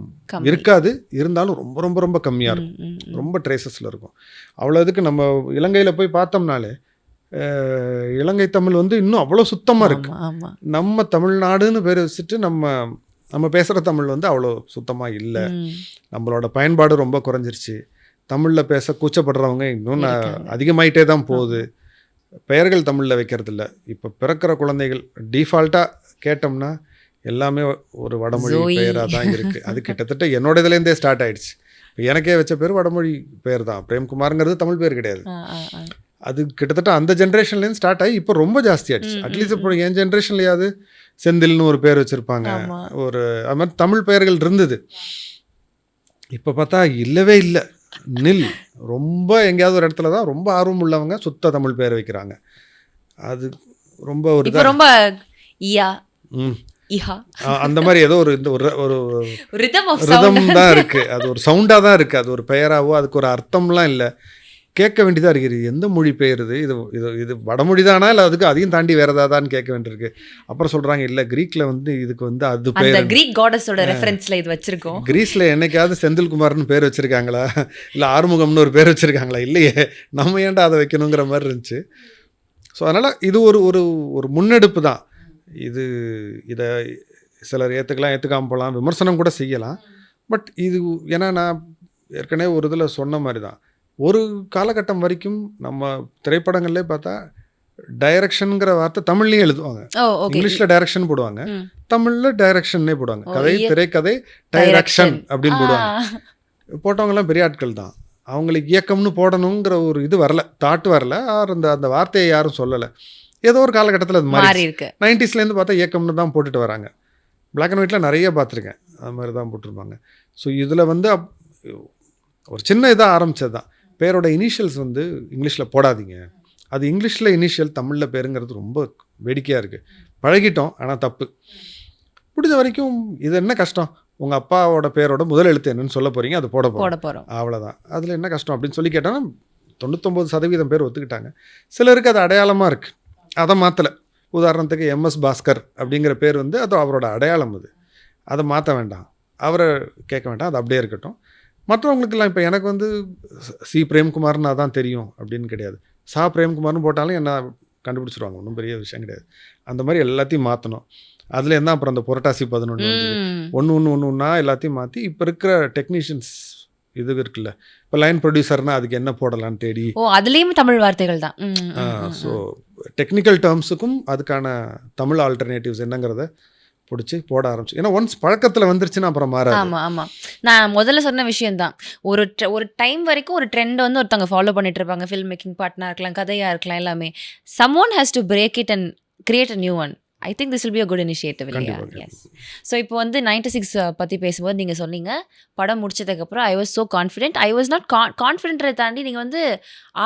இருக்காது. இருந்தாலும் ரொம்ப ரொம்ப ரொம்ப கம்மியாக இருக்கும், ரொம்ப ட்ரேசஸில் இருக்கும். அவ்வளோ இதுக்கு நம்ம இலங்கையில் போய் பார்த்தோம்னாலே இலங்கை தமிழ் வந்து இன்னும் அவ்வளோ சுத்தமாக இருக்குது. நம்ம தமிழ்நாடுன்னு பேர் வச்சுட்டு நம்ம பேசுகிற தமிழ் வந்து அவ்வளோ சுத்தமாக இல்லை. நம்மளோட பயன்பாடு ரொம்ப குறைஞ்சிருச்சு. தமிழில் பேச கூச்சப்படுறவங்க இன்னும் அதிகமாயிட்டே தான் போகுது. பெயர்கள் தமிழில் வைக்கிறதில்ல. இப்போ பிறக்கிற குழந்தைகள் டிஃபால்ட்டாக கேட்டோம்னா எல்லாமே ஒரு வடமொழி பெயராக தான் இருக்குது. அது கிட்டத்தட்ட என்னோட இதுலேருந்தே ஸ்டார்ட் ஆகிடுச்சு. இப்போ எனக்கே வச்ச பேர் வடமொழி பேர் தான். பிரேம்குமாருங்கிறது தமிழ் பேர் கிடையாது. அது கிட்டத்தட்ட அந்த ஜென்ரேஷன்லேருந்து ஸ்டார்ட் ஆகி இப்போ ரொம்ப ஜாஸ்தி ஆகிடுச்சு. அட்லீஸ்ட் இப்போ என் ஜென்ரேஷன்லையாவது செந்தில்னு ஒரு பேர் வச்சுருப்பாங்க, ஒரு அது மாதிரி தமிழ் பெயர்கள் இருந்தது. இப்போ பார்த்தா இல்லவே இல்லை, நில். ரொம்ப எங்கேயாவது ஒரு இடத்துல தான் ரொம்ப ஆர்வம் உள்ளவங்க சுத்த தமிழ் பேர் வைக்கிறாங்க. அது ரொம்ப ஒரு ரொம்ப அந்த மாதிரி ஏதோ ஒரு ரிதம் தான் இருக்குது. அது ஒரு சவுண்டாக தான் இருக்குது. அது ஒரு பெயராகவோ அதுக்கு ஒரு அர்த்தம்லாம் இல்லை. கேட்க வேண்டியதாக இருக்குது, எந்த மொழி பெயர் இது வடமொழி தானா இல்லை அதுக்கு அதையும் தாண்டி வேறு ஏதாதான்னு கேட்க வேண்டியிருக்கு. அப்புறம் சொல்கிறாங்க இல்லை கிரீக்கில் வந்து இதுக்கு வந்து அது பேர், கிரீக் காடஸோட ரெஃபரன்ஸில் இது வச்சுருக்கோம். கிரீஸில் என்னைக்காவது செந்தில்குமார்னு பேர் வச்சுருக்காங்களா, இல்லை ஆறுமுகம்னு ஒரு பேர் வச்சுருக்காங்களா? இல்லையே, நம்ம ஏன்டா அதை வைக்கணுங்கிற மாதிரி இருந்துச்சு. ஸோ அதனால் இது ஒரு முன்னெடுப்பு தான். இதை சிலர் ஏற்றுக்காமல் போகலாம், விமர்சனம் கூட செய்யலாம். பட் இது ஏன்னா நான் ஏற்கனவே ஒரு இதில் சொன்ன மாதிரி தான், ஒரு காலகட்டம் வரைக்கும் நம்ம திரைப்படங்கள்லே பார்த்தா டைரக்ஷனுங்கிற வார்த்தை தமிழ்லேயும் எழுதுவாங்க, இங்கிலீஷில் டைரக்ஷன் போடுவாங்க, தமிழில் டைரக்ஷன்னே போடுவாங்க. திரைக்கதை டைரக்ஷன் அப்படின்னு போடுவாங்க. போட்டவங்கலாம் பெரிய ஆட்கள் தான். அவங்களுக்கு இயக்கம்னு போடணுங்கிற ஒரு இது வரல, தாட்டு வரல, அந்த வார்த்தையை யாரும் சொல்லலை. ஏதோ ஒரு காலகட்டத்தில் அது மாதிரி இருக்கு. 90ஸ்லேருந்து பார்த்தா இயக்கம்னு தான் போட்டுட்டு வராங்க. பிளாக் அண்ட் ஒயிட்டில் நிறைய பார்த்துருக்கேன், அது மாதிரி தான் போட்டிருப்பாங்க. ஸோ இதில் வந்து ஒரு சின்ன இதாக ஆரம்பித்தது தான். பேரோட இனிஷியல்ஸ் வந்து இங்கிலீஷில் போடாதீங்க, அது இங்கிலீஷில் இனிஷியல் தமிழில் பேருங்கிறது ரொம்ப வேடிக்கையாக இருக்குது. பழகிட்டோம், ஆனால் தப்பு. முடிஞ்ச வரைக்கும் இது என்ன கஷ்டம், உங்கள் அப்பாவோட பேரோட முதல் எழுத்து என்னன்னு சொல்ல போகிறீங்க, அது போட போகிறோம், அவ்வளோதான். அதில் என்ன கஷ்டம் அப்படின்னு சொல்லி கேட்டால் 99% பேர் ஒத்துக்கிட்டாங்க. சிலருக்கு அது அடையாளமாக இருக்குது, அதை மாற்றலை. உதாரணத்துக்கு MS பாஸ்கர் அப்படிங்கிற பேர் வந்து அது அவரோட அடையாளம், அதை மாற்ற வேண்டாம், அவரை கேட்க வேண்டாம், அது அப்படியே இருக்கட்டும். மற்றவங்களுக்கெல்லாம் இப்போ எனக்கு வந்து சி பிரேம்குமார்னு அதான் தெரியும் அப்படின்னு கிடையாது. சா பிரேம்குமார்னு போட்டாலும் என்ன கண்டுபிடிச்சிருவாங்க, ஒன்றும் பெரிய விஷயம் கிடையாது. அந்த மாதிரி எல்லாத்தையும் மாற்றணும். அதில் என்ன அப்புறம் அந்த புரட்டாசி 11 வந்து ஒன்று எல்லாத்தையும் மாற்றி இப்போ இருக்கிற டெக்னீஷியன்ஸ் இது இருக்குல்ல, இப்போ லைன் ப்ரொடியூசர்னா அதுக்கு என்ன போடலான்னு தேடி, அதுலேயும் தமிழ் வார்த்தைகள் தான். ஸோ டெக்னிக்கல் டேர்ம்ஸுக்கும் அதுக்கான தமிழ் ஆல்டர்னேட்டிவ்ஸ் என்னங்கிறத பிடிச்சி போட ஆரம்பிச்சு. ஏன்னா ஒன்ஸ் பழக்கத்தில் வந்துருச்சுன்னா அப்புறம் மாறாது. ஆமாம். நான் முதல்ல சொன்ன விஷயம்தான், ஒரு டைம் வரைக்கும் ஒரு ட்ரெண்ட் வந்து ஒருத்தவங்க ஃபாலோ பண்ணிட்டு இருப்பாங்க. ஃபில்ம் மேக்கிங் பார்ட்னராக இருக்கலாம், கதையாக இருக்கலாம், எல்லாமே. someone has to break it and create a new one. I think this will be a good initiative. Yes. So இப்போ வந்து 96 பற்றி பேசும்போது நீங்கள் சொன்னீங்க, படம் முடிச்சதுக்கப்புறம் I was so confident. I was not கான்ஃபிடென்ட்டை தாண்டி நீங்கள் வந்து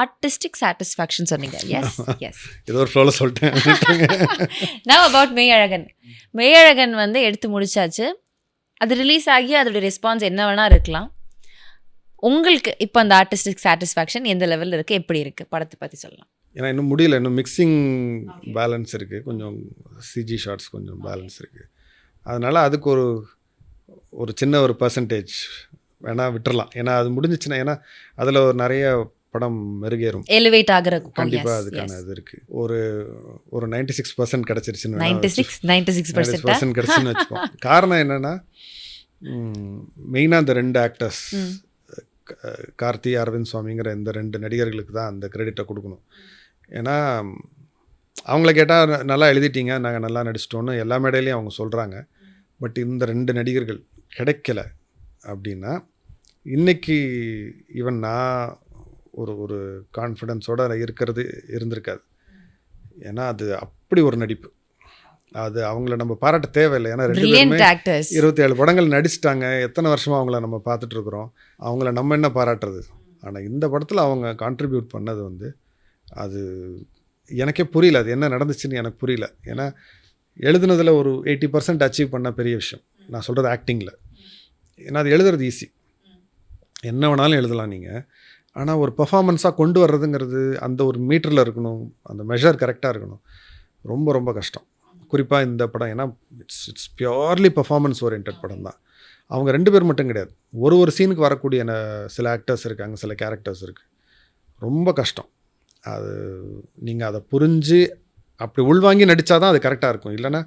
ஆர்டிஸ்டிக் சாட்டிஸ்ஃபேக்ஷன் சொன்னீங்க. எஸ். ஏதோ ஒரு ஃப்ளோவில் சொல்லிட்டேன். நான் அபவுட் மெய்யழகன் வந்து எடுத்து முடிச்சாச்சு. அது ரிலீஸ் ஆகி அதோடைய ரெஸ்பான்ஸ் என்ன வேணா இருக்கலாம். உங்களுக்கு இப்போ அந்த ஆர்டிஸ்டிக் சாட்டிஸ்ஃபேக்ஷன் எந்த லெவலில் இருக்குது, எப்படி இருக்குது, படத்தை பற்றி சொல்லலாம். ஏன்னா இன்னும் முடியல, இன்னும் மிக்சிங் பேலன்ஸ் இருக்குது, கொஞ்சம் சிஜி ஷார்ட்ஸ் கொஞ்சம் பேலன்ஸ் இருக்குது. அதனால் அதுக்கு ஒரு சின்ன ஒரு பர்சன்டேஜ் வேணால் விட்டுறலாம். ஏன்னா அது முடிஞ்சிச்சுன்னா, ஏன்னா அதில் ஒரு நிறைய படம் மெருகேறும், எலிவேட் ஆகிற கண்டிப்பாக அதுக்கான இது இருக்குது. ஒரு 96% கிடச்சிருச்சுன்னு 96% கிடச்சுன்னு வச்சுப்போம். காரணம் என்னென்னா, மெயினாக அந்த 2 ஆக்டர்ஸ் கார்த்தி அரவிந்த் சுவாமிங்கிற இந்த 2 நடிகர்களுக்கு தான் அந்த கிரெடிட்டை கொடுக்கணும். ஏன்னா அவங்கள கேட்டால் நல்லா எழுதிட்டீங்க, நாங்கள் நல்லா நடிச்சிட்டோன்னு எல்லா மேடையிலையும் அவங்க சொல்கிறாங்க. பட் இந்த 2 நடிகர்கள் கிடைக்கல அப்படின்னா இன்றைக்கி ஈவன் நான் ஒரு கான்ஃபிடென்ஸோடு இருந்திருக்காது. ஏன்னா அது அப்படி ஒரு நடிப்பு. அது அவங்கள நம்ம பாராட்ட தேவையில்லை. ஏன்னா 2 பேருமே 27 படங்கள் நடிச்சிட்டாங்க. எத்தனை வருஷமாக அவங்கள நம்ம பார்த்துட்ருக்குறோம். அவங்கள நம்ம என்ன பாராட்டுறது. ஆனால் இந்த படத்தில் அவங்க கான்ட்ரிபியூட் பண்ணது வந்து அது எனக்கே புரியல, அது என்ன நடந்துச்சுன்னு எனக்கு புரியல. ஏன்னா எழுதுனதில் ஒரு 80% அச்சீவ் பண்ண பெரிய விஷயம். நான் சொல்கிறது ஆக்டிங்கில். ஏன்னா அது எழுதுறது ஈஸி, என்ன வேணாலும் எழுதலாம் நீங்கள். ஆனால் ஒரு பர்ஃபார்மன்ஸாக கொண்டு வர்றதுங்கிறது அந்த ஒரு மீட்டரில் இருக்கணும், அந்த மெஷர் கரெக்டாக இருக்கணும். ரொம்ப ரொம்ப கஷ்டம். குறிப்பாக இந்த படம், ஏன்னா இட்ஸ் பியோர்லி பர்ஃபார்மன்ஸ் ஓரியன்ட் படம் தான். அவங்க 2 பேர் மட்டும் கிடையாது, ஒரு சீனுக்கு வரக்கூடிய சில ஆக்டர்ஸ் இருக்காங்க, சில கேரக்டர்ஸ் இருக்குது. ரொம்ப கஷ்டம். அது நீங்கள் அதை புரிஞ்சு அப்படி உள்வாங்கி நடித்தா தான் அது கரெக்டாக இருக்கும். இல்லைனா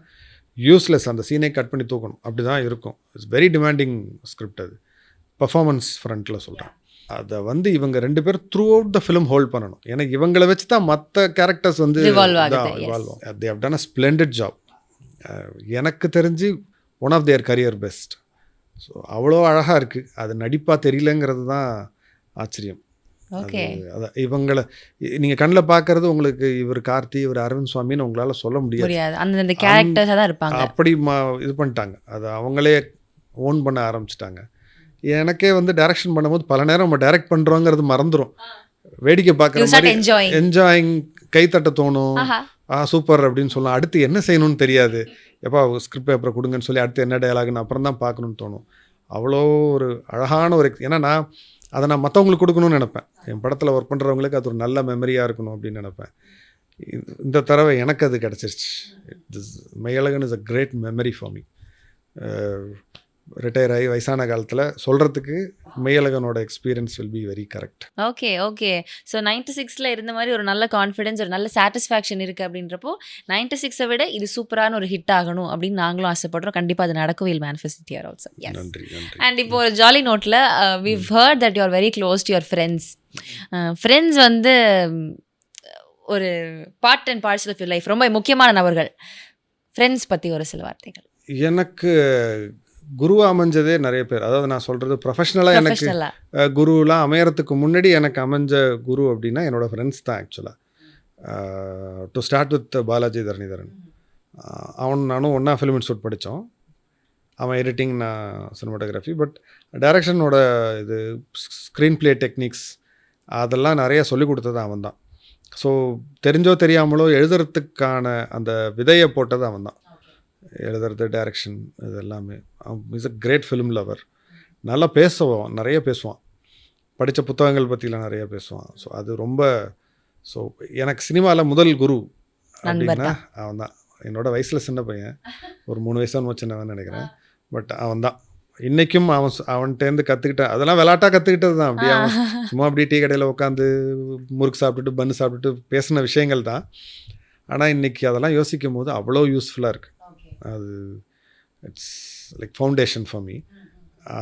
யூஸ்லெஸ், அந்த சீனை கட் பண்ணி தூக்கணும், அப்படி தான் இருக்கும். It's very demanding script. அது பர்ஃபார்மன்ஸ் ஃப்ரண்ட்டில் சொல்கிறேன். அதை வந்து இவங்க 2 பேர் through out the film hold பண்ணணும். ஏன்னா இவங்களை வச்சு தான் மற்ற கேரக்டர்ஸ் வந்து இவால்வ் ஆகும். They have done a splendid job. எனக்கு தெரிஞ்சு one of their career best. So அவ்வளோ அழகாக இருக்குது. அது நடிப்பாக தெரியலங்கிறது தான் ஆச்சரியம். அதான் இவங்களை நீங்கள் கண்ணில் பார்க்கறது உங்களுக்கு இவர் கார்த்தி, இவர் அரவிந்த் சுவாமின்னு உங்களால் சொல்ல முடியாது. அப்படி இது பண்ணிட்டாங்க, அதை அவங்களே ஓன் பண்ண ஆரம்பிச்சிட்டாங்க. எனக்கே வந்து டைரக்ஷன் பண்ணும்போது பல நேரம் நம்ம டைரக்ட் பண்ணுறோங்கிறது மறந்துடும். வேடிக்கை பார்க்குற மாதிரி என்ஜாயிங், கைத்தட்ட தோணும், சூப்பர் அப்படின்னு சொல்லலாம். அடுத்து என்ன செய்யணும்னு தெரியாது. எப்போ ஸ்கிரிப்ட் பேப்பரை கொடுங்கன்னு சொல்லி அடுத்து என்ன டயலாகுன்னு அப்புறம் தான் பார்க்கணுன்னு தோணும். அவ்வளோ ஒரு அழகான ஒரு, ஏன்னா நான் மற்றவங்களுக்கு கொடுக்கணும்னு நினப்பேன். என் படத்தில் ஒர்க் பண்ணுறவங்களுக்கு அது ஒரு நல்ல மெமரியாக இருக்கணும் அப்படின்னு நினப்பேன். இந்த தடவை எனக்கு அது கிடச்சிருச்சு. Meiyazhagan is a great memory for me. Retire ஆகி வயசான காலத்தில் சொல்கிறதுக்கு மெய்யழகனோட experience will be very correct. Okay. So 96 இருந்த மாதிரி ஒரு நல்ல கான்ஃபிடென்ஸ், ஒரு நல்ல சாட்டிஸ்ஃபேக்ஷன் இருக்குது அப்படின்றப்போ 96 விட இது சூப்பரான ஒரு ஹிட் ஆகணும் அப்படின்னு நாங்களும் ஆசைப்படுறோம். கண்டிப்பாக அது நடக்கும். Will manifest here also. நன்றி. அண்ட் இப்போ ஒரு ஜாலி நோட்டில் we've heard that you are very close to your friends. Friends வந்து ஒரு part and parcel of your life, ரொம்ப முக்கியமான நபர்கள். ஃப்ரெண்ட்ஸ் பற்றி ஒரு சில வார்த்தைகள். எனக்கு குருவாக அமைஞ்சதே நிறைய பேர். அதாவது நான் சொல்கிறது ப்ரொஃபஷ்னலாக எனக்கு குருலாம் அமையறதுக்கு முன்னாடி எனக்கு அமைஞ்ச குரு அப்படின்னா என்னோடய ஃப்ரெண்ட்ஸ் தான். ஆக்சுவலாக to start with Balaji Dharanidharan. நானும் ஒன்றா ஃபிலிம் இன்ஸ்டியூட் படித்தோம். அவன் எடிட்டிங், நான் சினிமாட்டோகிராஃபி. பட் டைரக்ஷனோட இது ஸ்க்ரீன் ப்ளே டெக்னிக்ஸ் அதெல்லாம் நிறைய சொல்லிக் கொடுத்தது அவன் தான். ஸோ தெரிஞ்சோ தெரியாமலோ எழுதுறதுக்கான அந்த விதையை போட்டது அவன் தான். எழுதுறது, டைரக்ஷன், இது எல்லாமே. Is a great film lover. நல்லா பேசுவான், நிறைய பேசுவான். படித்த புத்தகங்கள் பற்றிலாம் நிறைய பேசுவான். ஸோ அது ரொம்ப, ஸோ எனக்கு சினிமாவில் முதல் குரு அப்படின்னா அவன் தான். என்னோட வயசில் சின்ன பையன், ஒரு 3 வயசு சின்னவன் நினைக்கிறேன். பட் அவன் தான். இன்றைக்கும் அவன்கிட்டேருந்து கற்றுக்கிட்டேன். அதெல்லாம் விளாட்டாக கற்றுக்கிட்டது தான். அப்படியே அவன் சும்மா அப்படியே டீ கடையில் உட்காந்து முறுக்கு சாப்பிட்டுட்டு பன்னு சாப்பிட்டுட்டு பேசின விஷயங்கள் தான். ஆனால் இன்றைக்கி அதெல்லாம் யோசிக்கும் போது அவ்வளோ யூஸ்ஃபுல்லாக இருக்குது. அது it's like foundation for me.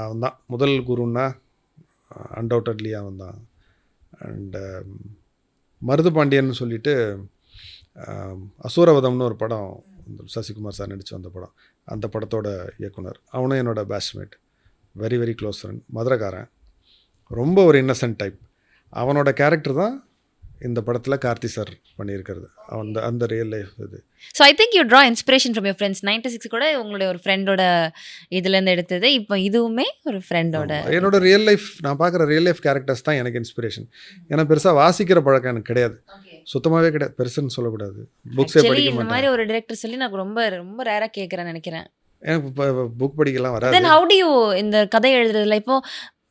அவன் தான் முதல் குருன்னா அன்டவுட்டட்லி அவன் தான். அண்டு மருது பாண்டியன்னு சொல்லிட்டு அசூரவதம்னு ஒரு படம் சசிகுமார் சார் நடித்து வந்த படம், அந்த படத்தோட இயக்குனர் அவனும் என்னோட batchmate, very very close friend, மதுரைக்காரன், ரொம்ப ஒரு இன்னசென்ட் டைப். அவனோட கேரக்டர் தான் இந்த படத்தில் கார்த்தி சார் பண்ணியிருக்கிறது. அந்த ரியல் லைஃப் இது. So I think you draw inspiration from your friends. 96 கூட உங்களுடைய ஒரு ஃப்ரெண்டோட இதுலேருந்து எடுத்தது, இப்போ இதுவுமே ஒரு ஃப்ரெண்டோட. என்னோட ரியல் லைஃப், நான் பார்க்குற ரியல் லைஃப் கேரக்டர்ஸ் தான் எனக்கு இன்ஸ்பிரேஷன். ஏன்னா பெருசாக வாசிக்கிற பழக்கம் எனக்கு கிடையாது, சுத்தமாகவே கிடையாது. பெருசுன்னு சொல்லக்கூடாது, புக்ஸே படிக்க இந்த மாட்டேன். மாதிரி ஒரு டைரக்டர் சொல்லி நான் ரொம்ப ரொம்ப ரேராக கேட்குறேன்னு நினைக்கிறேன். எனக்கு புக் படிக்கலாம் வராது. தென் ஹவு டு யூ இந்த கதை எழுதுறதுல இப்போ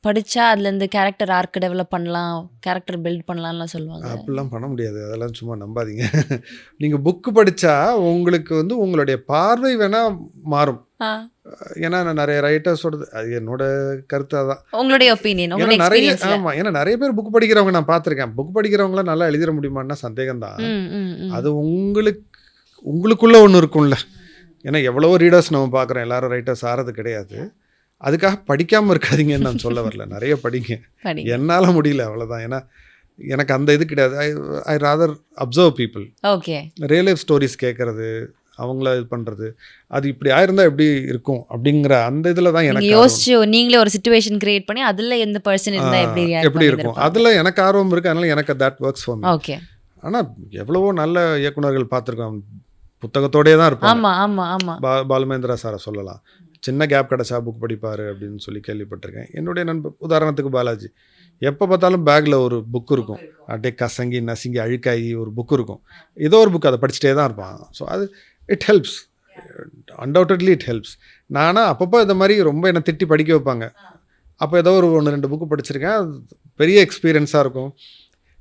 படித்தா அதுலேருந்து கேரக்டர் ஆர்க் டெவலப் பண்ணலாம், கேரக்டர் பில்ட் பண்ணலாம்லாம் சொல்லுவாங்க. அப்படிலாம் பண்ண முடியாது, அதெல்லாம் சும்மா நம்பாதீங்க. நீங்கள் புக்கு படித்தா உங்களுக்கு வந்து உங்களுடைய பார்வை வேணால் மாறும். ஏன்னா நான் நிறைய ரைட்டர்ஸோட, அது என்னோட கருத்து அதான், உங்களுடைய ஒப்பீனியன், உங்களுடைய நிறைய. எக்ஸ்பீரியன்ஸ். ஆமாம், ஏன்னா நிறைய பேர் புக் படிக்கிறவங்க நான் பார்த்துருக்கேன். புக் படிக்கிறவங்களாம் நல்லா எழுதிட முடியுமான்னா சந்தேகம் தான். அது உங்களுக்குள்ளே ஒன்று இருக்கும்ல. ஏன்னா எவ்வளவோ ரீடர்ஸ் நம்ம பார்க்குறோம், எல்லாரும் ரைட்டர்ஸ் ஆறது கிடையாது. அதுக்காக படிக்காமல் இருக்காதீங்கன்னு நான் சொல்ல வரல, நிறைய படிங்க. என்னால் முடியல, அவ்வளோதான். ஏன்னா எனக்கு அந்த இது கிடையாது. I rather observe people. Okay, real life stories கேட்குறது, அவங்கள இது பண்ணுறது, அது இப்படி ஆயிருந்தால் எப்படி இருக்கும் அப்படிங்கிற அந்த இதில் தான் எனக்கு யோசிச்சு நீங்களே ஒரு சிச்சுவேஷன் கிரியேட் பண்ணி அதில் எந்த பர்சன் இருந்தால் எப்படி இருக்கும், அதில் எனக்கு ஆர்வம் இருக்குது. அதனால் எனக்கு that works for me. Okay. ஆனால் எவ்வளவோ நல்ல இயக்குனர்கள் பார்த்துருக்கோம், புத்தகத்தோடே தான் இருப்பாங்க. ஆமாம் ஆமாம் ஆமாம். பாலுமேந்திரா சாரை சொல்லலாம், சின்ன கேப் கிடச்சா புக் படிப்பார் அப்படின்னு சொல்லி கேள்விப்பட்டிருக்கேன். என்னுடைய நண்பர் உதாரணத்துக்கு பாலாஜி, எப்போ பார்த்தாலும் பேக்கில் ஒரு புக் இருக்கும், அப்படியே கசங்கி நசுங்கி அழுக்காகி ஒரு புக் இருக்கும், ஏதோ ஒரு புக், அதை படிச்சுட்டே தான் இருப்பான். ஸோ அது it helps, undoubtedly it helps. நானாக அப்பப்போ இந்த மாதிரி ரொம்ப என்னை திட்டி படிக்க வைப்பாங்க, அப்போ ஏதோ ஒரு 1-2 புக்கு படிச்சிருக்கேன், அது பெரிய எக்ஸ்பீரியன்ஸாக இருக்கும்.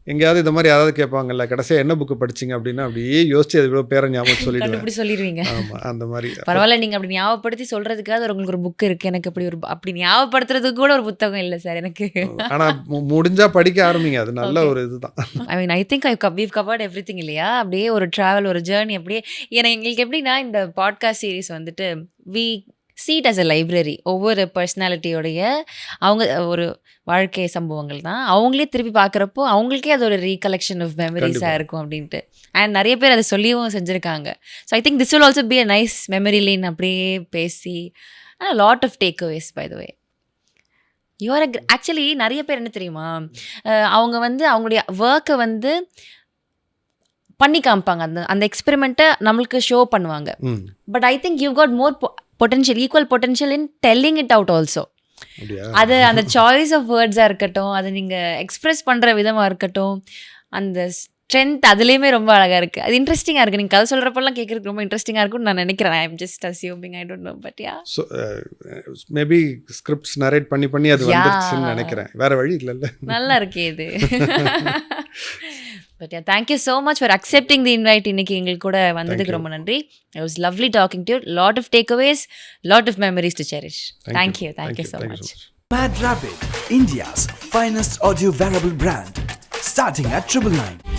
எங்கேயாவது இந்த மாதிரி யாராவது கேட்பாங்கல்ல, கடைசியாக என்ன புக்கு படிச்சிங்க அப்படின்னா அப்படியே யோசிச்சு அது இவ்வளோ பேரை ஞாபகம் சொல்லிடுவேன். சொல்லிடுவீங்க. ஆமாம், அந்த மாதிரி. பரவாயில்ல, நீங்கள் அப்படி ஞாபகப்படுத்தி சொல்கிறதுக்காக உங்களுக்கு ஒரு புக் இருக்குது. எனக்கு அப்படி ஞாபகப்படுத்துறதுக்கு கூட ஒரு புத்தகம் இல்லை சார் எனக்கு. ஆனால் முடிஞ்சால் படிக்க ஆரம்பிங்க, அது நல்ல ஒரு இதுதான். I mean, I think we've covered everything இல்லையா? அப்படியே ஒரு ட்ராவல், ஒரு ஜேர்னி. அப்படியே ஏன்னா எங்களுக்கு எப்படின்னா இந்த பாட்காஸ்ட் சீரிஸ் வந்துட்டு we see it as a library. ஒவ்வொரு பர்சனாலிட்டியோடைய அவங்க ஒரு வாழ்க்கை சம்பவங்கள் தான் அவங்களே திருப்பி பார்க்குறப்போ அவங்களுக்கே அது ஒரு ரீகலெக்ஷன் ஆஃப் மெமரிஸாக இருக்கும் அப்படின்ட்டு. அண்ட் நிறைய பேர் அதை சொல்லியும் செஞ்சுருக்காங்க. So I think this will also be a nice memory lane. அப்படியே பேசி ஆனால் lot of takeaways by the way. You're actually நிறைய பேர் என்ன தெரியுமா, அவங்க வந்து அவங்களுடைய ஒர்க்கை வந்து பண்ணி காமிப்பாங்க, அந்த எக்ஸ்பெரிமெண்ட்டை நம்மளுக்கு ஷோ பண்ணுவாங்க. But I think you got more potential, equal potential in telling it out also. அது அந்த சாய்ஸ் ஆஃப் வேர்ட்ஸாக இருக்கட்டும், அது நீங்கள் எக்ஸ்ப்ரெஸ் பண்ணுற விதமாக இருக்கட்டும், அந்த ஸ்ட்ரென்த் அதுலேயுமே ரொம்ப அழகாக இருக்குது. அது இன்ட்ரெஸ்டிங்காக இருக்குது. நீங்கள் கதை சொல்கிறப்பெல்லாம் கேட்குறதுக்கு ரொம்ப இன்ட்ரெஸ்டிங்காக இருக்கும்னு நான் நினைக்கிறேன். I am just assuming, I don't know. But yeah, so maybe scripts narrate பண்ணி அது வந்துருச்சுன்னு நினைக்கிறேன். வேறு வழி இல்லைல்ல. நல்லா இருக்கே இது. But thank you so much for accepting the invite. இன்னைக்கு எங்களுக்கு கூட வந்ததுக்கு ரொம்ப நன்றி. It was lovely talking to you. Lot of takeaways, lot of memories to cherish. Thank you so much. Mad Rapid, India's finest audio wearable brand, starting at 999.